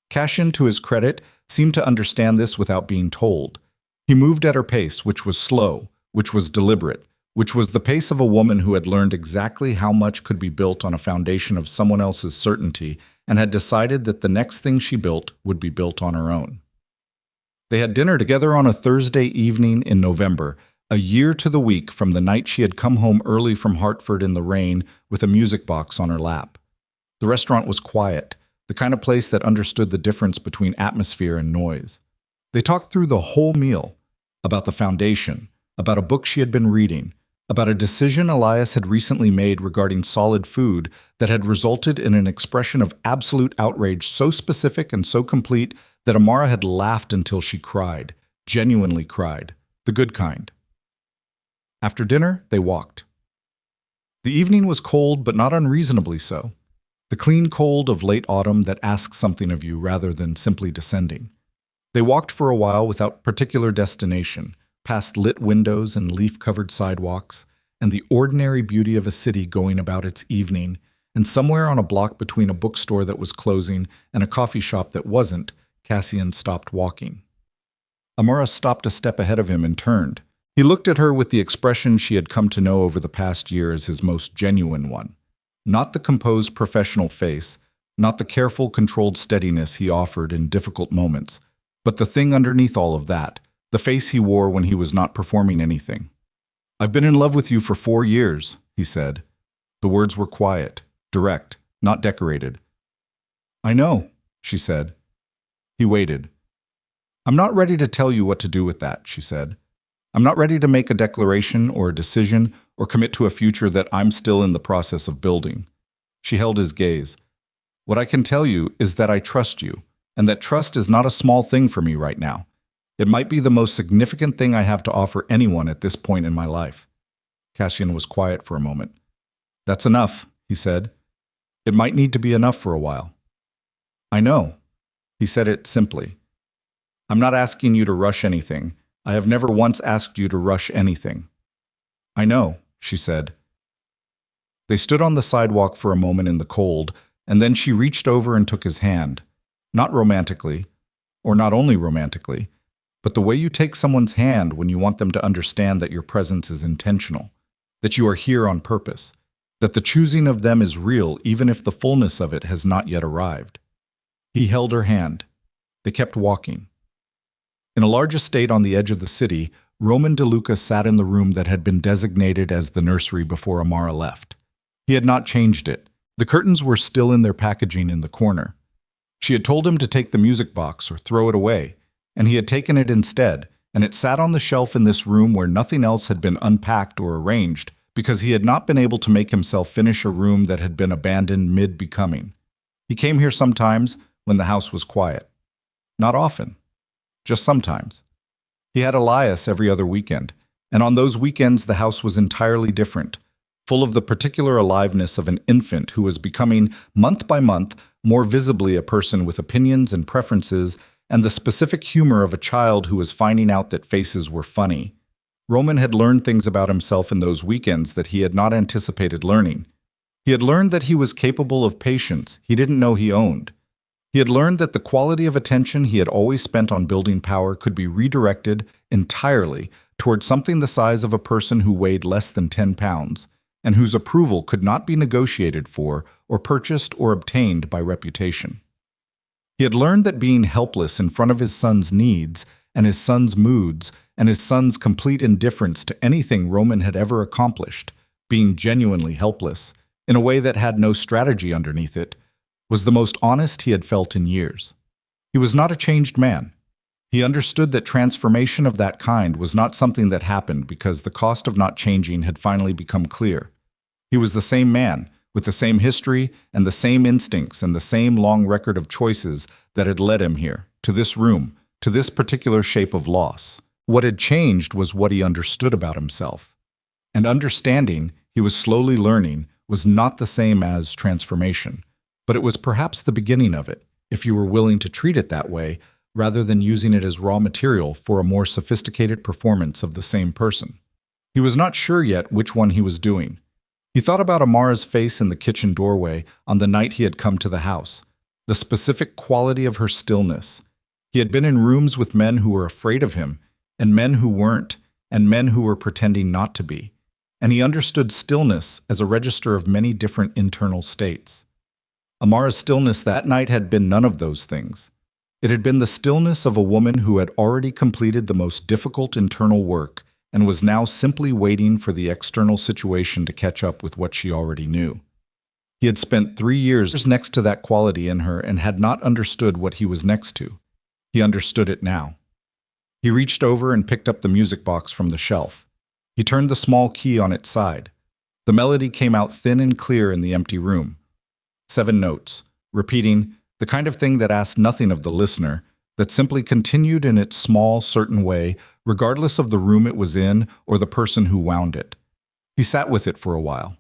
Cassian, to his credit, seemed to understand this without being told. He moved at her pace, which was slow, which was deliberate, which was the pace of a woman who had learned exactly how much could be built on a foundation of someone else's certainty and had decided that the next thing she built would be built on her own. They had dinner together on a Thursday evening in November, a year to the week from the night she had come home early from Hartford in the rain with a music box on her lap. The restaurant was quiet, the kind of place that understood the difference between atmosphere and noise. They talked through the whole meal, about the foundation, about a book she had been reading, about a decision Elias had recently made regarding solid food that had resulted in an expression of absolute outrage so specific and so complete that Amara had laughed until she cried, genuinely cried, the good kind. After dinner, they walked. The evening was cold, but not unreasonably so. The clean cold of late autumn that asks something of you rather than simply descending. They walked for a while without particular destination, past lit windows and leaf-covered sidewalks, and the ordinary beauty of a city going about its evening, and somewhere on a block between a bookstore that was closing and a coffee shop that wasn't, Cassian stopped walking. Amara stopped a step ahead of him and turned. He looked at her with the expression she had come to know over the past year as his most genuine one. Not the composed professional face, not the careful, controlled steadiness he offered in difficult moments, but the thing underneath all of that, the face he wore when he was not performing anything. "I've been in love with you for 4 years, he said. The words were quiet, direct, not decorated. "I know," she said. He waited. "I'm not ready to tell you what to do with that," she said. "I'm not ready to make a declaration or a decision or commit to a future that I'm still in the process of building." She held his gaze. "What I can tell you is that I trust you, and that trust is not a small thing for me right now. It might be the most significant thing I have to offer anyone at this point in my life." Cassian was quiet for a moment. "That's enough," he said. "It might need to be enough for a while." "I know." He said it simply. "I'm not asking you to rush anything. I have never once asked you to rush anything." "I know," she said. They stood on the sidewalk for a moment in the cold, and then she reached over and took his hand. Not romantically, or not only romantically, but the way you take someone's hand when you want them to understand that your presence is intentional, that you are here on purpose, that the choosing of them is real even if the fullness of it has not yet arrived. He held her hand. They kept walking. In a large estate on the edge of the city, Roman DeLuca sat in the room that had been designated as the nursery before Amara left. He had not changed it. The curtains were still in their packaging in the corner. She had told him to take the music box or throw it away, and he had taken it instead, and it sat on the shelf in this room where nothing else had been unpacked or arranged, because he had not been able to make himself finish a room that had been abandoned mid-becoming. He came here sometimes when the house was quiet. Not often. Just sometimes. He had Elias every other weekend, and on those weekends the house was entirely different, full of the particular aliveness of an infant who was becoming, month by month, more visibly a person with opinions and preferences, and the specific humor of a child who was finding out that faces were funny. Roman had learned things about himself in those weekends that he had not anticipated learning. He had learned that he was capable of patience he didn't know he owned. He had learned that the quality of attention he had always spent on building power could be redirected entirely toward something the size of a person who weighed less than 10 pounds, and whose approval could not be negotiated for or purchased or obtained by reputation. He had learned that being helpless in front of his son's needs and his son's moods and his son's complete indifference to anything Roman had ever accomplished, being genuinely helpless, in a way that had no strategy underneath it, was the most honest he had felt in years. He was not a changed man. He understood that transformation of that kind was not something that happened because the cost of not changing had finally become clear. He was the same man, with the same history and the same instincts and the same long record of choices that had led him here, to this room, to this particular shape of loss. What had changed was what he understood about himself. And understanding, he was slowly learning, was not the same as transformation. But it was perhaps the beginning of it, if you were willing to treat it that way, rather than using it as raw material for a more sophisticated performance of the same person. He was not sure yet which one he was doing. He thought about Amara's face in the kitchen doorway on the night he had come to the house, the specific quality of her stillness. He had been in rooms with men who were afraid of him, and men who weren't, and men who were pretending not to be. And he understood stillness as a register of many different internal states. Amara's stillness that night had been none of those things. It had been the stillness of a woman who had already completed the most difficult internal work and was now simply waiting for the external situation to catch up with what she already knew. He had spent 3 years next to that quality in her and had not understood what he was next to. He understood it now. He reached over and picked up the music box from the shelf. He turned the small key on its side. The melody came out thin and clear in the empty room. 7 notes, repeating, the kind of thing that asked nothing of the listener, that simply continued in its small, certain way, regardless of the room it was in or the person who wound it. He sat with it for a while.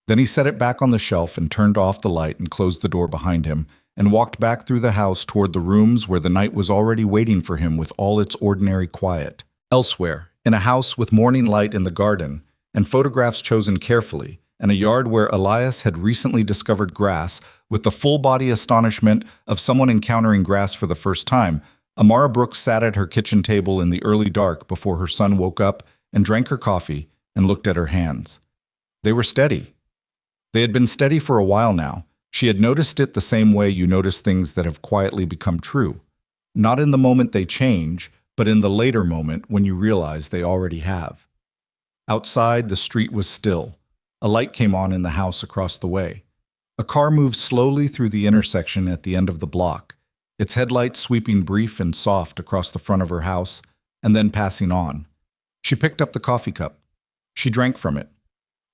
Then he set it back on the shelf and turned off the light and closed the door behind him and walked back through the house toward the rooms where the night was already waiting for him with all its ordinary quiet. Elsewhere, in a house with morning light in the garden and photographs chosen carefully, and a yard where Elias had recently discovered grass, with the full-body astonishment of someone encountering grass for the first time, Amara Brooks sat at her kitchen table in the early dark before her son woke up and drank her coffee and looked at her hands. They were steady. They had been steady for a while now. She had noticed it the same way you notice things that have quietly become true. Not in the moment they change, but in the later moment when you realize they already have. Outside, the street was still. A light came on in the house across the way. A car moved slowly through the intersection at the end of the block, its headlights sweeping brief and soft across the front of her house, and then passing on. She picked up the coffee cup. She drank from it.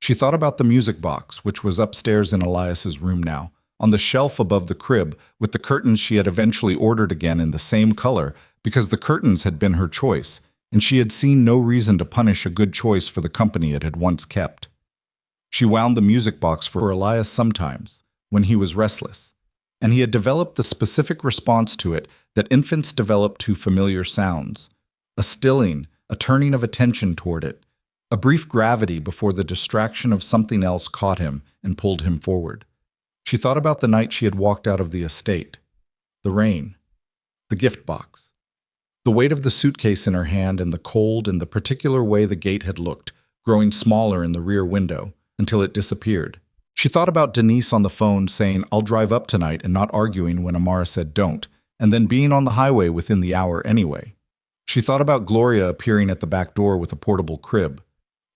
She thought about the music box, which was upstairs in Elias's room now, on the shelf above the crib, with the curtains she had eventually ordered again in the same color, because the curtains had been her choice, and she had seen no reason to punish a good choice for the company it had once kept. She wound the music box for Elias sometimes, when he was restless, and he had developed the specific response to it that infants develop to familiar sounds, a stilling, a turning of attention toward it, a brief gravity before the distraction of something else caught him and pulled him forward. She thought about the night she had walked out of the estate, the rain, the gift box. The weight of the suitcase in her hand and the cold and the particular way the gate had looked, growing smaller in the rear window, until it disappeared. She thought about Denise on the phone saying, "I'll drive up tonight," and not arguing when Amara said don't, and then being on the highway within the hour anyway. She thought about Gloria appearing at the back door with a portable crib.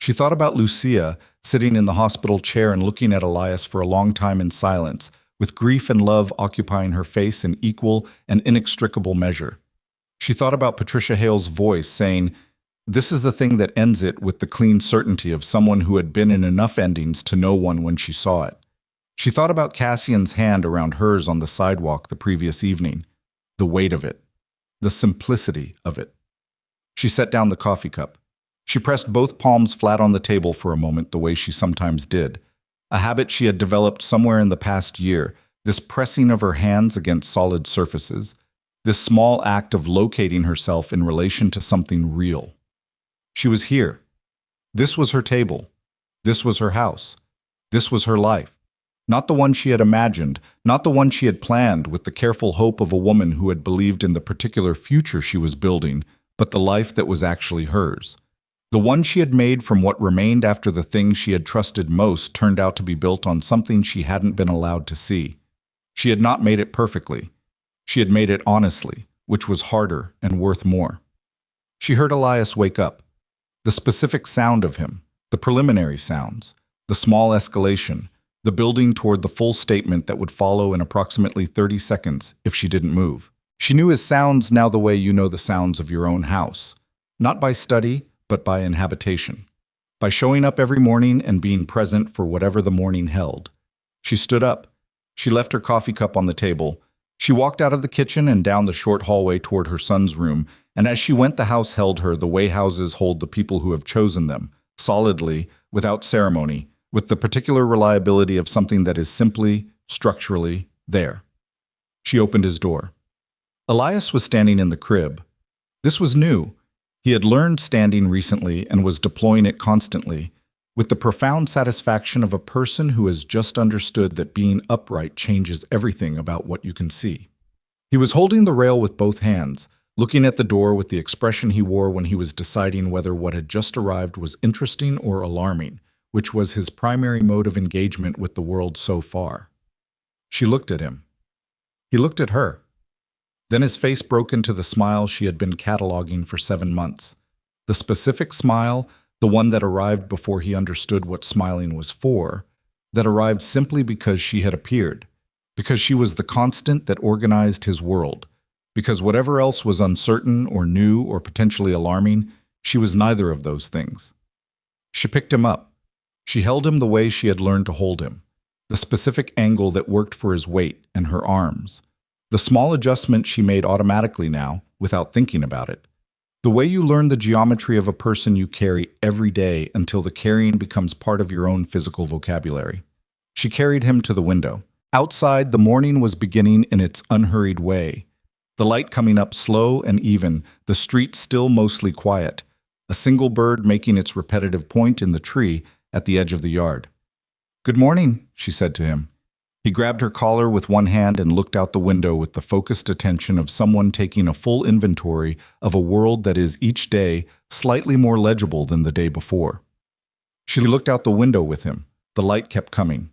She thought about Lucia sitting in the hospital chair and looking at Elias for a long time in silence, with grief and love occupying her face in equal and inextricable measure. She thought about Patricia Hale's voice saying, "This is the thing that ends it," with the clean certainty of someone who had been in enough endings to know one when she saw it. She thought about Cassian's hand around hers on the sidewalk the previous evening, the weight of it, the simplicity of it. She set down the coffee cup. She pressed both palms flat on the table for a moment the way she sometimes did, a habit she had developed somewhere in the past year, this pressing of her hands against solid surfaces, this small act of locating herself in relation to something real. She was here. This was her table. This was her house. This was her life. Not the one she had imagined, not the one she had planned with the careful hope of a woman who had believed in the particular future she was building, but the life that was actually hers. The one she had made from what remained after the thing she had trusted most turned out to be built on something she hadn't been allowed to see. She had not made it perfectly. She had made it honestly, which was harder and worth more. She heard Elias wake up. The specific sound of him, the preliminary sounds, the small escalation, the building toward the full statement that would follow in approximately 30 seconds if she didn't move. She knew his sounds now the way you know the sounds of your own house, not by study, but by inhabitation, by showing up every morning and being present for whatever the morning held. She stood up. She left her coffee cup on the table. She walked out of the kitchen and down the short hallway toward her son's room, and as she went, the house held her the way houses hold the people who have chosen them, solidly, without ceremony, with the particular reliability of something that is simply, structurally, there. She opened his door. Elias was standing in the crib. This was new. He had learned standing recently and was deploying it constantly, with the profound satisfaction of a person who has just understood that being upright changes everything about what you can see. He was holding the rail with both hands, looking at the door with the expression he wore when he was deciding whether what had just arrived was interesting or alarming, which was his primary mode of engagement with the world so far. She looked at him. He looked at her. Then his face broke into the smile she had been cataloging for 7 months. The specific smile, the one that arrived before he understood what smiling was for, that arrived simply because she had appeared, because she was the constant that organized his world, because whatever else was uncertain or new or potentially alarming, she was neither of those things. She picked him up. She held him the way she had learned to hold him, the specific angle that worked for his weight and her arms, the small adjustment she made automatically now, without thinking about it. The way you learn the geometry of a person you carry every day until the carrying becomes part of your own physical vocabulary. She carried him to the window. Outside, the morning was beginning in its unhurried way. The light coming up slow and even, the street still mostly quiet, a single bird making its repetitive point in the tree at the edge of the yard. "Good morning," she said to him. He grabbed her collar with one hand and looked out the window with the focused attention of someone taking a full inventory of a world that is each day slightly more legible than the day before. She looked out the window with him. The light kept coming.